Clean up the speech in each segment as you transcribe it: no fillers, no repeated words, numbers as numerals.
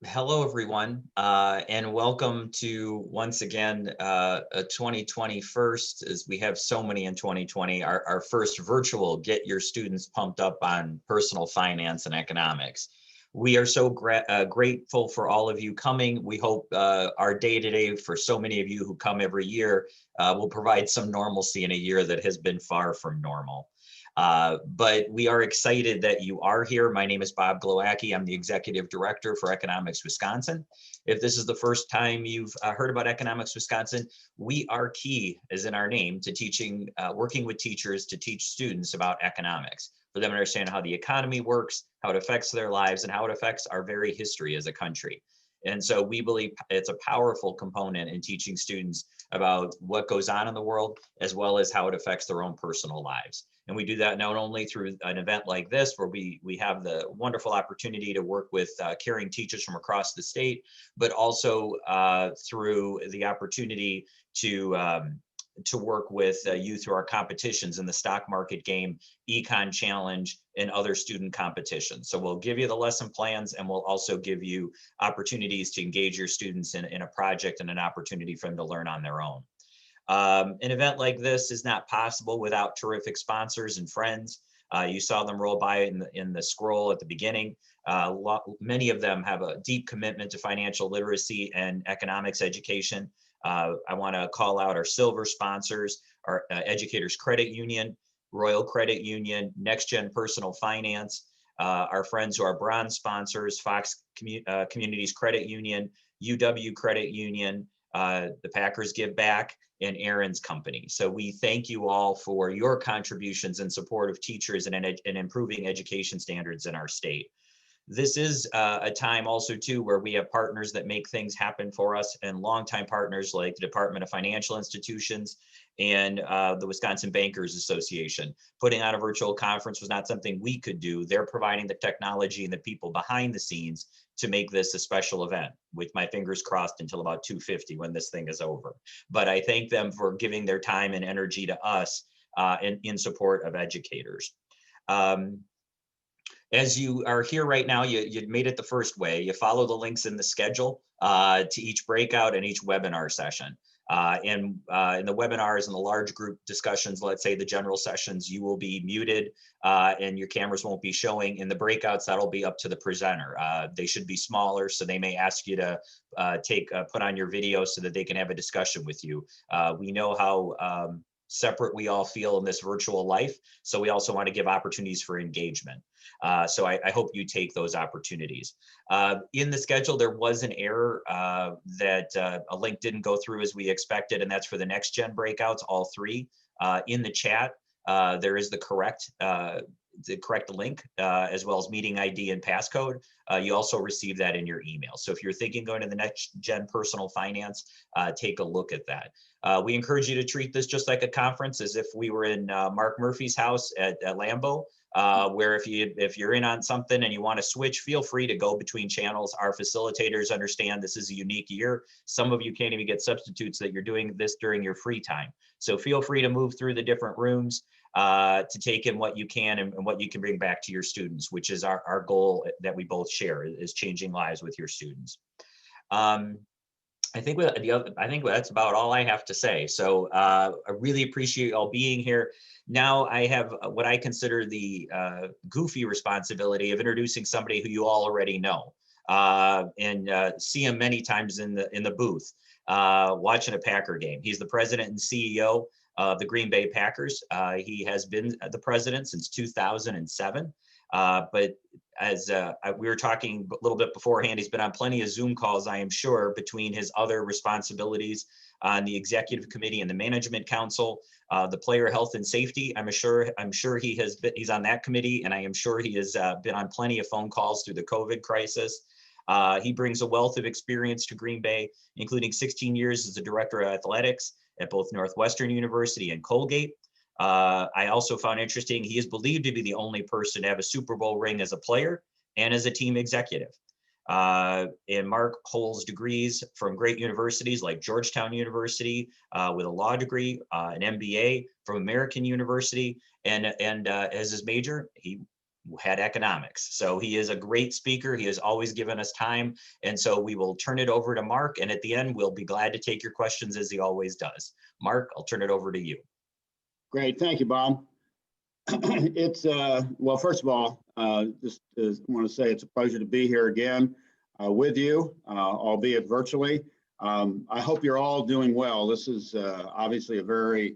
Hello, everyone, and welcome to, once again, a 2020 first, as we have so many in 2020, our first virtual Get Your Students Pumped Up on Personal Finance and Economics. We are so grateful for all of you coming. We hope our day-to-day, for so many of you who come every year, will provide some normalcy in a year that has been far from normal. But we are excited that you are here. My name is Bob Glowacki. I'm the Executive Director for Economics Wisconsin. If this is the first time you've heard about Economics Wisconsin, we are key, as in our name, to teaching, working with teachers to teach students about economics, for them to understand how the economy works, how it affects their lives, and how it affects our very history as a country. And so we believe it's a powerful component in teaching students about what goes on in the world, as well as how it affects their own personal lives. And we do that not only through an event like this, where we have the wonderful opportunity to work with caring teachers from across the state, but also through the opportunity to work with you through our competitions in the stock market game, econ challenge, and other student competitions. So we'll give you the lesson plans, and we'll also give you opportunities to engage your students in a project and an opportunity for them to learn on their own. An event like this is not possible without terrific sponsors and friends. You saw them roll by in the scroll at the beginning. Many of them have a deep commitment to financial literacy and economics education. I want to call out our silver sponsors, our Educators Credit Union, Royal Credit Union, Next Gen Personal Finance, our friends who are bronze sponsors, Fox Communities Credit Union, UW Credit Union, the Packers Give Back, and Aaron's Company. So we thank you all for your contributions and support of teachers and improving education standards in our state. This is a time also too where we have partners that make things happen for us, and longtime partners like the Department of Financial Institutions and the Wisconsin Bankers Association. Putting on a virtual conference was not something we could do. They're providing the technology and the people behind the scenes to make this a special event, with my fingers crossed until about 2:50 when this thing is over. But I thank them for giving their time and energy to us in support of educators. As you are here right now, you made it the first way. You follow the links in the schedule to each breakout and each webinar session. In the webinars and the large group discussions, let's say the general sessions, you will be muted and your cameras won't be showing. In the breakouts, that'll be up to the presenter. They should be smaller, so they may ask you to put on your video so that they can have a discussion with you. We know how separate we all feel in this virtual life, so we also want to give opportunities for engagement. So I hope you take those opportunities. In the schedule, there was an error that a link didn't go through as we expected, and that's for the next gen breakouts, all three. In the chat, there is the correct link, as well as meeting ID and passcode. You also receive that in your email. So if you're thinking going to the next gen personal finance, take a look at that. We encourage you to treat this just like a conference, as if we were in Mark Murphy's house at Lambeau. Where if you're in on something and you want to switch, feel free to go between channels. Our facilitators understand this is a unique year. Some of you can't even get substitutes, that you're doing this during your free time. So feel free to move through the different rooms to take in what you can and what you can bring back to your students, which is our goal that we both share, is changing lives with your students. I think that's about all I have to say. So I really appreciate you all being here. Now I have what I consider the goofy responsibility of introducing somebody who you all already know and see him many times in the booth watching a Packer game. He's the president and CEO of the Green Bay Packers. He has been the president since 2007. But as we were talking a little bit beforehand, he's been on plenty of Zoom calls, I am sure, between his other responsibilities on the executive committee and the management council, the player health and safety. I'm sure he's on that committee, and I am sure he has been on plenty of phone calls through the COVID crisis. He brings a wealth of experience to Green Bay, including 16 years as the director of athletics at both Northwestern University and Colgate. I also found interesting, he is believed to be the only person to have a Super Bowl ring as a player and as a team executive. And Mark holds degrees from great universities like Georgetown University with a law degree, an MBA from American University, and as his major, he had economics. So he is a great speaker. He has always given us time. And so we will turn it over to Mark. And at the end, we'll be glad to take your questions as he always does. Mark, I'll turn it over to you. Great. Thank you, Bob. It's, well, first of all, just want to say it's a pleasure to be here again with you, albeit virtually. I hope you're all doing well. This is obviously a very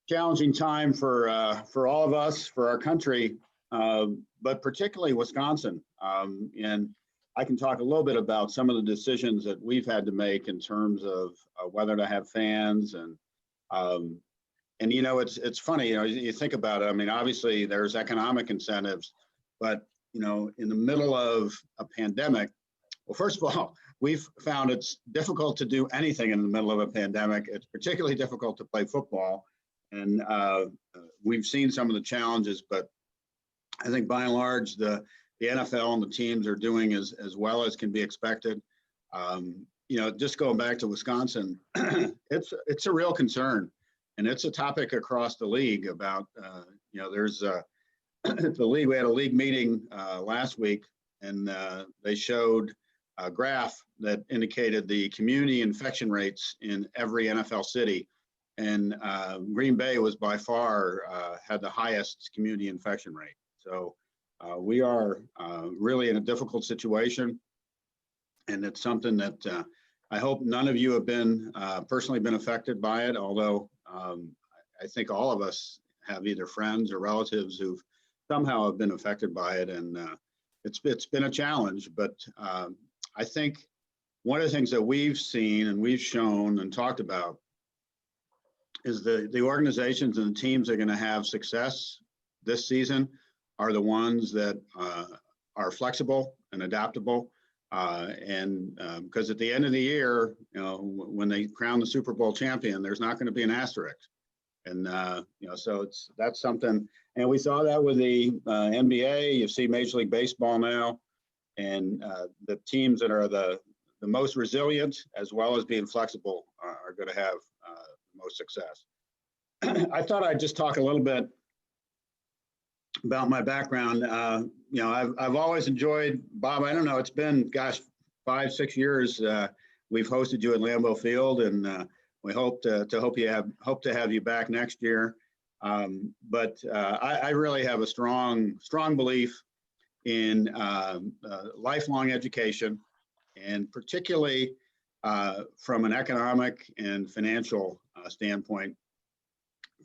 challenging time for all of us, for our country, but particularly Wisconsin. And I can talk a little bit about some of the decisions that we've had to make in terms of whether to have fans and you know, it's funny, you know, you think about it. I mean, obviously there's economic incentives, but you know, in the middle of a pandemic, well, first of all, we've found it's difficult to do anything in the middle of a pandemic. It's particularly difficult to play football, and we've seen some of the challenges, but I think by and large, the NFL and the teams are doing as well as can be expected. You know, just going back to Wisconsin, it's a real concern. And it's a topic across the league about, you know, there's the league, we had a league meeting last week, and they showed a graph that indicated the community infection rates in every NFL city. And Green Bay was by far had the highest community infection rate. So we are really in a difficult situation. And it's something that I hope none of you have been personally been affected by it, although I think all of us have either friends or relatives who've somehow have been affected by it, and it's been a challenge. But I think one of the things that we've seen and we've shown and talked about is the organizations and the teams that are going to have success this season are the ones that are flexible and adaptable. And because at the end of the year, you know, when they crown the Super Bowl champion, there's not going to be an asterisk. And, you know, so that's something. And we saw that with the NBA. You see Major League Baseball now, and the teams that are the most resilient as well as being flexible are going to have the most success. I thought I'd just talk a little bit about my background. You know, I've always enjoyed, Bob, I don't know, it's been, gosh, 5-6 years. We've hosted you at Lambeau Field, and we hope to have you back next year. But I really have a strong belief in lifelong education, and particularly from an economic and financial standpoint.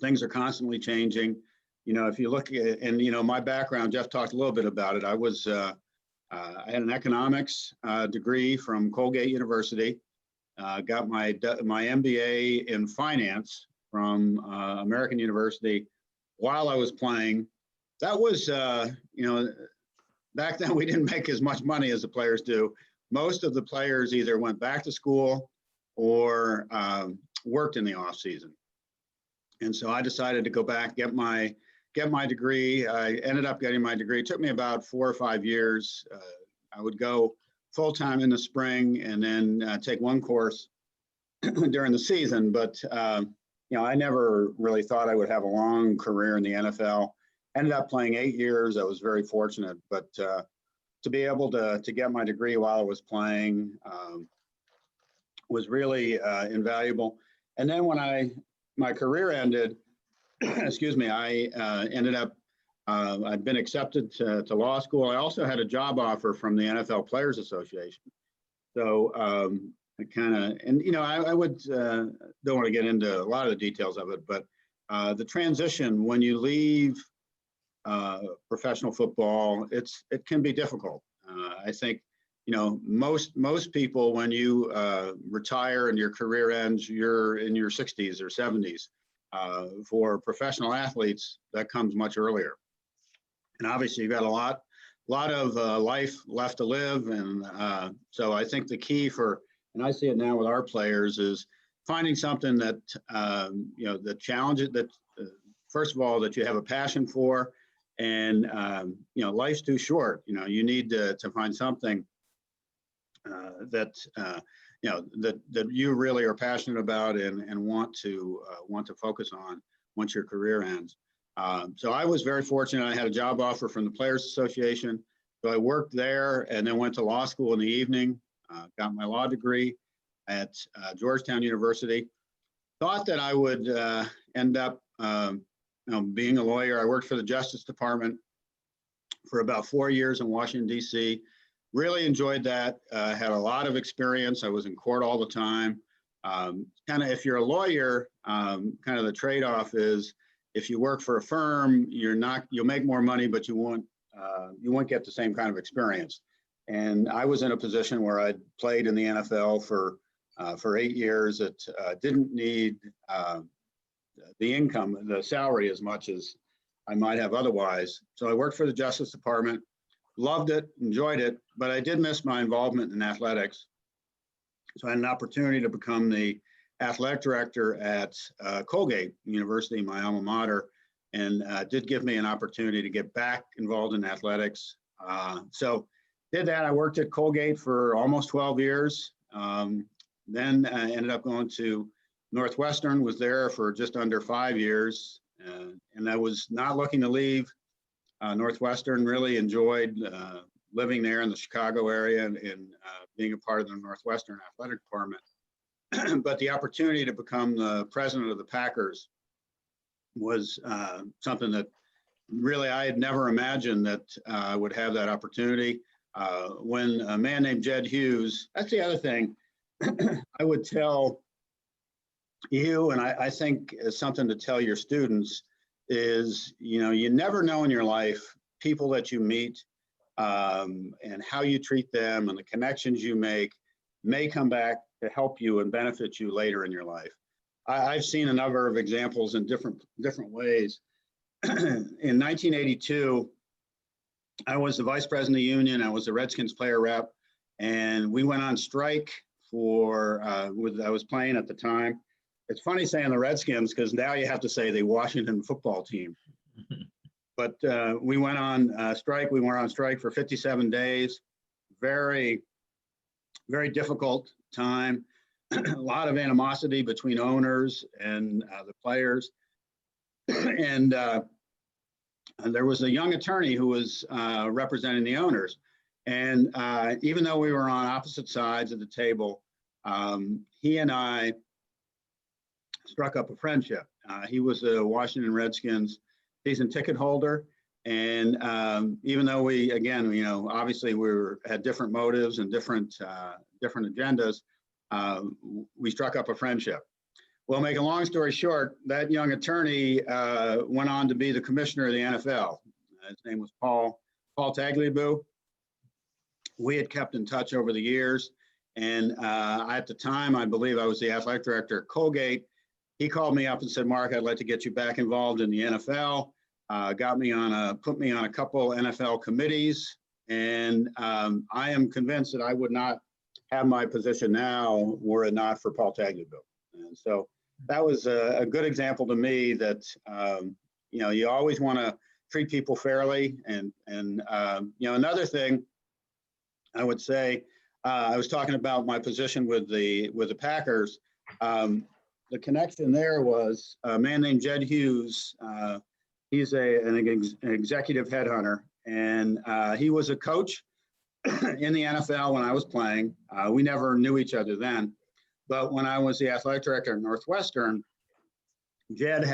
Things are constantly changing. You know, if you look at, and you know, my background, Jeff talked a little bit about it. I had an economics degree from Colgate University. Got my MBA in finance from American University while I was playing. That was, you know, back then we didn't make as much money as the players do. Most of the players either went back to school or worked in the off season. And so I decided to go back, get my degree. I ended up getting my degree. It took me about 4 or 5 years. I would go full-time in the spring and then take one course during the season. But, you know, I never really thought I would have a long career in the NFL. Ended up playing 8 years. I was very fortunate. But to be able to get my degree while I was playing was really invaluable. And then when my career ended, excuse me, I ended up, I'd been accepted to law school. I also had a job offer from the NFL Players Association. So I kind of, and you know, I would, don't want to get into a lot of the details of it, but the transition when you leave professional football, it can be difficult. I think, you know, most people, when you retire and your career ends, you're in your 60s or 70s. For professional athletes, that comes much earlier. And obviously, you've got a lot of life left to live. And so I think the key for, and I see it now with our players, is finding something that, you know, the challenge that, first of all, that you have a passion for. And, you know, life's too short. You know, you need to find something that you really are passionate about and want to focus on once your career ends. So I was very fortunate. I had a job offer from the Players Association. So I worked there and then went to law school in the evening, got my law degree at Georgetown University. Thought that I would end up being a lawyer. I worked for the Justice Department for about 4 years in Washington, D.C. Really enjoyed that. Had a lot of experience. I was in court all the time. Kind of, if you're a lawyer, kind of the trade-off is if you work for a firm, you'll make more money, but you won't get the same kind of experience. And I was in a position where I'd played in the NFL for 8 years. It didn't need the income, the salary as much as I might have otherwise. So I worked for the Justice Department, loved it, enjoyed it, but I did miss my involvement in athletics. So I had an opportunity to become the athletic director at Colgate University, my alma mater, and did give me an opportunity to get back involved in athletics. So did that. I worked at Colgate for almost 12 years. Then I ended up going to Northwestern, was there for just under 5 years. And I was not looking to leave Northwestern. Really enjoyed living there in the Chicago area and being a part of the Northwestern athletic department. But the opportunity to become the president of the Packers was something that really I had never imagined that I would have that opportunity. When a man named Jed Hughes, that's the other thing I would tell you, and I think is something to tell your students, is, you never know in your life people that you meet and how you treat them and the connections you make may come back to help you and benefit you later in your life. I've seen a number of examples in different ways. In 1982, I was the vice president of the union. I was the Redskins player rep, and we went on strike I was playing at the time. It's funny saying the Redskins because now you have to say the Washington football team. But we went on strike. We were on strike for 57 days. Very, very difficult time. A lot of animosity between owners and the players. And there was a young attorney who was representing the owners. And even though we were on opposite sides of the table, he and I struck up a friendship. He was a Washington Redskins season ticket holder. And even though we, again, obviously had different motives and different agendas, we struck up a friendship. Well, make a long story short, that young attorney went on to be the commissioner of the NFL. His name was Paul Tagliabue. We had kept in touch over the years. And at the time, I believe I was the athletic director at Colgate. He called me up and said, "Mark, I'd like to get you back involved in the NFL." Put me on a couple NFL committees. And I am convinced that I would not have my position now were it not for Paul Tagliabue. And so that was a good example to me that, you always want to treat people fairly. And another thing I would say, I was talking about my position with the Packers. The connection there was a man named Jed Hughes. He's an executive headhunter, and he was a coach in the NFL when I was playing. We never knew each other then, but when I was the athletic director at Northwestern, Jed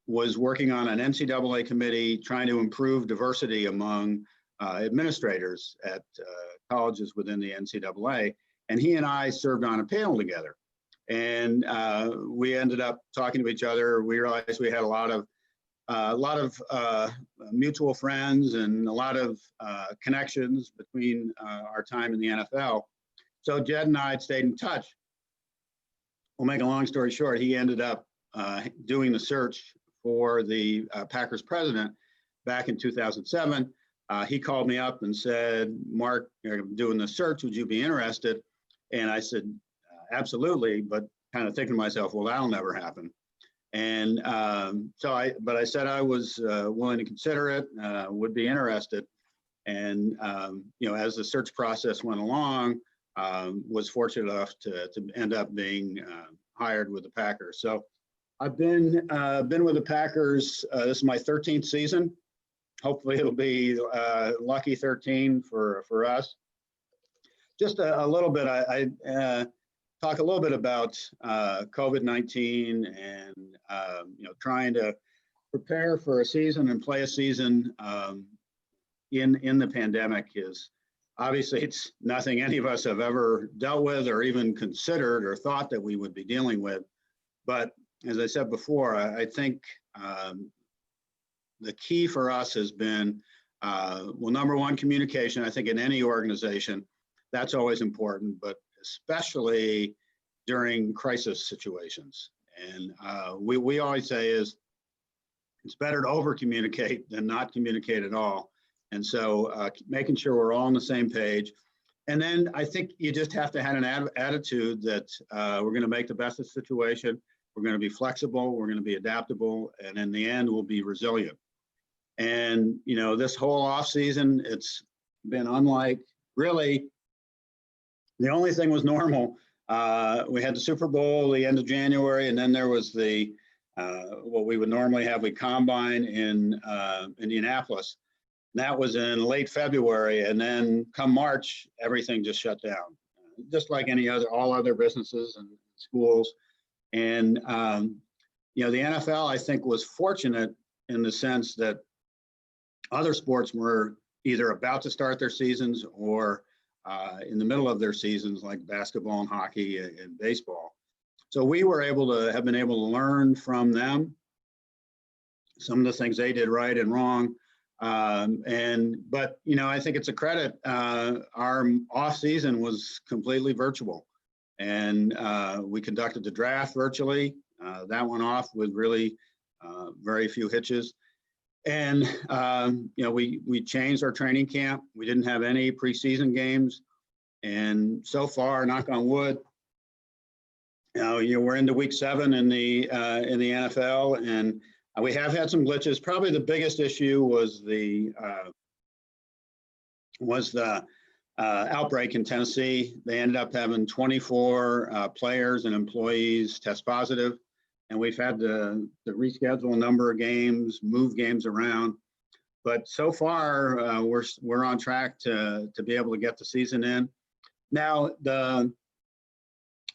was working on an NCAA committee trying to improve diversity among administrators at colleges within the NCAA. And he and I served on a panel together. And we ended up talking to each other. We realized we had a lot of mutual friends and a lot of connections between our time in the NFL. So Jed and I had stayed in touch. We'll make a long story short, he ended up doing the search for the Packers president back in 2007. He called me up and said, "Mark, you're doing the search. Would you be interested?" And I said, "Absolutely," but kind of thinking to myself, well, that'll never happen. And I said I was willing to consider it, would be interested. And as the search process went along, was fortunate enough to end up being hired with the Packers. So I've been with the Packers. This is my 13th season. Hopefully it'll be lucky 13 for us. Just a little bit, I talk a little bit about COVID-19 and trying to prepare for a season and play a season in the pandemic. Is obviously it's nothing any of us have ever dealt with or even considered or thought that we would be dealing with. But as I said before, I think the key for us has been, number one, communication. I think in any organization, that's always important, but especially during crisis situations. And we always say is it's better to over communicate than not communicate at all. And so making sure we're all on the same page. And then I think you just have to have an attitude that we're going to make the best of the situation. We're going to be flexible. We're going to be adaptable. And in the end, we'll be resilient. And, this whole off season, it's been unlike really. The only thing was normal. We had the Super Bowl the end of January, and then there was the what we would normally have, we combine in Indianapolis. That was in late February, and then come March, everything just shut down, just like all other businesses and schools. And the NFL, I think, was fortunate in the sense that other sports were either about to start their seasons or in the middle of their seasons, like basketball and hockey and baseball. So we were have been able to learn from them some of the things they did right and wrong. But I think it's a credit. Our off season was completely virtual, and we conducted the draft virtually. That went off with really very few hitches. And we changed our training camp. We didn't have any preseason games, and so far, knock on wood, we're into week 7 in the NFL, and we have had some glitches. Probably the biggest issue was the outbreak in Tennessee. They ended up having 24 players and employees test positive. And we've had to reschedule a number of games, move games around. But so far, we're on track to be able to get the season in. Now, the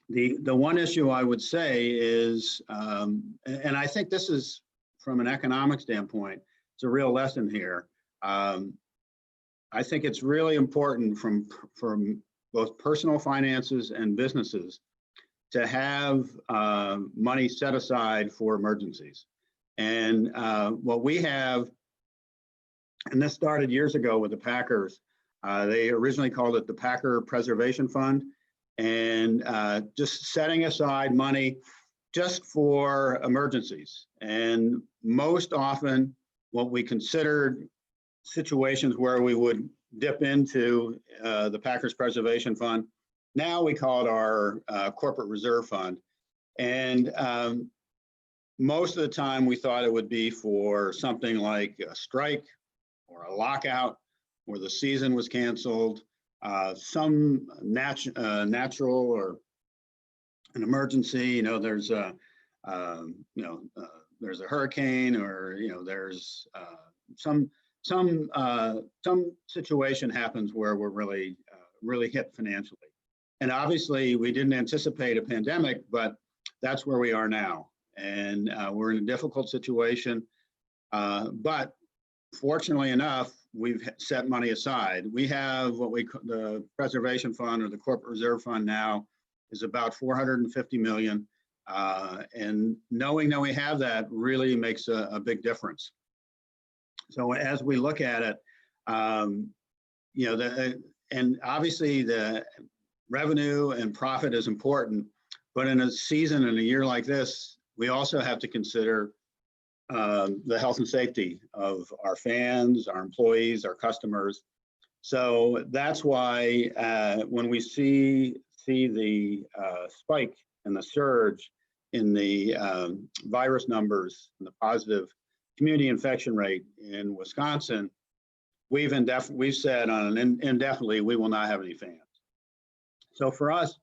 one issue I would say is, and I think this is from an economic standpoint, it's a real lesson here. I think it's really important from both personal finances and businesses to have money set aside for emergencies. And what we have, and this started years ago with the Packers, they originally called it the Packer Preservation Fund, and just setting aside money just for emergencies. And most often what we considered situations where we would dip into the Packers Preservation Fund, now we call it our corporate reserve fund. And most of the time we thought it would be for something like a strike or a lockout, where the season was canceled, some natural or an emergency. There's a there's a hurricane, or there's some situation happens where we're really hit financially. And obviously we didn't anticipate a pandemic, but that's where we are now. And we're in a difficult situation. But fortunately enough, we've set money aside. We have what we call the preservation fund, or the corporate reserve fund now, is about $450 million. And knowing that we have that really makes a big difference. So as we look at it, and obviously the revenue and profit is important, but in a season, in a year like this, we also have to consider the health and safety of our fans, our employees, our customers. So that's why when we see the spike and the surge in the virus numbers and the positive community infection rate in Wisconsin, we've said on an indefinitely we will not have any fans. So for us,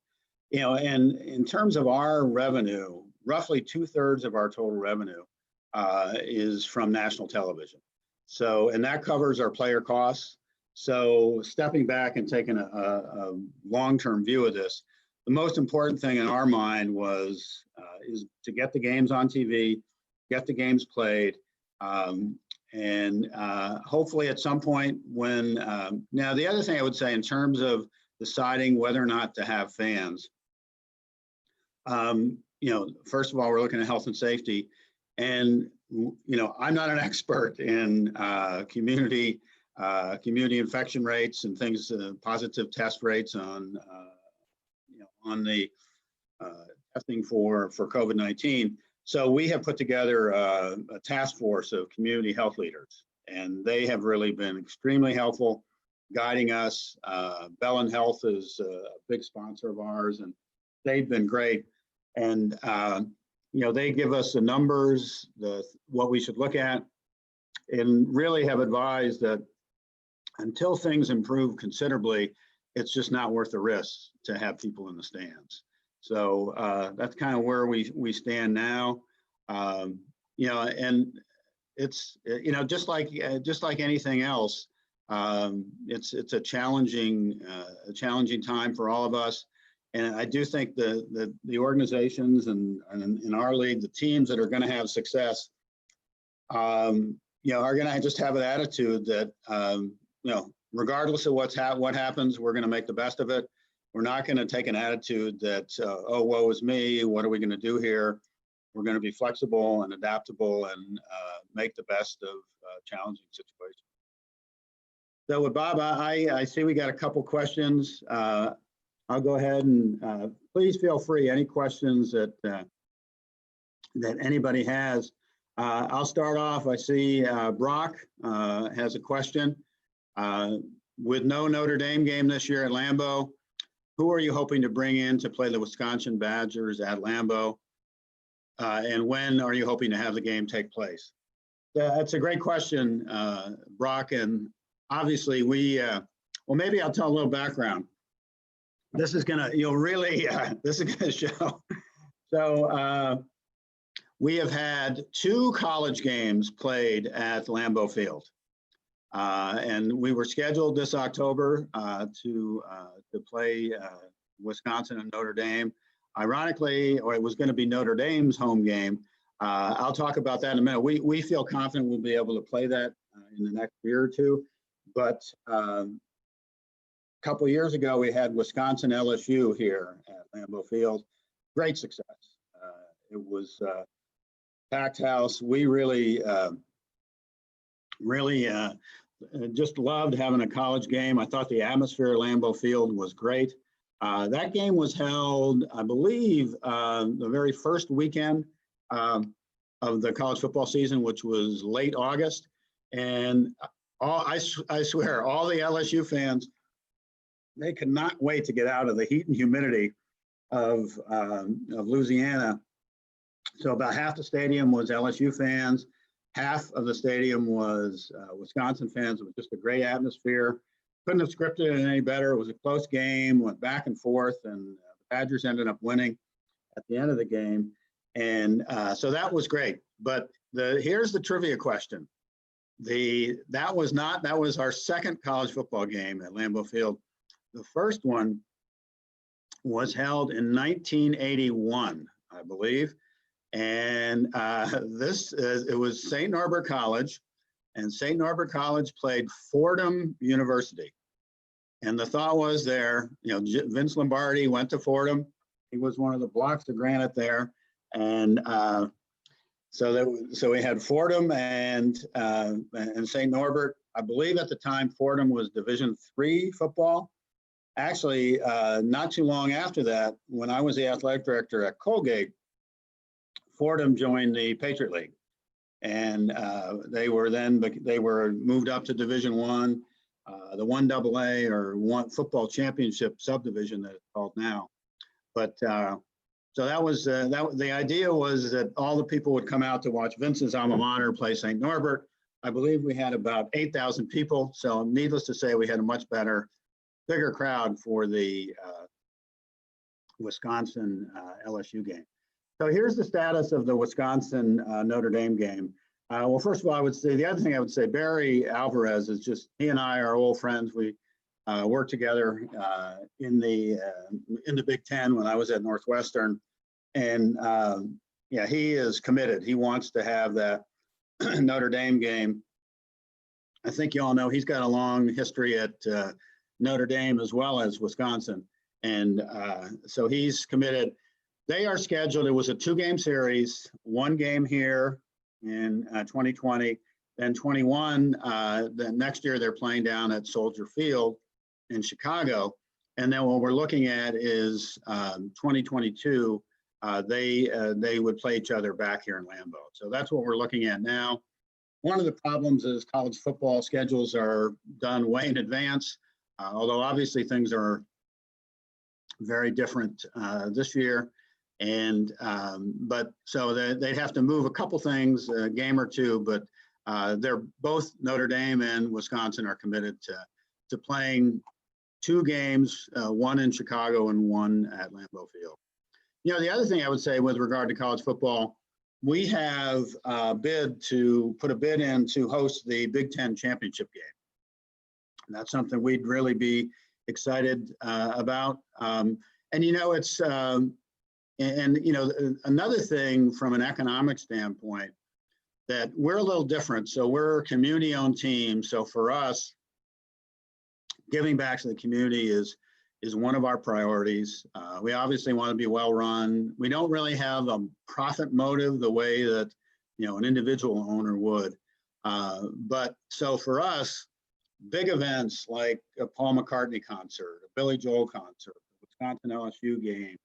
and in terms of our revenue, roughly 2/3 of our total revenue is from national television. So, and that covers our player costs. So stepping back and taking a long-term view of this, the most important thing in our mind is to get the games on TV, get the games played, and hopefully at some point when, now the other thing I would say in terms of deciding whether or not to have fans, first of all, we're looking at health and safety, and I'm not an expert in community infection rates and things, positive test rates on the testing for COVID-19. So we have put together a task force of community health leaders, and they have really been extremely helpful, guiding us. Bellin Health is a big sponsor of ours, and they've been great. And they give us the numbers, what we should look at, and really have advised that until things improve considerably, it's just not worth the risk to have people in the stands. So that's kind of where we stand now. And it's just like anything else, it's a challenging time for all of us. And I do think the organizations and in our league, the teams that are going to have success, are going to just have an attitude that regardless of what happens, we're going to make the best of it. We're not going to take an attitude that, oh, woe is me, what are we going to do here? We're going to be flexible and adaptable and make the best of challenging situations. So with Bob, I see we got a couple questions. I'll go ahead and please feel free, any questions that anybody has. I'll start off. I see Brock has a question. With no Notre Dame game this year at Lambeau, who are you hoping to bring in to play the Wisconsin Badgers at Lambeau? And when are you hoping to have the game take place? That's a great question, Brock. And obviously well, maybe I'll tell a little background. This is gonna, this is gonna show. So we have had 2 college games played at Lambeau Field. And we were scheduled this October to play Wisconsin and Notre Dame. Ironically, or it was going to be Notre Dame's home game. I'll talk about that in a minute. We feel confident we'll be able to play that in the next year or two. But a couple of years ago, we had Wisconsin LSU here at Lambeau Field. Great success. It was packed house. We really just loved having a college game. I thought the atmosphere at Lambeau Field was great. That game was held, I believe, the very first weekend of the college football season, which was late August. And I swear, all the LSU fans, they could not wait to get out of the heat and humidity of Louisiana. So about half the stadium was LSU fans. Half of the stadium was Wisconsin fans. It was just a great atmosphere. Couldn't have scripted it any better. It was a close game, went back and forth, and the Badgers ended up winning at the end of the game. And so that was great. But here's the trivia question. That was our second college football game at Lambeau Field. The first one was held in 1981, I believe. And it was St. Norbert College, and St. Norbert College played Fordham University. And the thought was there, Vince Lombardi went to Fordham. He was one of the blocks of granite there. And so we had Fordham and St. Norbert. I believe at the time Fordham was Division III football. Actually, not too long after that, when I was the athletic director at Colgate, Fordham joined the Patriot League, and they were moved up to Division I, the 1AA or one football championship subdivision that it's called now. But so that was the idea was that all the people would come out to watch Vince's alma mater play St. Norbert. I believe we had about 8,000 people. So needless to say, we had a much bigger crowd for the Wisconsin LSU game. So here's the status of the Wisconsin Notre Dame game. Well, first of all, I would say the other thing I would say, Barry Alvarez is just, he and I are old friends. We worked together in the Big Ten when I was at Northwestern, and yeah, he is committed. He wants to have that Notre Dame game. I think you all know he's got a long history at Notre Dame as well as Wisconsin, and so he's committed. They are scheduled. It was a 2-game series, 1 game here in 2020, then 21. Then next year they're playing down at Soldier Field in Chicago, and then what we're looking at is 2022. They would play each other back here in Lambeau. So that's what we're looking at now. One of the problems is college football schedules are done way in advance, although obviously things are very different this year. And but so they'd have to move a couple things, a game or two, but they're both, Notre Dame and Wisconsin, are committed to playing 2 games, 1 in Chicago and 1 at Lambeau Field. You know, the other thing I would say with regard to college football, we have put a bid in to host the Big Ten championship game. And that's something we'd really be excited about. And you know, it's and you know, another thing from an economic standpoint, that we're a little different. So we're a community-owned team. So for us, giving back to the community is one of our priorities. We obviously want to be well run. We don't really have a profit motive the way that, you know, an individual owner would. But so for us, big events like a Paul McCartney concert, a Billy Joel concert, a Wisconsin LSU game,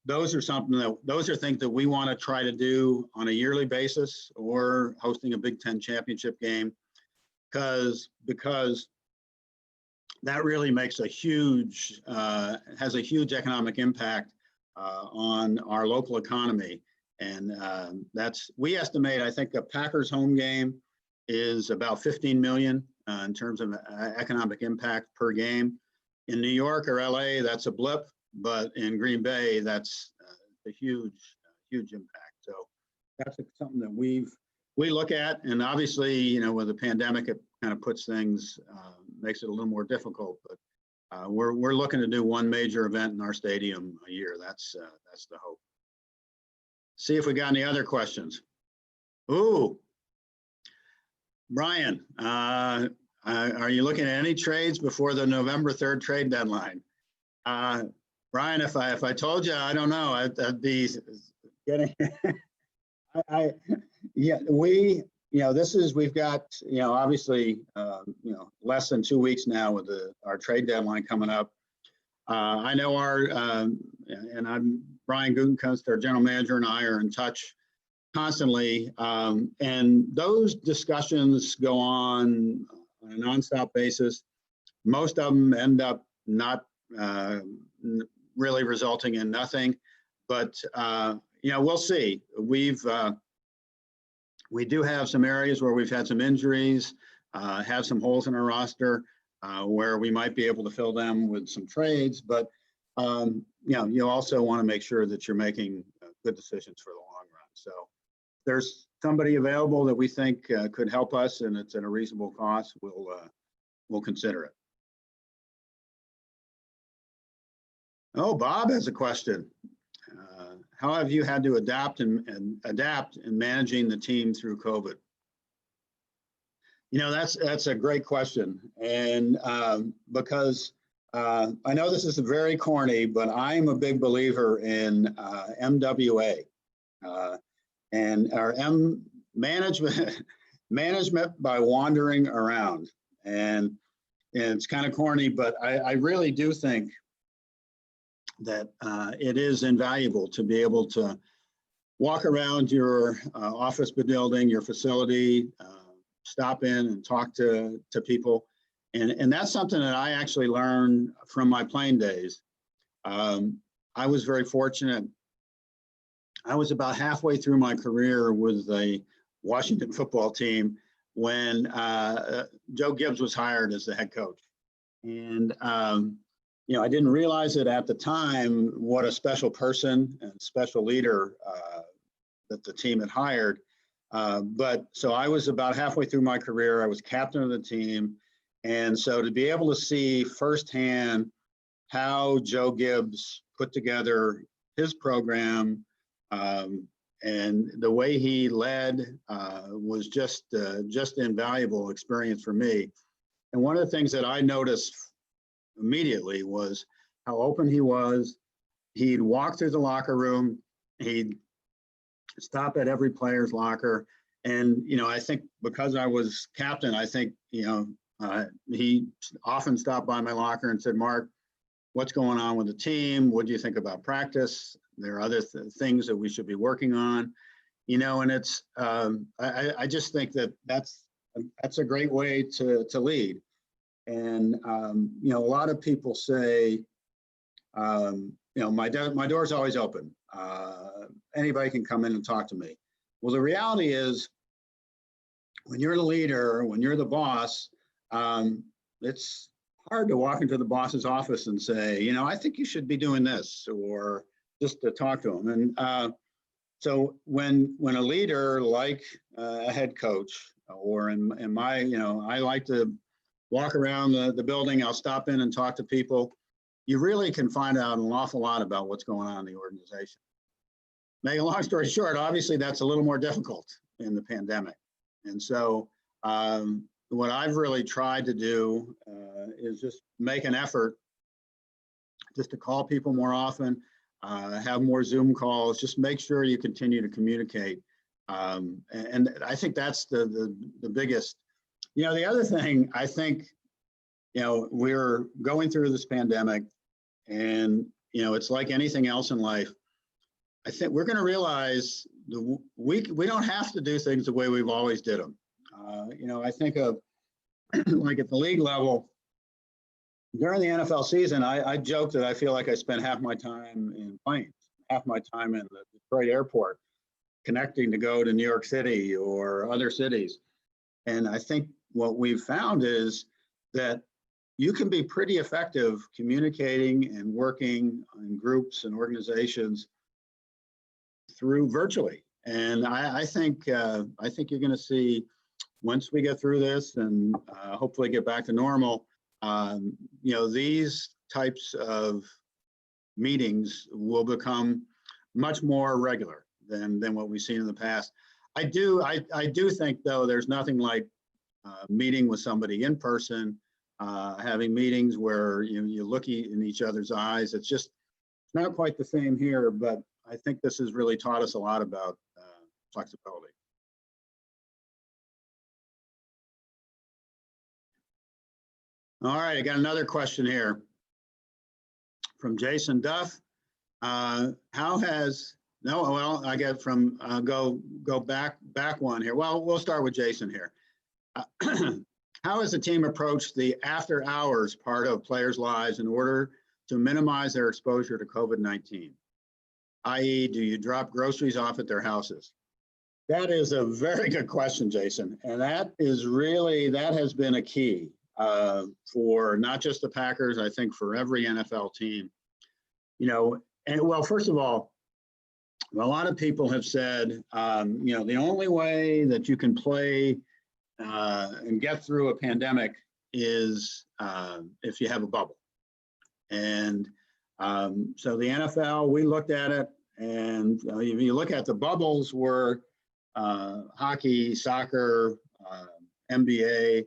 those are things that we want to try to do on a yearly basis, or hosting a Big Ten championship game, because that really makes has a huge economic impact on our local economy. And we estimate, I think a Packers home game is about 15 million in terms of economic impact per game. In New York or LA, that's a blip, but in Green Bay, that's a huge impact. So that's something that we look at, and obviously, you know, with the pandemic, it kind of puts things, makes it a little more difficult. But we're looking to do 1 major event in our stadium a year. That's the hope. See if we got any other questions. Ooh, Brian, are you looking at any trades before the November 3rd trade deadline? Brian, if I told you, I don't know, I'd be getting. Yeah, you know, we've got, you know, obviously, you know, less than 2 weeks now with our trade deadline coming up. I know and Brian Gutekunst, our general manager, and I are in touch constantly, and those discussions go on a nonstop basis. Most of them end up not really resulting in nothing, but you know, we'll see. We do have some areas where we've had some injuries, have some holes in our roster where we might be able to fill them with some trades, but you know, you also want to make sure that you're making good decisions for the long run. So if there's somebody available that we think could help us and it's at a reasonable cost, we'll consider it. Oh, Bob has a question. How have you had to adapt in managing the team through COVID? You know, that's a great question, and because I know this is very corny, but I'm a big believer in MWA and our management by wandering around, and it's kind of corny, but I really do think that it is invaluable to be able to walk around your office building, your facility, stop in and talk to people. And that's something that I actually learned from my playing days. I was very fortunate. I was about halfway through my career with the Washington football team when Joe Gibbs was hired as the head coach. And, I didn't realize it at the time what a special person and special leader that the team had hired. But so I was about halfway through my career. I was captain of the team. And so to be able to see firsthand how Joe Gibbs put together his program and the way he led was just invaluable experience for me. And one of the things that I noticed immediately was how open he was. He'd walk through the locker room. He'd stop at every player's locker. And, I think because I was captain, I think, he often stopped by my locker and said, Mark, what's going on with the team? What do you think about practice? There are other things that we should be working on, and it's, I just think that's a great way to lead. And, a lot of people say, my door's always open. Anybody can come in and talk to me. Well, the reality is when you're the leader, when you're the boss, it's hard to walk into the boss's office and say, I think you should be doing this, or just to talk to him. And so when a leader like a head coach, or in my, I like to walk around the building, I'll stop in and talk to people. You really can find out an awful lot about what's going on in the organization. Make a long story short, obviously that's a little more difficult in the pandemic. And so what I've really tried to do is just make an effort just to call people more often, have more Zoom calls, just make sure you continue to communicate. And I think that's the biggest. The other thing, I think, we're going through this pandemic, and, it's like anything else in life. I think we're going to realize we don't have to do things the way we've always did them. I think of like at the league level, during the NFL season, I joke that I feel like I spent half my time in planes, half my time in the Detroit airport, connecting to go to New York City or other cities. And I think what we've found is that you can be pretty effective communicating and working in groups and organizations through virtually. And I think you're going to see, once we get through this and hopefully get back to normal, these types of meetings will become much more regular than what we've seen in the past. I do think, though, there's nothing like meeting with somebody in person, having meetings where you look in each other's eyes. It's not quite the same here, but I think this has really taught us a lot about flexibility. All right, I got another question here from Jason Duff. I get from go back one here. Well, we'll start with Jason here. How has the team approached the after hours part of players' lives in order to minimize their exposure to COVID-19? i.e., do you drop groceries off at their houses? That is a very good question, Jason. And that has been a key for not just the Packers, I think for every NFL team. First of all, a lot of people have said, the only way that you can play and get through a pandemic is if you have a bubble. And so the NFL, we looked at it, and if you look at the bubbles were hockey, soccer, NBA,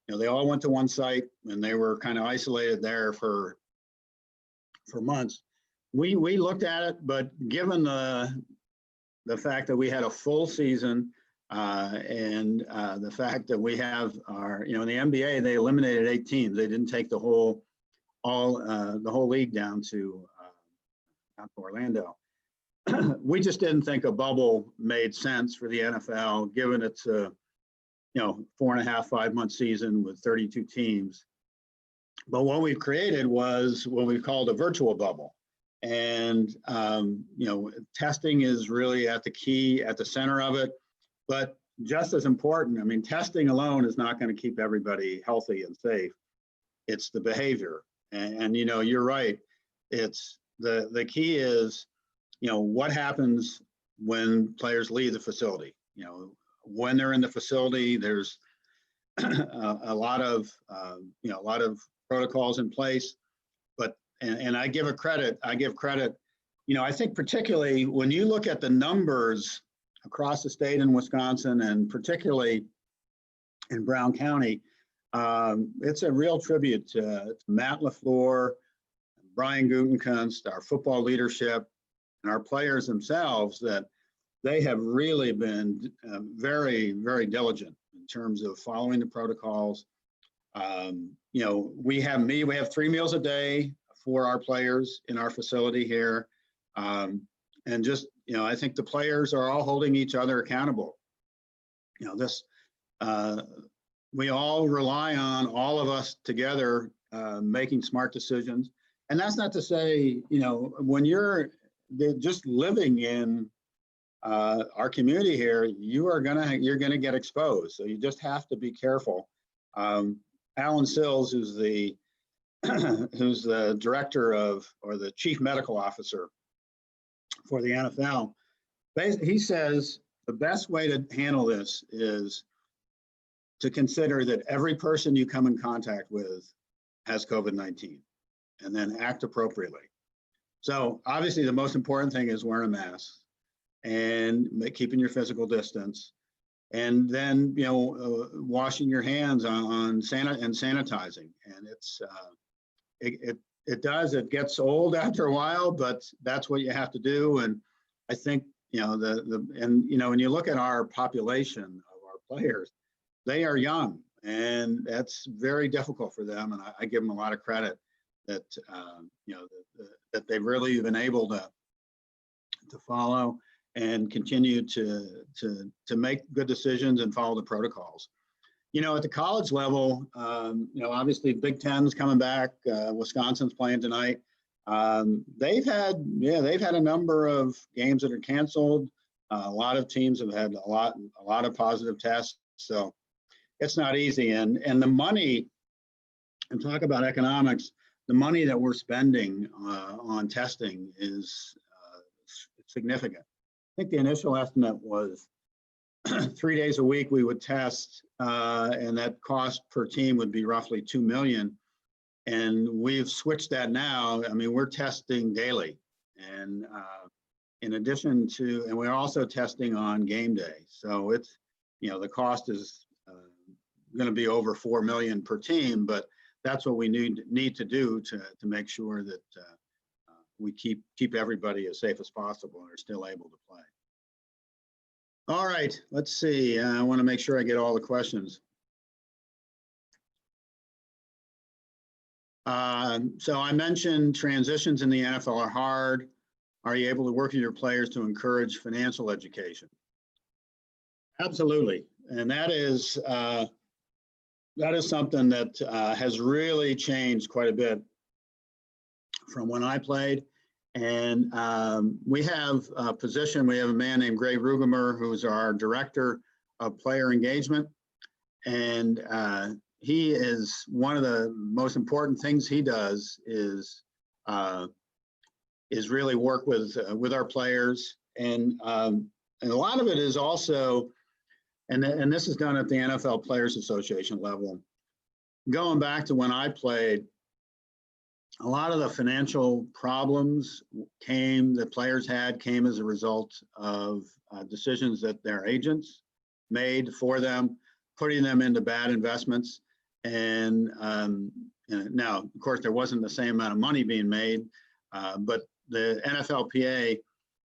they all went to one site and they were kind of isolated there for months. We looked at it, but given the fact that we had a full season and the fact that we have our, in the NBA, they eliminated 8 teams. They didn't take the whole league down to Orlando. We just didn't think a bubble made sense for the NFL, given it's a 4.5, 5 month season with 32 teams. But what we've created was what we've called a virtual bubble. And, testing is really at the center of it. But just as important, I mean, testing alone is not going to keep everybody healthy and safe. It's the behavior. And you know, you're right. It's the key is, you know, what happens when players leave the facility. You know, when they're in the facility, there's a lot of protocols in place. But and I give credit. You know, I think particularly when you look at the numbers across the state in Wisconsin, and particularly in Brown County, it's a real tribute to Matt LaFleur, Brian Gutekunst, our football leadership, and our players themselves, that they have really been very, very diligent in terms of following the protocols. You know, we have 3 meals a day for our players in our facility here. And just, you know, I think the players are all holding each other accountable. You know, this, we all rely on all of us together making smart decisions. And that's not to say, you know, when you're just living in our community here, you're gonna get exposed. So you just have to be careful. Alan Sills, who's the director of, or the chief medical officer for the NFL, he says the best way to handle this is to consider that every person you come in contact with has COVID-19, and then act appropriately. So obviously the most important thing is wearing a mask and keeping your physical distance, and then, you know, washing your hands and sanitizing. And it gets old after a while, but that's what you have to do. And I think, you know, you know, when you look at our population of our players, they are young, and that's very difficult for them. And I give them a lot of credit that, you know, that they've really been able to follow and continue to make good decisions and follow the protocols. You know, at the college level, you know, obviously Big Ten's coming back. Wisconsin's playing tonight. They've had a number of games that are canceled. A lot of teams have had a lot of positive tests. So it's not easy. And the money, and talk about economics, the money that we're spending on testing is significant. I think the initial estimate was 3 days a week we would test, and that cost per team would be roughly $2 million. And we've switched that now. I mean, we're testing daily, and in addition to, and we're also testing on game day. So it's, you know, the cost is going to be over $4 million per team, but that's what we need to do to make sure that we keep everybody as safe as possible and are still able to play. All right, let's see. I want to make sure I get all the questions. So I mentioned transitions in the NFL are hard. Are you able to work with your players to encourage financial education? Absolutely, and that is something that has really changed quite a bit from when I played. And we have a position, we have a man named Gray Rugemer, who's our director of player engagement. And he is, one of the most important things he does is really work with our players. And a lot of it is also, and this is done at the NFL Players Association level. Going back to when I played, a lot of the financial problems the players came as a result of decisions that their agents made for them, putting them into bad investments. And now, of course, there wasn't the same amount of money being made, but the NFLPA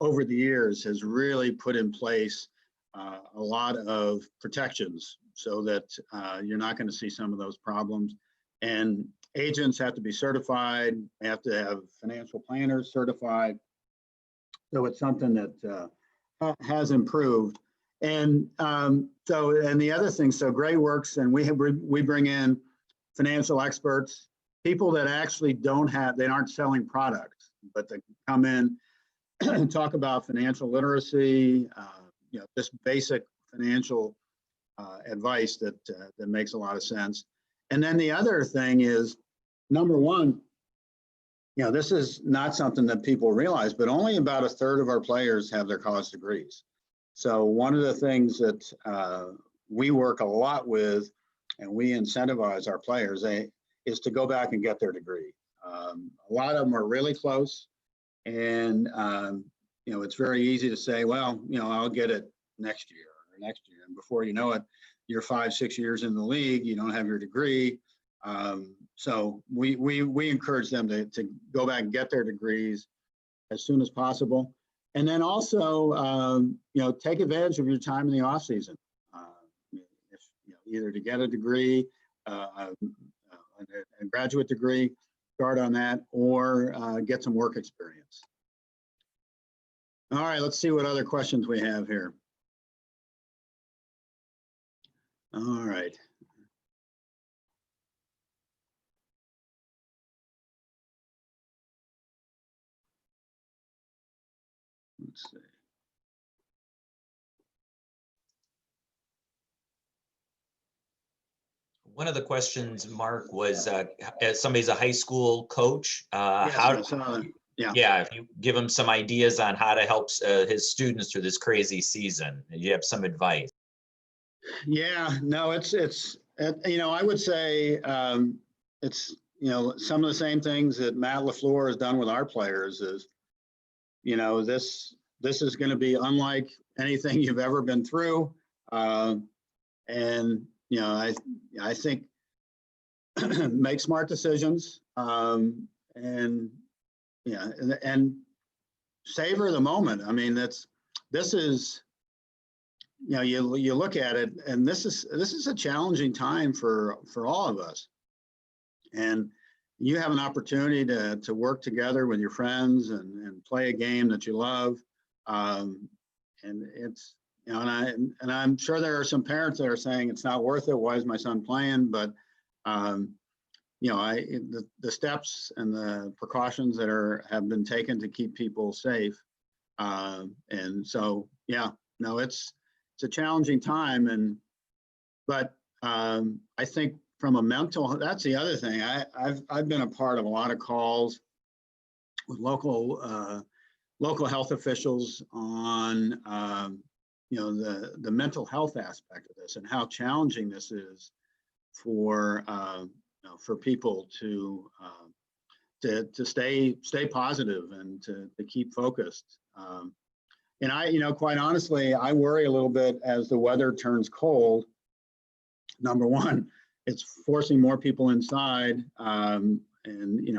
over the years has really put in place a lot of protections so that you're not going to see some of those problems. And agents have to be certified, they have to have financial planners certified. So it's something that has improved. And and the other thing, so Gray works, and we bring in financial experts, people that actually they aren't selling products, but they come in and talk about financial literacy, you know, just basic financial advice that makes a lot of sense. And then the other thing is, number one, this is not something that people realize, but only about 1/3 of our players have their college degrees. So one of the things that we work a lot with, and we incentivize our players, is to go back and get their degree. A lot of them are really close, and it's very easy to say, well, I'll get it next year or next year, and before you know it, you're 5-6 years in the league, you don't have your degree. So we encourage them to go back and get their degrees as soon as possible, and then also take advantage of your time in the off season. If either to get a degree, a graduate degree, start on that, or get some work experience. All right, let's see what other questions we have here. All right. Let's see. One of the questions, Mark, was as somebody's a high school coach, Yes, yeah, if you give him some ideas on how to help his students through this crazy season, you have some advice. Yeah, no, it's I would say it's some of the same things that Matt LaFleur has done with our players is, this is going to be unlike anything you've ever been through, and I think make smart decisions, and savor the moment. I mean, this is you look at it, and this is a challenging time for all of us, and you have an opportunity to work together with your friends and play a game that you love, and it's and I'm sure there are some parents that are saying it's not worth it. Why is my son playing? But the steps and the precautions that have been taken to keep people safe, and so it's a challenging time, but I think from a mental, that's the other thing. I've been a part of a lot of calls with local health officials on the mental health aspect of this and how challenging this is for people to stay positive and to keep focused. And I, quite honestly, I worry a little bit as the weather turns cold. Number one, it's forcing more people inside. And,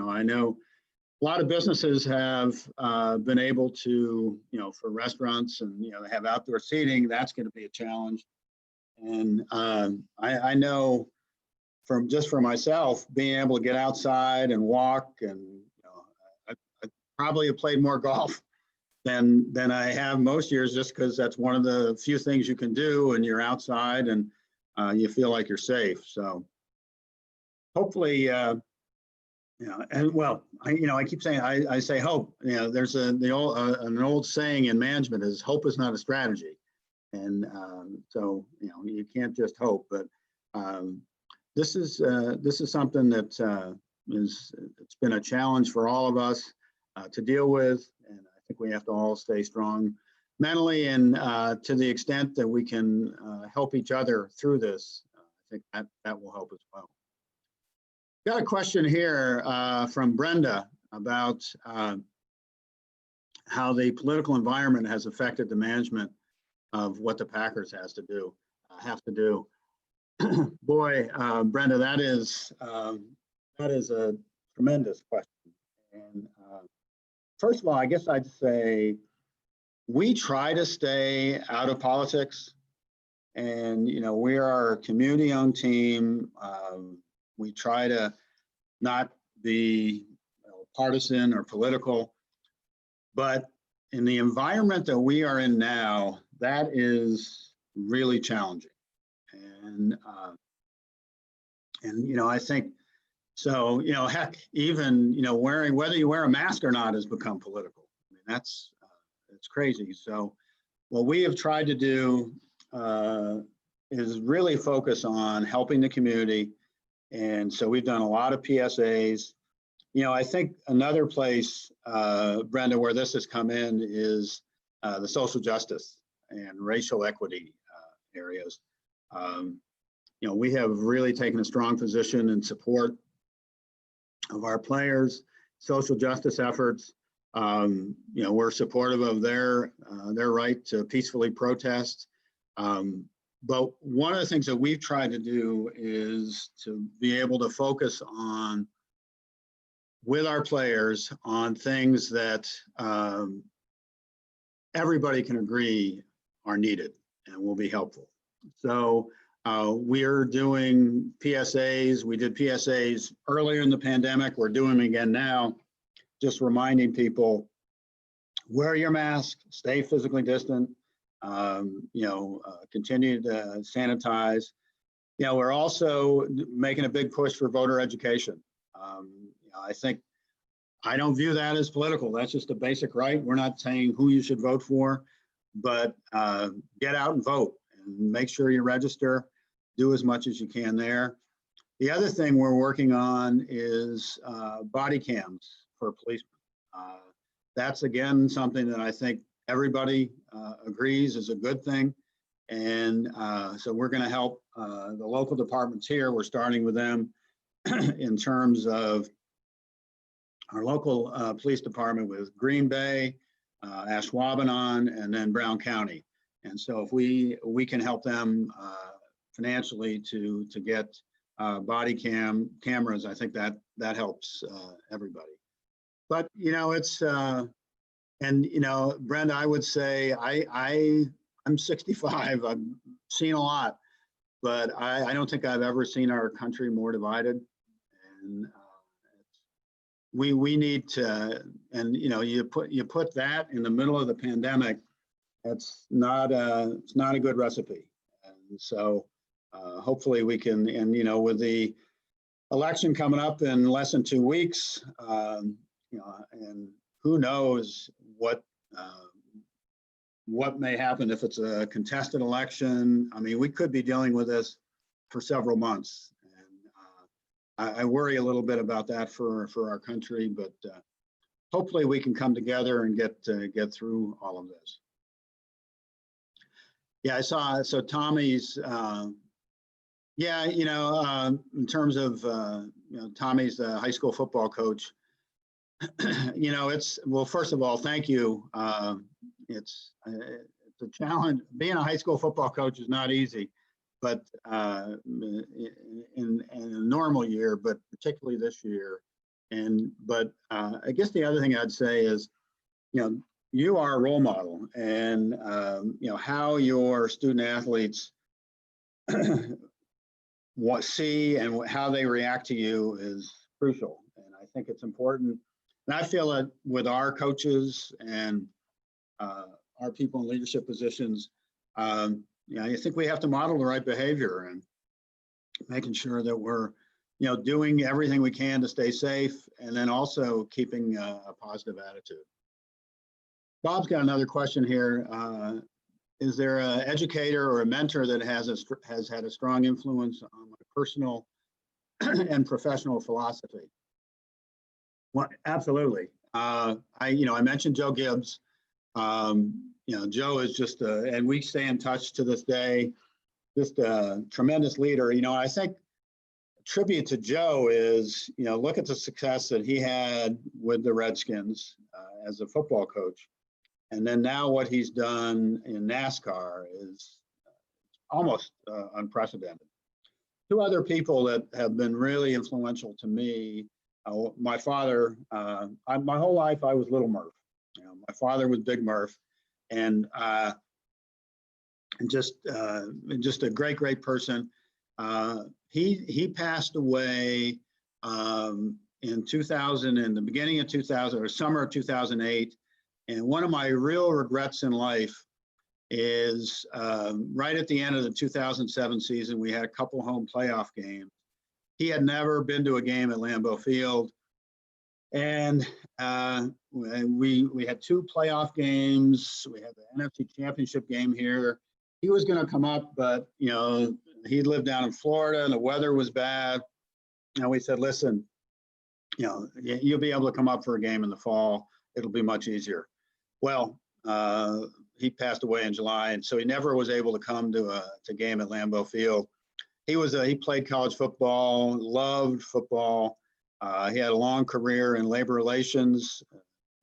I know a lot of businesses have been able to, for restaurants and, they have outdoor seating, that's going to be a challenge. And I know for myself, being able to get outside and walk, and, I probably have played more golf than I have most years, just because that's one of the few things you can do, and you're outside and you feel like you're safe. So hopefully, and well, I keep saying, I say hope. There's an old saying in management is hope is not a strategy, and so you can't just hope. But this is something that it's been a challenge for all of us to deal with, and I think we have to all stay strong mentally, and to the extent that we can help each other through this, I think that will help as well. Got a question here from Brenda about how the political environment has affected the management of what the Packers have to do. Boy, Brenda, that is a tremendous question. And first of all, I guess I'd say we try to stay out of politics, and we are a community-owned team. We try to not be partisan or political, but in the environment that we are in now, that is really challenging. And I think so. Heck, even whether you wear a mask or not has become political. I mean, it's crazy. So what we have tried to do is really focused on helping the community. And so we've done a lot of PSAs. I think another place, Brenda, where this has come in is the social justice and racial equity areas. We have really taken a strong position in support of our players' social justice efforts. We're supportive of their right to peacefully protest. But one of the things that we've tried to do is to be able to focus on, with our players, on things that everybody can agree are needed and will be helpful. So we're doing PSAs. We did PSAs earlier in the pandemic. We're doing them again now, just reminding people, wear your mask, stay physically distant, continue to sanitize. We're also making a big push for voter education. I don't view that as political. That's just a basic right. We're not saying who you should vote for, but get out and vote and make sure you register, do as much as you can there. The other thing we're working on is body cams for policemen. That's again something that I think everybody agrees is a good thing. And so we're going to help the local departments here. We're starting with them in terms of our local police department with Green Bay, Ashwaubenon, and then Brown County. And so if we can help them financially to get body cameras, I think that helps everybody. But it's Brenda, I would say I'm 65. I've seen a lot, but I don't think I've ever seen our country more divided. And we need to, and you put that in the middle of the pandemic. It's not a good recipe. And so hopefully we can, and with the election coming up in less than 2 weeks, and who knows what may happen if it's a contested election. I mean, we could be dealing with this for several months. And I worry a little bit about that for our country, but hopefully we can come together and get through all of this. Yeah, I saw, so Tommy's, in terms of, Tommy's the high school football coach. Well, first of all, thank you. It's a challenge. Being a high school football coach is not easy, but in a normal year, but particularly this year. But I guess the other thing I'd say is, you are a role model, and how your student athletes see and how they react to you is crucial. And I think it's important. And I feel that with our coaches and our people in leadership positions, I think we have to model the right behavior and making sure that we're, doing everything we can to stay safe, and then also keeping a positive attitude. Bob's got another question here. Is there an educator or a mentor that has had a strong influence on my personal and professional philosophy? Well, absolutely. I mentioned Joe Gibbs. Joe is just and we stay in touch to this day, just a tremendous leader. I think a tribute to Joe is, look at the success that he had with the Redskins as a football coach. And then now what he's done in NASCAR is almost unprecedented. Two other people that have been really influential to me. My father, my whole life I was Little Murph. My father was Big Murph, and just a great person. He passed away in 2000, in the beginning of 2000 or summer of 2008. And one of my real regrets in life is right at the end of the 2007 season, we had a couple home playoff games. He had never been to a game at Lambeau Field. And we had two playoff games. We had the NFC Championship game here. he was going to come up, but, you know, he lived down in Florida and the weather was bad. And we said, listen, you know, you'll be able to come up for a game in the fall. It'll be much easier. Well, he passed away in July, and so he never was able to come to a game at Lambeau Field. He played college football, loved football. He had a long career in labor relations,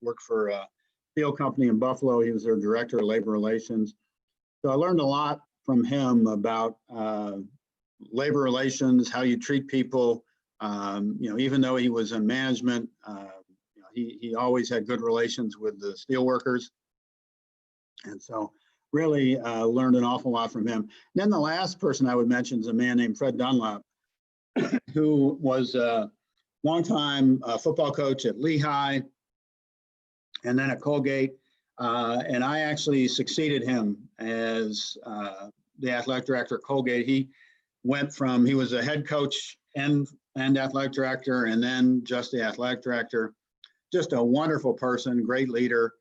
worked for a steel company in Buffalo. He was their director of labor relations. So I learned a lot from him about labor relations, how you treat people. You know, even though he was in management, you know, he always had good relations with the steel workers. And so really learned an awful lot from him. And then the last person I would mention is a man named Fred Dunlap, who was a longtime football coach at Lehigh and then at Colgate. And I actually succeeded him as the athletic director at Colgate. He was a head coach and athletic director, and then just the athletic director. Just a wonderful person, great leader.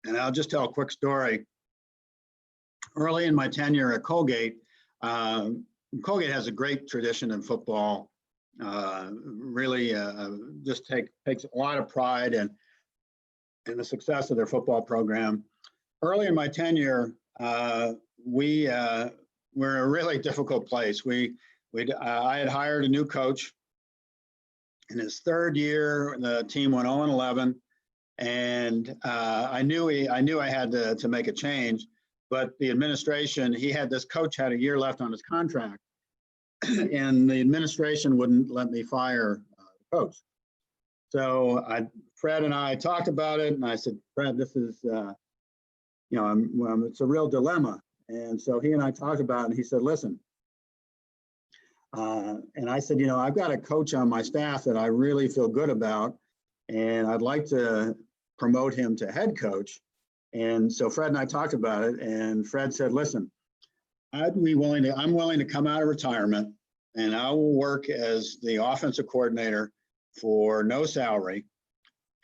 And I'll just tell a quick story. Early in my tenure at Colgate, Colgate has a great tradition in football. Really just takes a lot of pride in the success of their football program. Early in my tenure, we were in a really difficult place. I had hired a new coach. In his third year, the team went 0-11, and I knew I had to make a change. But the administration, this coach had a year left on his contract, and the administration wouldn't let me fire the coach. So Fred and I talked about it, and I said, Fred, this is, you know, it's a real dilemma. And so he and I talked about it, and he said, listen. And I said, you know, I've got a coach on my staff that I really feel good about, and I'd like to promote him to head coach. And so Fred and I talked about it, and Fred said, listen, I'm willing to come out of retirement, and I will work as the offensive coordinator for no salary.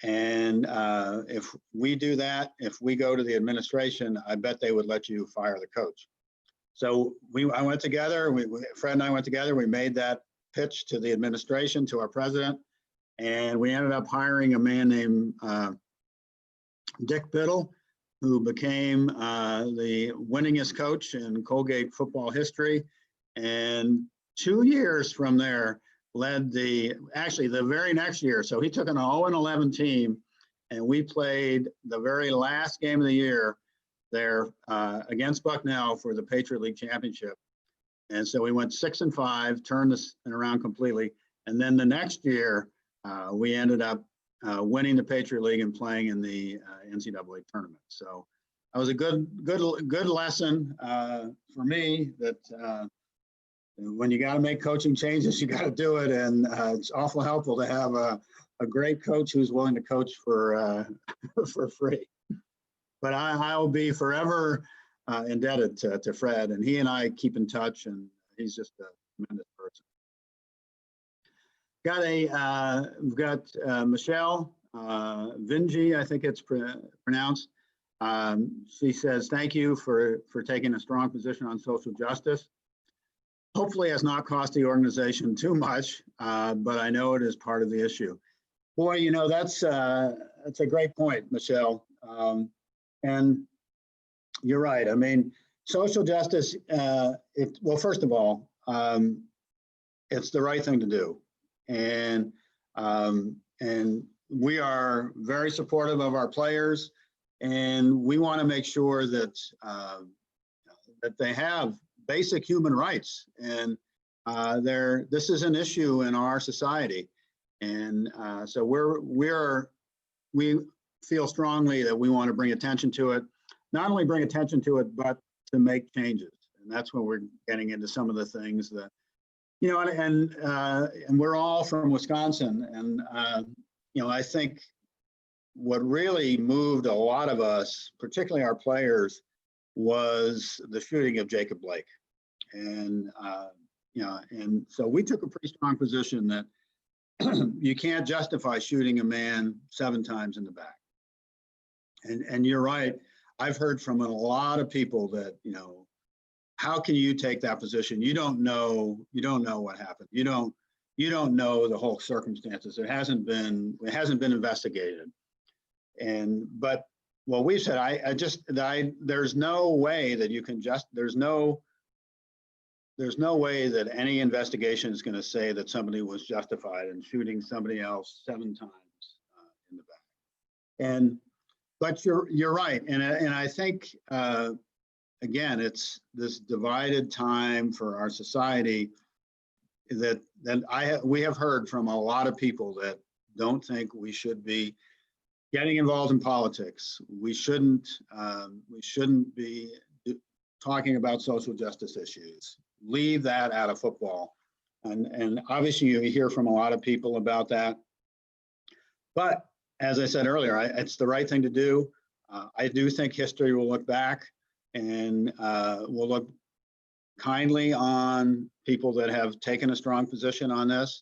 And if we do that, if we go to the administration, I bet they would let you fire the coach. So I went together, Fred and I went together, we made that pitch to the administration, to our president, and we ended up hiring a man named Dick Biddle, who became the winningest coach in Colgate football history. And 2 years from there, led the very next year. So he took an 0-11 team, and we played the very last game of the year there against Bucknell for the Patriot League championship. And so we went 6-5, turned this around completely. And then the next year, we ended up winning the Patriot League and playing in the NCAA tournament. So that was a good lesson for me that when you got to make coaching changes, you got to do it. And it's awful helpful to have a great coach who's willing to coach for free. But I will be forever indebted to Fred, and he and I keep in touch, and he's just a tremendous person. We've got Michelle Vinji, I think it's pronounced. She says, thank you for taking a strong position on social justice. Hopefully has not cost the organization too much, but I know it is part of the issue. Boy, you know, that's a great point, Michelle. And you're right. I mean, social justice, well, first of all, it's the right thing to do. And we are very supportive of our players, and we want to make sure that that they have basic human rights. And this is an issue in our society. And so we feel strongly that we want to bring attention to it, not only bring attention to it, but to make changes. And that's when we're getting into some of the things that, you know, and we're all from Wisconsin. And, you know, I think what really moved a lot of us, particularly our players, was the shooting of Jacob Blake. And, you know, and so we took a pretty strong position that you can't justify shooting a man 7 times in the back. And you're right. I've heard from a lot of people that, you know, how can you take that position? You don't know what happened. You don't know the whole circumstances. It hasn't been investigated. But what we've said, there's no way that you can there's no way that any investigation is going to say that somebody was justified in shooting somebody else 7 times in the back. But you're right, and I think again, it's this divided time for our society that we have heard from a lot of people that don't think we should be getting involved in politics. We shouldn't be talking about social justice issues. Leave that out of football. And obviously you hear from a lot of people about that. But as I said earlier, it's the right thing to do. I do think history will look back and will look kindly on people that have taken a strong position on this.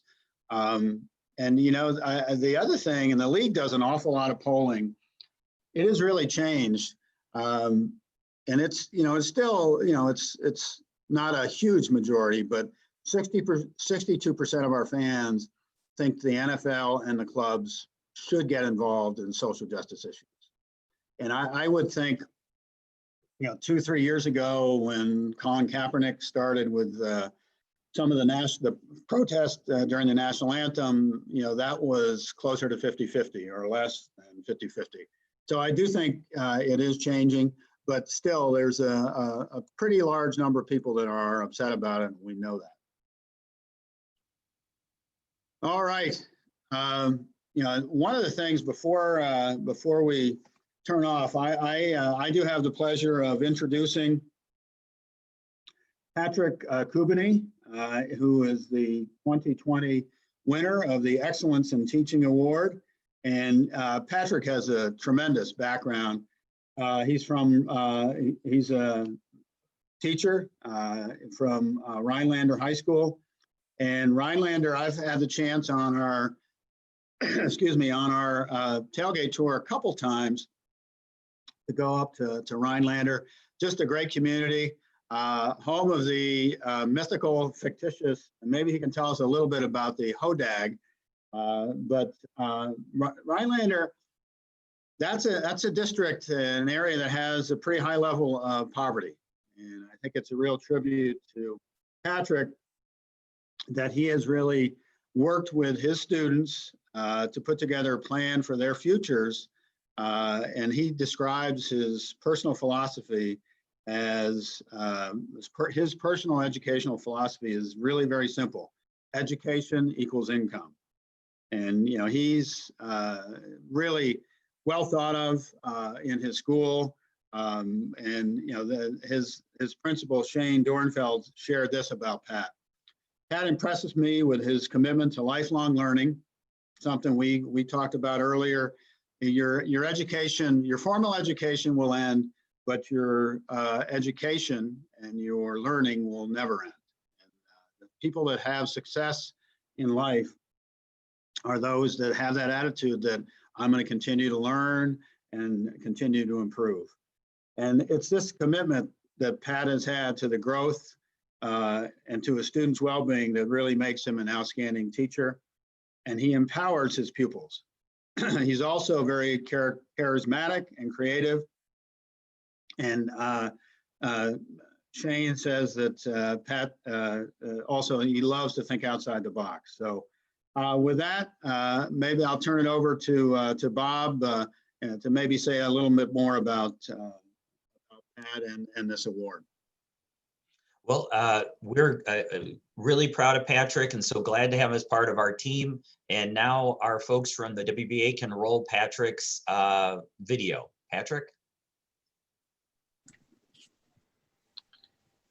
And you know, the other thing, and the league does an awful lot of polling. It has really changed, and it's still it's not a huge majority, but 62% of our fans think the NFL and the clubs should get involved in social justice issues. And I would think, 2-3 years ago when Colin Kaepernick started with some of the protest during the national anthem, that was closer to 50-50 or less than 50-50. So I do think it is changing, but still there's a pretty large number of people that are upset about it, and we know that. All right. One of the things before we turn off, I do have the pleasure of introducing Patrick Kubeny, who is the 2020 winner of the Excellence in Teaching Award. And Patrick has a tremendous background. He's a teacher from Rhinelander High School. And Rhinelander, I've had the chance on our, on our tailgate tour a couple times to go up to Rhinelander. Just a great community. Home of the mythical, fictitious, and maybe he can tell us a little bit about the Hodag. But Rhinelander, that's a district, an area that has a pretty high level of poverty. And I think it's a real tribute to Patrick that he has really worked with his students to put together a plan for their futures. And he describes his personal philosophy as his personal educational philosophy is really very simple. Education equals income. And he's really well thought of in his school. And his principal, Shane Dornfeld, shared this about Pat. Pat impresses me with his commitment to lifelong learning, something we talked about earlier. Your education, your formal education will end, but your education and your learning will never end. And, the people that have success in life are those that have that attitude that I'm going to continue to learn and continue to improve. And it's this commitment that Pat has had to the growth and to his students' well-being that really makes him an outstanding teacher. And he empowers his pupils. He's also very charismatic and creative. And Shane says that Pat also, he loves to think outside the box. So with that, maybe I'll turn it over to Bob to maybe say a little bit more about Pat and this award. Well, we're really proud of Patrick and so glad to have him as part of our team. And now our folks from the WBA can roll Patrick's video. Patrick?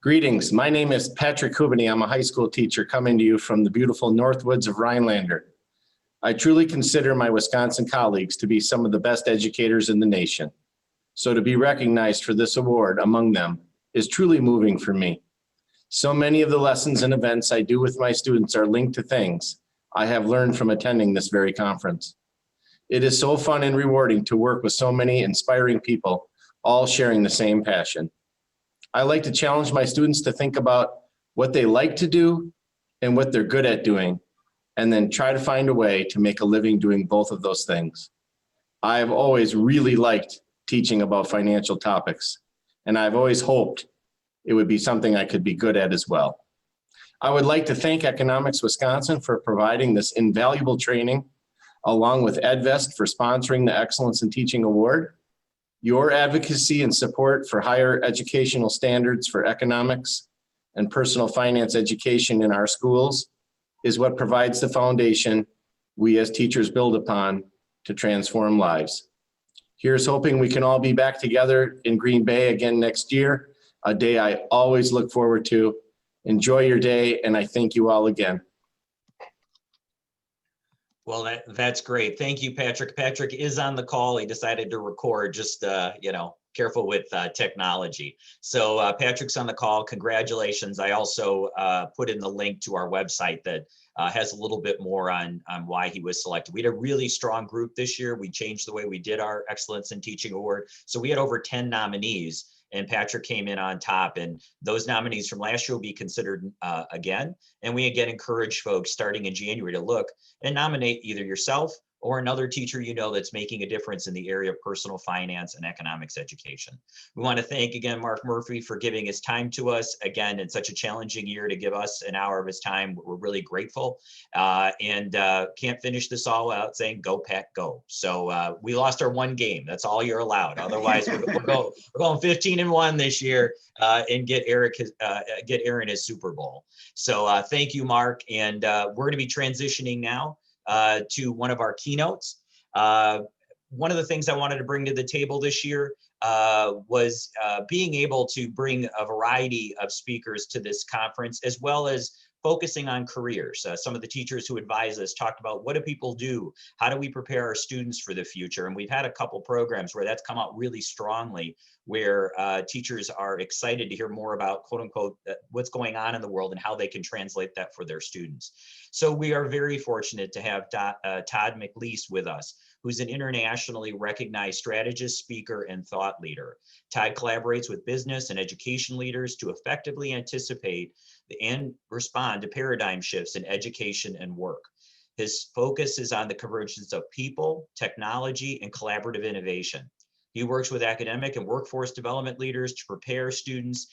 Greetings, my name is Patrick Kubeny. I'm a high school teacher coming to you from the beautiful Northwoods of Rhinelander. I truly consider my Wisconsin colleagues to be some of the best educators in the nation. So to be recognized for this award among them is truly moving for me. So many of the lessons and events I do with my students are linked to things I have learned from attending this very conference. It is so fun and rewarding to work with so many inspiring people, all sharing the same passion. I like to challenge my students to think about what they like to do and what they're good at doing, and then try to find a way to make a living doing both of those things. I've always really liked teaching about financial topics, and I've always hoped it would be something I could be good at as well. I would like to thank Economics Wisconsin for providing this invaluable training, along with EdVest for sponsoring the Excellence in Teaching Award. Your advocacy and support for higher educational standards for economics and personal finance education in our schools is what provides the foundation we as teachers build upon to transform lives. Here's hoping we can all be back together in Green Bay again next year, a day I always look forward to. Enjoy your day, and I thank you all again. Well, that's great. Thank you, Patrick. Patrick is on the call. He decided to record, just, careful with technology. So Patrick's on the call. Congratulations. I also put in the link to our website that has a little bit more on why he was selected. We had a really strong group this year. We changed the way we did our Excellence in Teaching Award. So we had over 10 nominees, and Patrick came in on top, and those nominees from last year will be considered again. And we again encourage folks starting in January to look and nominate either yourself or another teacher you know that's making a difference in the area of personal finance and economics education. We want to thank again Mark Murphy for giving his time to us. Again, in such a challenging year, to give us an hour of his time, we're really grateful. And can't finish this all out saying go Pack go. So we lost our one game. That's all you're allowed. Otherwise, we're going 15-1 this year and get Aaron his Super Bowl. So thank you, Mark. And we're going to be transitioning now to one of our keynotes. One of the things I wanted to bring to the table this year was being able to bring a variety of speakers to this conference, as well as focusing on careers. Some of the teachers who advise us talked about, what do people do? How do we prepare our students for the future? And we've had a couple programs where that's come out really strongly, where teachers are excited to hear more about, quote unquote, what's going on in the world and how they can translate that for their students. So we are very fortunate to have Todd McLees with us, who's an internationally recognized strategist, speaker, and thought leader. Todd collaborates with business and education leaders to effectively anticipate and respond to paradigm shifts in education and work. His focus is on the convergence of people, technology, and collaborative innovation. He works with academic and workforce development leaders to prepare students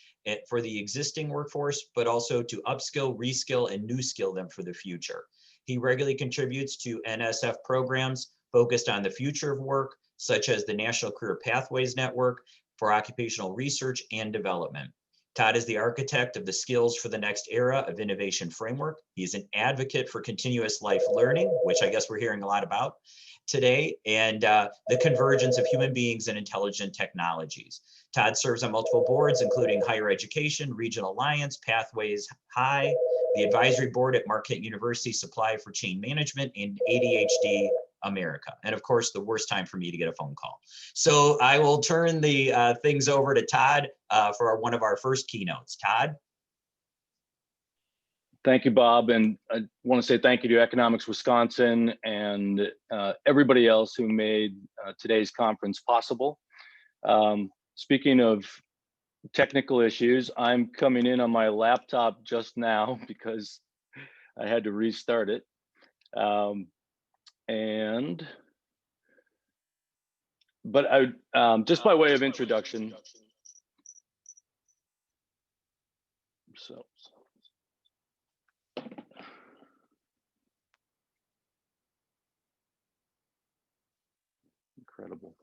for the existing workforce, but also to upskill, reskill, and new skill them for the future. He regularly contributes to NSF programs focused on the future of work, such as the National Career Pathways Network for Occupational Research and Development. Todd is the architect of the Skills for the Next Era of Innovation framework. He's an advocate for continuous life learning, which I guess we're hearing a lot about today, and the convergence of human beings and intelligent technologies. Todd serves on multiple boards, including Higher Education, Regional Alliance, Pathways High, the advisory board at Marquette University Supply for Chain Management, and ADHD America. And of course, the worst time for me to get a phone call. So I will turn the things over to Todd for one of our first keynotes. Todd? Thank you, Bob. And I want to say thank you to Economics Wisconsin and everybody else who made today's conference possible. Speaking of technical issues, I'm coming in on my laptop just now because I had to restart it. But just by way of introduction, so incredible.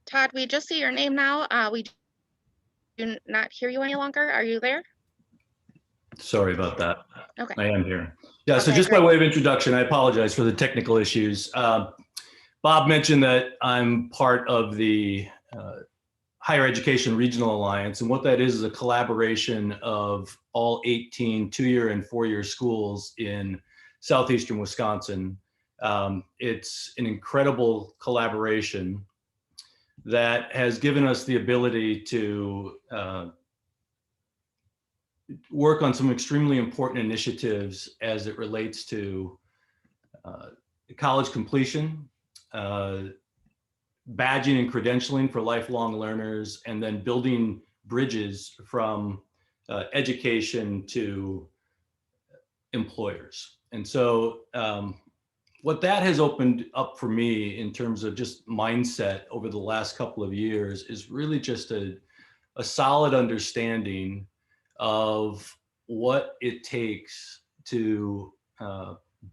Todd, we just see your name now. We do not hear you any longer. Are you there? Sorry about that. Okay. I am here. Yeah, so Okay, just great. by way of introduction, I apologize for the technical issues. Bob mentioned that I'm part of the Higher Education Regional Alliance. And what that is a collaboration of all 18 two-year and four-year schools in southeastern Wisconsin. It's an incredible collaboration that has given us the ability to work on some extremely important initiatives as it relates to college completion, badging and credentialing for lifelong learners, and then building bridges from education to employers. And so what that has opened up for me in terms of just mindset over the last couple of years is really just a solid understanding of what it takes to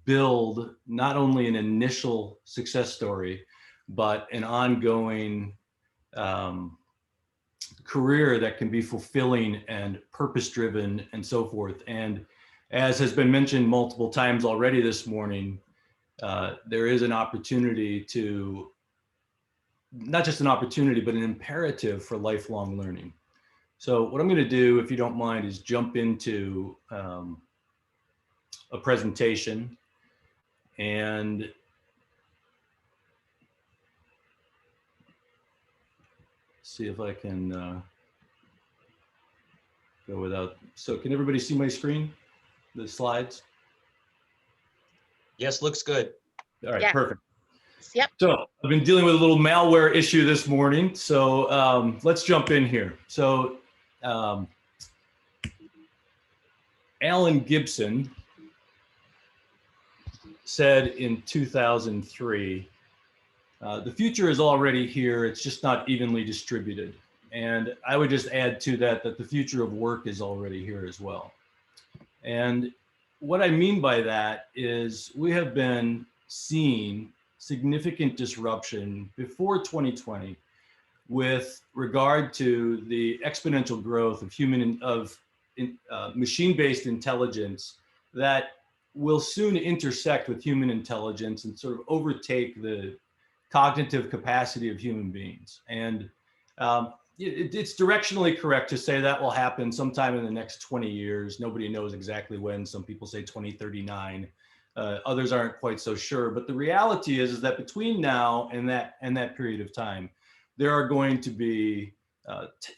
build not only an initial success story, but an ongoing career that can be fulfilling and purpose-driven and so forth. And as has been mentioned multiple times already this morning, there is an opportunity to, not just an opportunity, but an imperative for lifelong learning. So what I'm going to do, if you don't mind, is jump into a presentation and see if I can go without. So can everybody see my screen, the slides? Yes, looks good. All right, Yeah. perfect. Yep. So I've been dealing with a little malware issue this morning. So let's jump in here. So Alan Gibson said in 2003, the future is already here, it's just not evenly distributed. And I would just add to that the future of work is already here as well. And what I mean by that is we have been seeing significant disruption before 2020 with regard to the exponential growth of machine-based intelligence that will soon intersect with human intelligence and sort of overtake the cognitive capacity of human beings. And it's directionally correct to say that will happen sometime in the next 20 years. Nobody knows exactly when. Some people say 2039. Others aren't quite so sure. But the reality is that between now and that period of time, there are going to be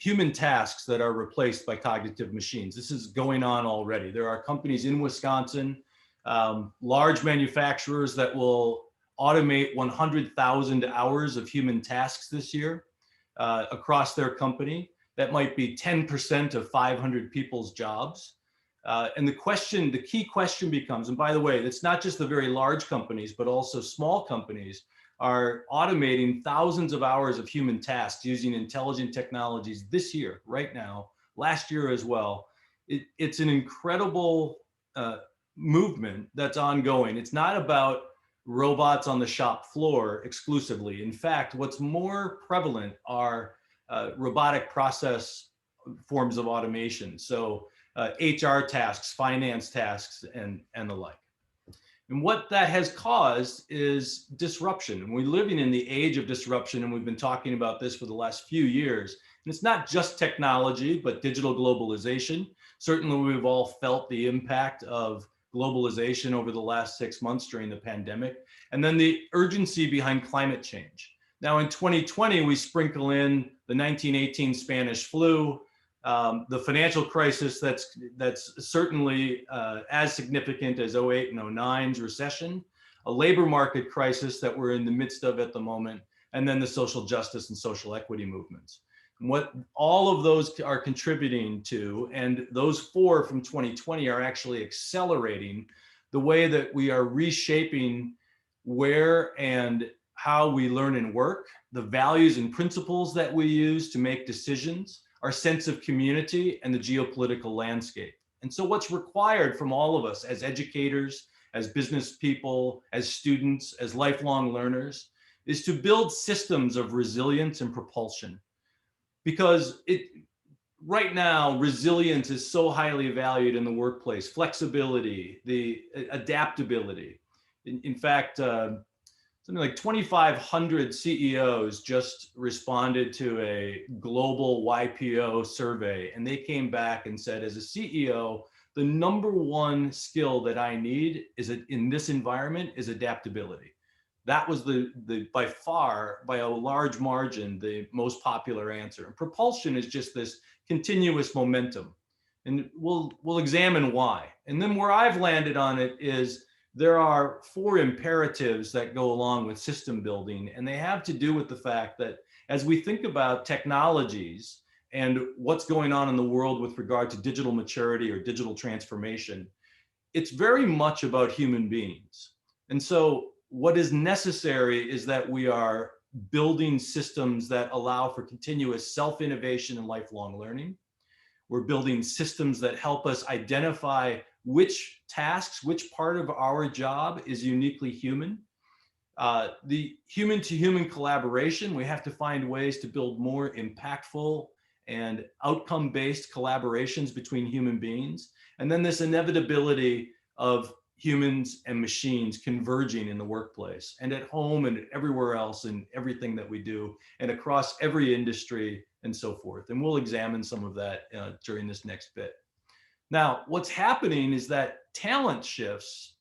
human tasks that are replaced by cognitive machines. This is going on already. There are companies in Wisconsin, large manufacturers that will automate 100,000 hours of human tasks this year across their company. That might be 10% of 500 people's jobs. And the key question becomes, and by the way, it's not just the very large companies, but also small companies are automating thousands of hours of human tasks using intelligent technologies this year, right now, last year as well. It's an incredible movement that's ongoing. It's not about robots on the shop floor exclusively. In fact, what's more prevalent are robotic process forms of automation. So HR tasks, finance tasks, and the like. And what that has caused is disruption. And we're living in the age of disruption, and we've been talking about this for the last few years. And it's not just technology, but digital globalization. Certainly, we've all felt the impact of globalization over the last 6 months during the pandemic, and then the urgency behind climate change. Now in 2020, we sprinkle in the 1918 Spanish flu, the financial crisis that's certainly as significant as 08 and 09's recession, a labor market crisis that we're in the midst of at the moment, and then the social justice and social equity movements. And what all of those are contributing to, and those four from 2020 are actually accelerating the way that we are reshaping where and how we learn and work, the values and principles that we use to make decisions, our sense of community, and the geopolitical landscape. And so what's required from all of us as educators, as business people, as students, as lifelong learners, is to build systems of resilience and propulsion. Because right now, resilience is so highly valued in the workplace, flexibility, the adaptability. In fact, something like 2,500 CEOs just responded to a global YPO survey, and they came back and said, as a CEO, the number one skill that I need is in this environment is adaptability. That was the by far, by a large margin, the most popular answer. And propulsion is just this continuous momentum. And we'll examine why. And then where I've landed on it is there are 4 imperatives that go along with system building, and they have to do with the fact that as we think about technologies and what's going on in the world with regard to digital maturity or digital transformation, it's very much about human beings. And so what is necessary is that we are building systems that allow for continuous self-innovation and lifelong learning. We're building systems that help us identify which tasks, which part of our job is uniquely human. The human-to-human collaboration, we have to find ways to build more impactful and outcome-based collaborations between human beings. And then this inevitability of humans and machines converging in the workplace and at home and everywhere else and everything that we do and across every industry and so forth. And we'll examine some of that during this next bit. Now, what's happening is that talent shifts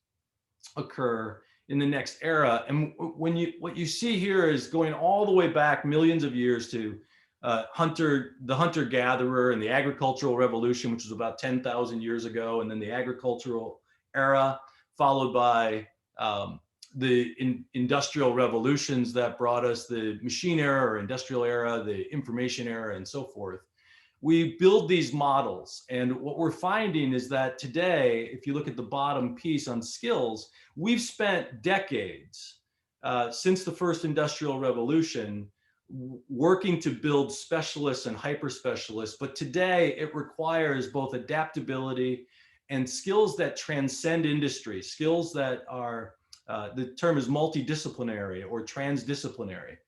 occur in the next era. And what you see here is going all the way back millions of years to the hunter-gatherer and the agricultural revolution, which was about 10,000 years ago, and then the agricultural era, followed by the industrial revolutions that brought us the machine era or industrial era, the information era, and so forth. We build these models, and what we're finding is that today, if you look at the bottom piece on skills, we've spent decades since the first industrial revolution working to build specialists and hyper specialists, but today it requires both adaptability and skills that transcend industry, skills that are, the term is multidisciplinary or transdisciplinary.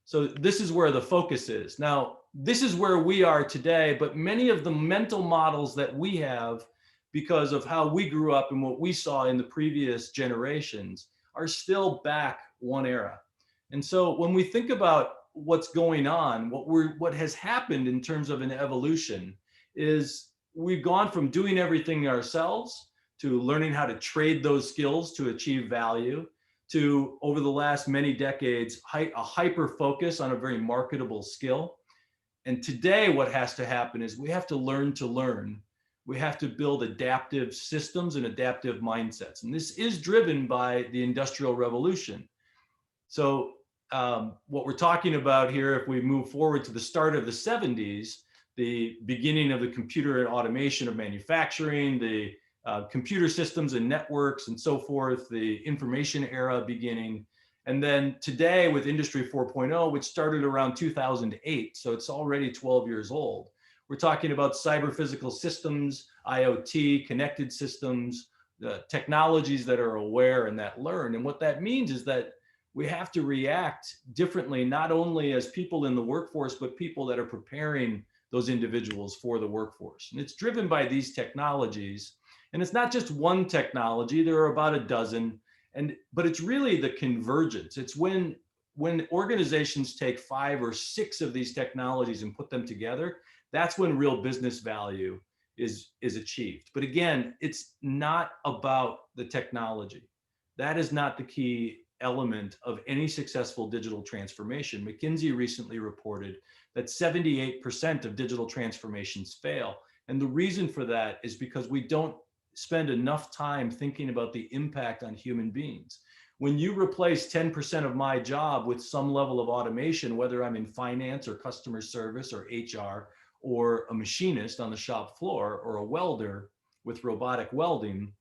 So this is where the focus is. Now, this is where we are today, but many of the mental models that we have because of how we grew up and what we saw in the previous generations are still back one era. And so when we think about what's going on, what has happened in terms of an evolution is we've gone from doing everything ourselves to learning how to trade those skills to achieve value, to over the last many decades, a hyper focus on a very marketable skill. And today what has to happen is we have to learn to learn. We have to build adaptive systems and adaptive mindsets. And this is driven by the Industrial Revolution. So what we're talking about here, if we move forward to the start of the 70s, the beginning of the computer and automation of manufacturing, the computer systems and networks and so forth, the information era beginning. And then today with Industry 4.0, which started around 2008, so it's already 12 years old. We're talking about cyber physical systems, IoT, connected systems, the technologies that are aware and that learn. And what that means is that we have to react differently, not only as people in the workforce, but people that are preparing those individuals for the workforce. And it's driven by these technologies. And it's not just one technology, there are about a dozen, but it's really the convergence. It's when organizations take 5 or 6 of these technologies and put them together, that's when real business value is achieved. But again, it's not about the technology. That is not the key element of any successful digital transformation. McKinsey recently reported that 78% of digital transformations fail. And the reason for that is because we don't spend enough time thinking about the impact on human beings. When you replace 10% of my job with some level of automation, whether I'm in finance or customer service or HR, or a machinist on the shop floor, or a welder with robotic welding,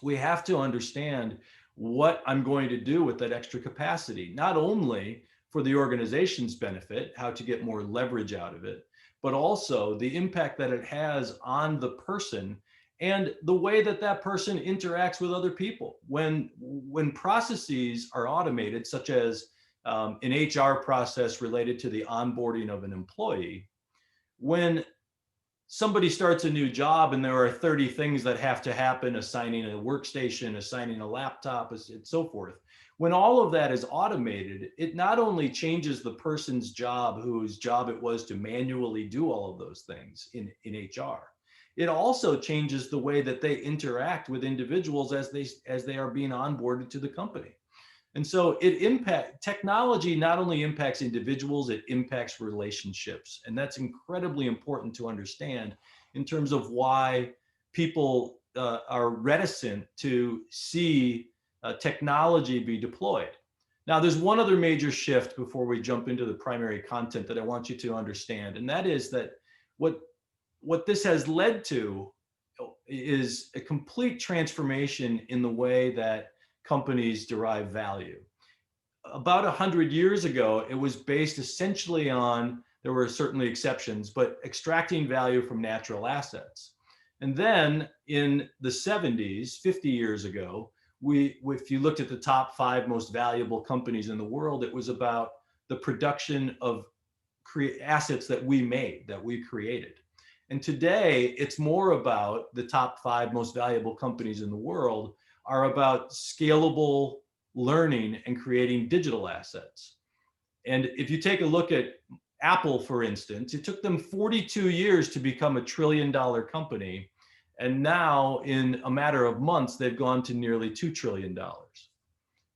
we have to understand what I'm going to do with that extra capacity, not only for the organization's benefit, how to get more leverage out of it, but also the impact that it has on the person and the way that that person interacts with other people. When processes are automated, such as an HR process related to the onboarding of an employee, when somebody starts a new job and there are 30 things that have to happen, assigning a workstation, assigning a laptop, and so forth. When all of that is automated, it not only changes the person's job, whose job it was to manually do all of those things in HR. It also changes the way that they interact with individuals as they are being onboarded to the company. And so technology not only impacts individuals, it impacts relationships. And that's incredibly important to understand in terms of why people are reticent to see technology be deployed. Now, there's one other major shift before we jump into the primary content that I want you to understand. And that is that what this has led to is a complete transformation in the way that companies derive value. About 100 years ago, it was based essentially on, there were certainly exceptions, but extracting value from natural assets. And then in the 70s, 50 years ago, if you looked at the top 5 most valuable companies in the world, it was about the production of assets that we made, that we created. And today, it's more about the top 5 most valuable companies in the world are about scalable learning and creating digital assets. And if you take a look at Apple, for instance, it took them 42 years to become $1 trillion company. And now in a matter of months, they've gone to nearly $2 trillion.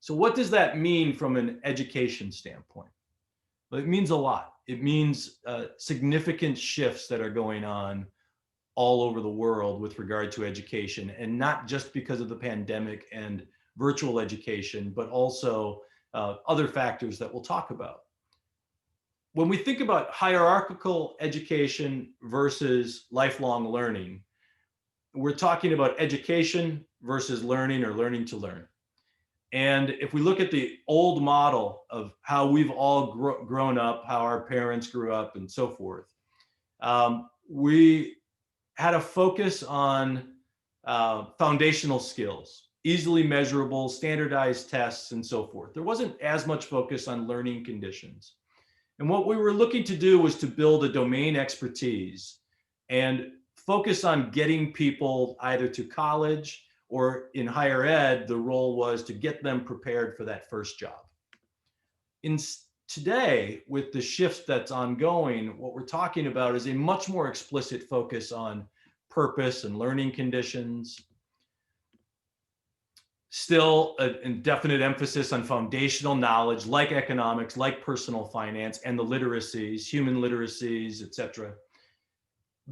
So what does that mean from an education standpoint? Well, it means a lot. It means significant shifts that are going on all over the world with regard to education, and not just because of the pandemic and virtual education, but also other factors that we'll talk about. When we think about hierarchical education versus lifelong learning, we're talking about education versus learning, or learning to learn. And if we look at the old model of how we've all grown up, how our parents grew up and so forth, we had a focus on foundational skills, easily measurable, standardized tests and so forth. There wasn't as much focus on learning conditions. And what we were looking to do was to build a domain expertise and focus on getting people either to college, or in higher ed, the role was to get them prepared for that first job. Today, with the shift that's ongoing, what we're talking about is a much more explicit focus on purpose and learning conditions. Still a definite emphasis on foundational knowledge like economics, like personal finance, and the literacies, human literacies, et cetera.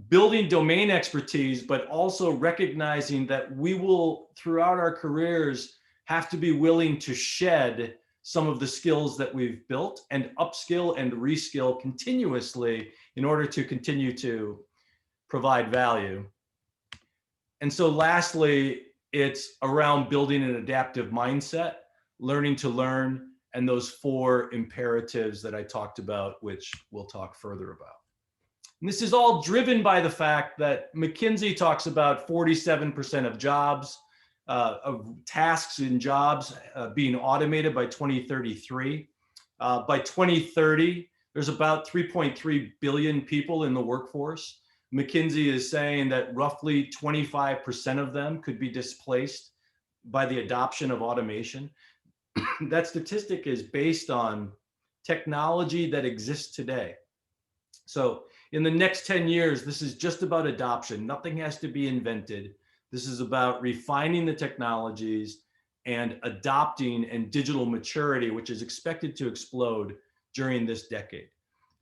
Building domain expertise, but also recognizing that we will, throughout our careers, have to be willing to shed some of the skills that we've built and upskill and reskill continuously in order to continue to provide value. And so lastly, it's around building an adaptive mindset, learning to learn, and those 4 imperatives that I talked about, which we'll talk further about. And this is all driven by the fact that McKinsey talks about 47% of jobs, of tasks in jobs being automated by 2033. By 2030, there's about 3.3 billion people in the workforce. McKinsey is saying that roughly 25% of them could be displaced by the adoption of automation. That statistic is based on technology that exists today. So in the next 10 years, this is just about adoption. Nothing has to be invented. This is about refining the technologies and adopting and digital maturity, which is expected to explode during this decade.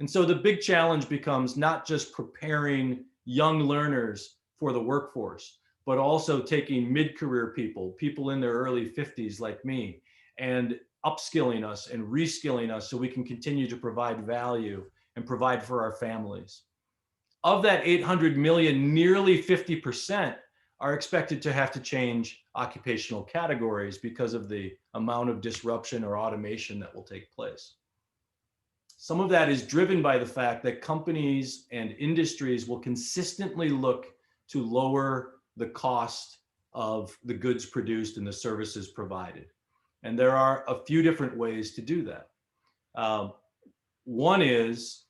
And so the big challenge becomes not just preparing young learners for the workforce, but also taking mid-career people in their early 50s like me, and upskilling us and reskilling us so we can continue to provide value and provide for our families. Of that 800 million, nearly 50% are expected to have to change occupational categories because of the amount of disruption or automation that will take place. Some of that is driven by the fact that companies and industries will consistently look to lower the cost of the goods produced and the services provided. And there are a few different ways to do that. One is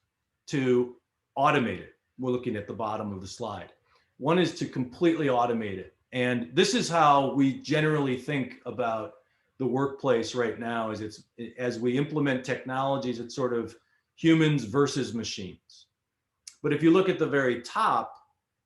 to automate it. We're looking at the bottom of the slide. One is to completely automate it. And this is how we generally think about the workplace right now is as we implement technologies, it's sort of humans versus machines. But if you look at the very top,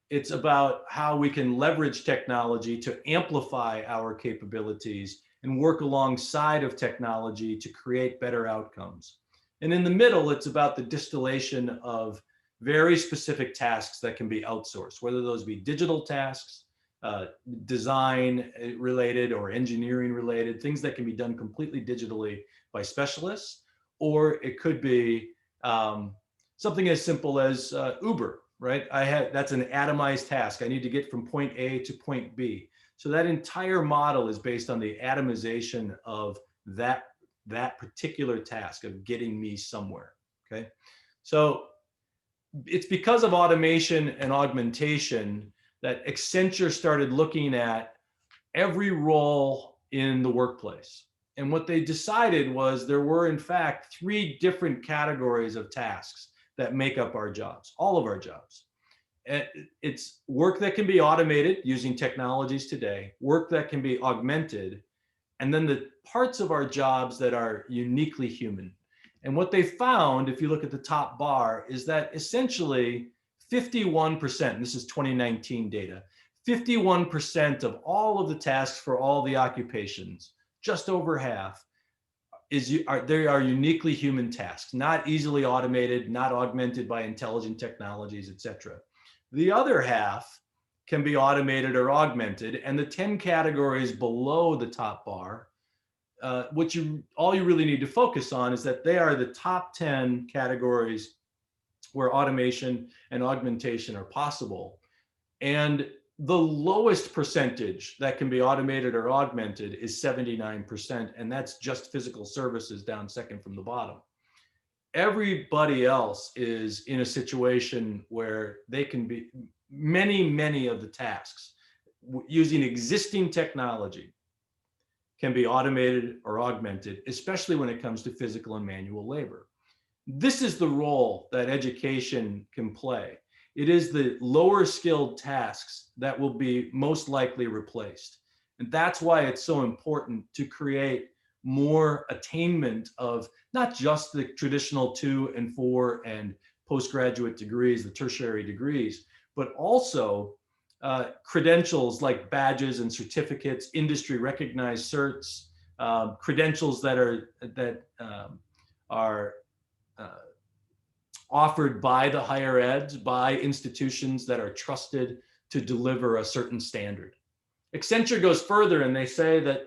it's about how we can leverage technology to amplify our capabilities and work alongside of technology to create better outcomes. And in the middle, it's about the distillation of very specific tasks that can be outsourced, whether those be digital tasks, design related or engineering related, things that can be done completely digitally by specialists, or it could be something as simple as Uber, right? That's an atomized task. I need to get from point A to point B. So that entire model is based on the atomization of that particular task of getting me somewhere, okay? So it's because of automation and augmentation that Accenture started looking at every role in the workplace. And what they decided was there were, in fact, 3 different categories of tasks that make up our jobs, all of our jobs. It's work that can be automated using technologies today, work that can be augmented, and then the parts of our jobs that are uniquely human. And what they found, if you look at the top bar, is that essentially 51%, and this is 2019 data, 51% of all of the tasks for all the occupations, just over half, they are uniquely human tasks, not easily automated, not augmented by intelligent technologies, et cetera. The other half can be automated or augmented, and the 10 categories below the top bar, all you really need to focus on is that they are the top 10 categories where automation and augmentation are possible. And the lowest percentage that can be automated or augmented is 79%, and that's just physical services down second from the bottom. Everybody else is in a situation where they can be, many of the tasks using existing technology can be automated or augmented, especially when it comes to physical and manual labor. This is the role that education can play. It is the lower skilled tasks that will be most likely replaced. And that's why it's so important to create more attainment of not just the traditional 2 and 4 and postgraduate degrees, the tertiary degrees, but also credentials like badges and certificates, industry recognized certs, credentials that are offered by the higher eds, by institutions that are trusted to deliver a certain standard. Accenture goes further and they say that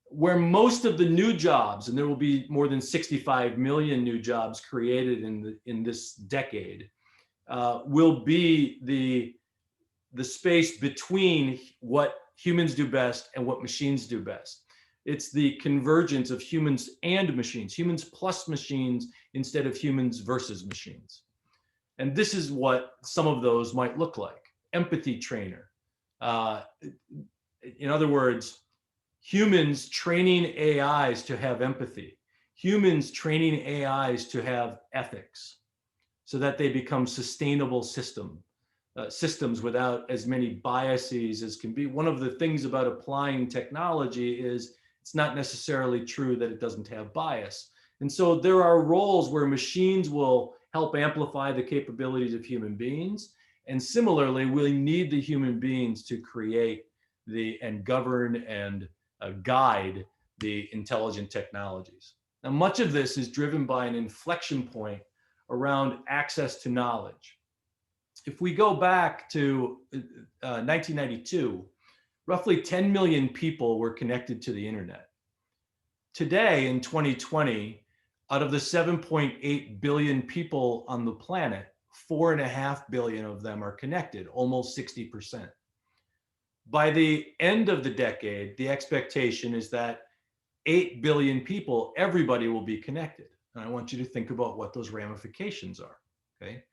where most of the new jobs, and there will be more than 65 million new jobs created in this decade, will be the space between what humans do best and what machines do best. It's the convergence of humans and machines, humans plus machines instead of humans versus machines. And this is what some of those might look like. Empathy trainer. In other words, humans training AIs to have empathy, humans training AIs to have ethics so that they become sustainable systems without as many biases as can be. One of the things about applying technology is it's not necessarily true that it doesn't have bias. And so there are roles where machines will help amplify the capabilities of human beings. And similarly, we need the human beings to create and govern and guide the intelligent technologies. Now, much of this is driven by an inflection point around access to knowledge. If we go back to 1992, roughly 10 million people were connected to the internet. Today, in 2020, out of the 7.8 billion people on the planet, 4.5 billion of them are connected, almost 60%. By the end of the decade, the expectation is that 8 billion people, everybody will be connected. And I want you to think about what those ramifications are, okay?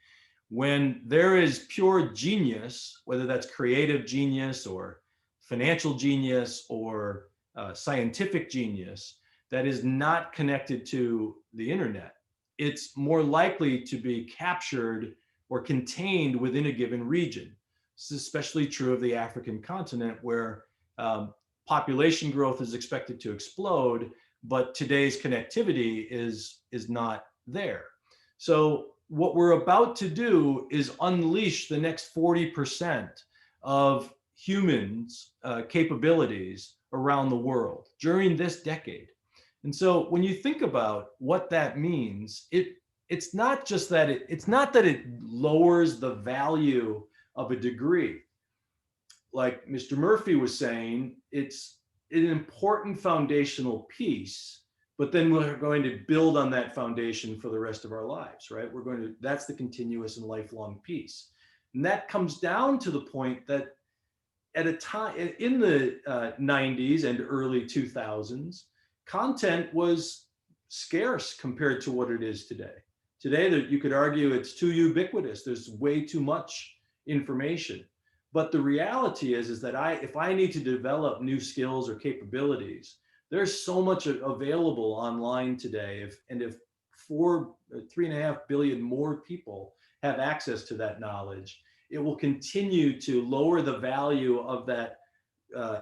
When there is pure genius, whether that's creative genius or financial genius or scientific genius, that is not connected to the internet, it's more likely to be captured or contained within a given region. This is especially true of the African continent, where population growth is expected to explode, but today's connectivity is not there. So what we're about to do is unleash the next 40% of humans' capabilities around the world during this decade. And so when you think about what that means, it's not just that it's not that it lowers the value of a degree. Like Mr. Murphy was saying, it's an important foundational piece, but then we're going to build on that foundation for the rest of our lives, right? That's the continuous and lifelong piece. And that comes down to the point that at a time in the 90s and early 2000s, content was scarce compared to what it is today. Today, you could argue it's too ubiquitous. There's way too much information. But the reality is that if I need to develop new skills or capabilities, there's so much available online today. If 3.5 billion more people have access to that knowledge, it will continue to lower the value of that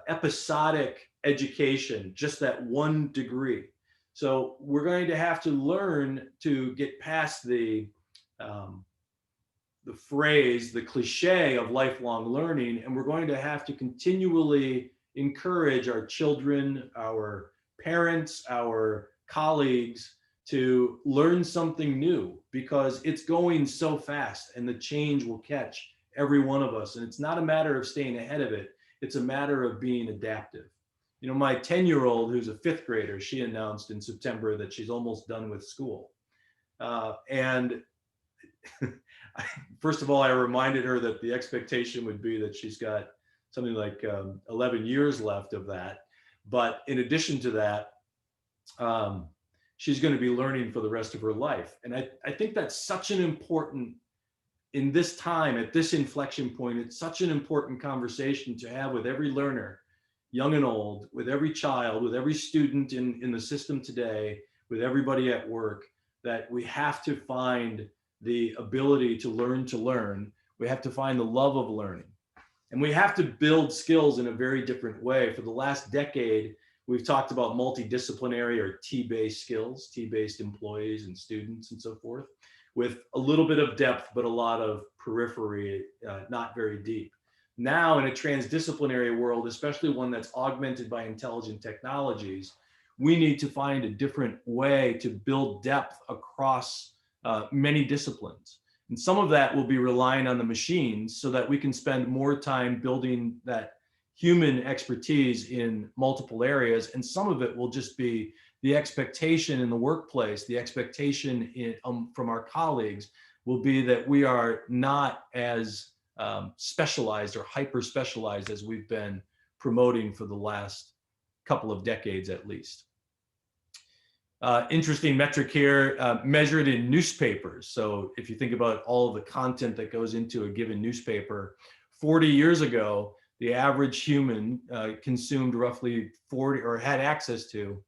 episodic education, just that one degree. So we're going to have to learn to get past the phrase, the cliche of lifelong learning, and we're going to have to continually encourage our children, our parents, our colleagues to learn something new, because it's going so fast and the change will catch every one of us. And it's not a matter of staying ahead of it. It's a matter of being adaptive. You know, my 10-year-old, who's a 5th grader, she announced in September that she's almost done with school. And first of all, I reminded her that the expectation would be that she's got something like 11 years left of that. But in addition to that, she's going to be learning for the rest of her life. And I think that's such an important, in this time, at this inflection point, it's such an important conversation to have with every learner, young and old, with every child, with every student in the system today, with everybody at work, that we have to find the ability to learn. We have to find the love of learning. And we have to build skills in a very different way. For the last decade, we've talked about multidisciplinary or T-based skills, T-based employees and students and so forth, with a little bit of depth, but a lot of periphery, not very deep. Now in a transdisciplinary world, especially one that's augmented by intelligent technologies, we need to find a different way to build depth across many disciplines. And some of that will be relying on the machines so that we can spend more time building that human expertise in multiple areas. And some of it will just be the expectation in the workplace, the expectation from our colleagues will be that we are not as specialized or hyper specialized as we've been promoting for the last couple of decades at least. Interesting metric here, measured in newspapers. So if you think about all of the content that goes into a given newspaper, 40 years ago, the average human consumed roughly 40, or had access to,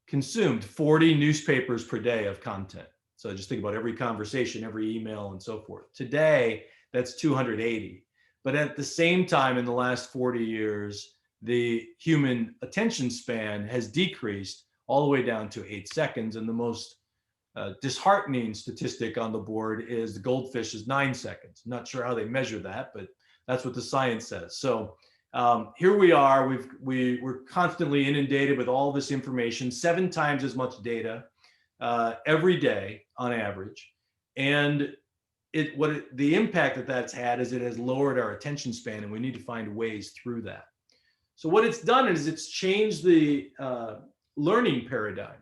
consumed 40 newspapers per day of content. So just think about every conversation, every email, and so forth. Today, that's 280. But at the same time, in the last 40 years, the human attention span has decreased all the way down to 8 seconds. And the most disheartening statistic on the board is the goldfish is 9 seconds. I'm not sure how they measure that, but that's what the science says. So here we are, we're constantly inundated with all this information, 7 times as much data every day on average. And the impact that that's had is it has lowered our attention span, and we need to find ways through that. So what it's done is it's changed the learning paradigm.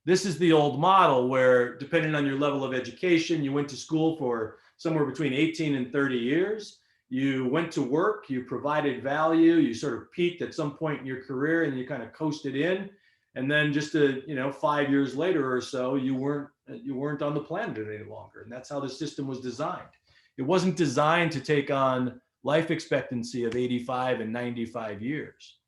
This is the old model where, depending on your level of education, you went to school for somewhere between 18 and 30 years. You went to work, you provided value, you sort of peaked at some point in your career and you kind of coasted in. And then just 5 years later or so, you weren't on the planet any longer. And that's how the system was designed. It wasn't designed to take on life expectancy of 85 and 95 years.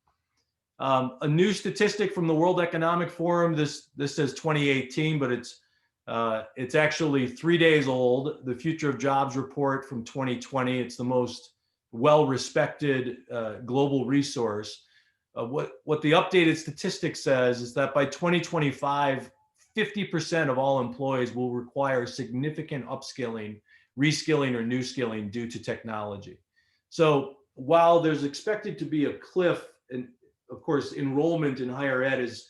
A new statistic from the World Economic Forum, this says 2018, but it's actually 3 days old. The Future of Jobs report from 2020. It's the most well-respected global resource. What the updated statistic says is that by 2025, 50% of all employees will require significant upskilling, reskilling, or new skilling due to technology. So while there's expected to be a cliff, and of course, enrollment in higher ed is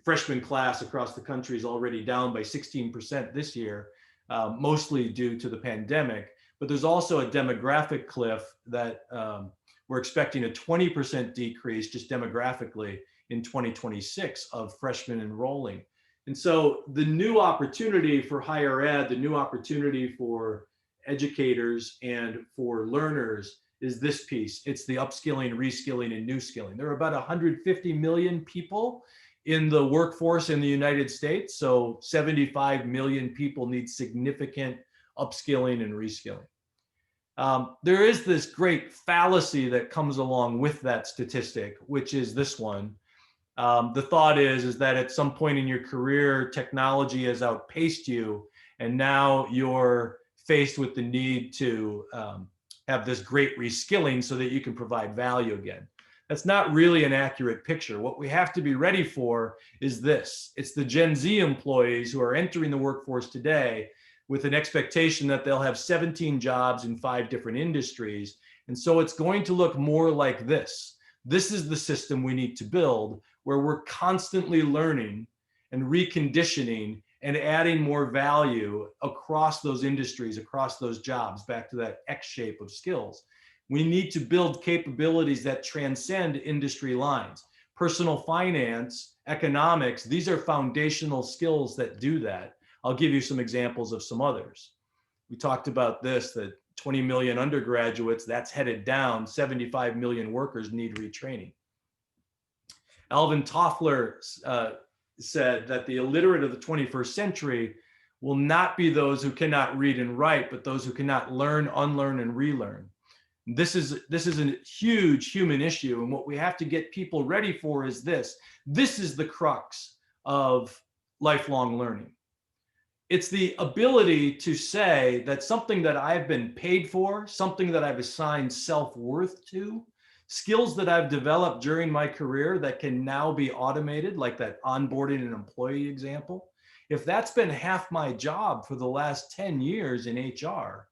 freshman class across the country is already down by 16% this year, mostly due to the pandemic. But there's also a demographic cliff that we're expecting a 20% decrease just demographically in 2026 of freshmen enrolling. And so the new opportunity for higher ed, the new opportunity for educators and for learners is this piece. It's the upskilling, reskilling, and new skilling. There are about 150 million people in the workforce in the United States. So 75 million people need significant upskilling and reskilling. There is this great fallacy that comes along with that statistic, which is this one. The thought is that at some point in your career, technology has outpaced you, and now you're faced with the need to have this great reskilling so that you can provide value again. That's not really an accurate picture. What we have to be ready for is this. It's the Gen Z employees who are entering the workforce today with an expectation that they'll have 17 jobs in 5 different industries. And so it's going to look more like this. This is the system we need to build, where we're constantly learning and reconditioning and adding more value across those industries, across those jobs, back to that X shape of skills. We need to build capabilities that transcend industry lines. Personal finance, economics, these are foundational skills that do that. I'll give you some examples of some others. We talked about this, that 20 million undergraduates, that's headed down. 75 million workers need retraining. Alvin Toffler said that the illiterate of the 21st century will not be those who cannot read and write, but those who cannot learn, unlearn, and relearn. This is a huge human issue, and what we have to get people ready for is this. This is the crux of lifelong learning. It's the ability to say that something that I've been paid for, something that I've assigned self-worth to, skills that I've developed during my career that can now be automated, like that onboarding an employee example. If that's been half my job for the last 10 years in HR,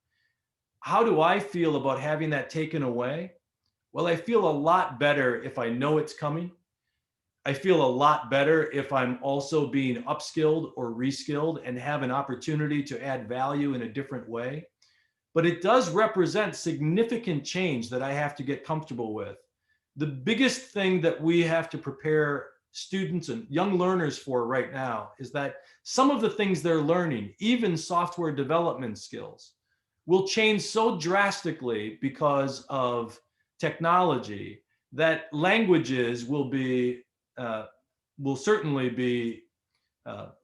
how do I feel about having that taken away? Well, I feel a lot better if I know it's coming. I feel a lot better if I'm also being upskilled or reskilled and have an opportunity to add value in a different way. But it does represent significant change that I have to get comfortable with. The biggest thing that we have to prepare students and young learners for right now is that some of the things they're learning, even software development skills, will change so drastically because of technology that languages will certainly be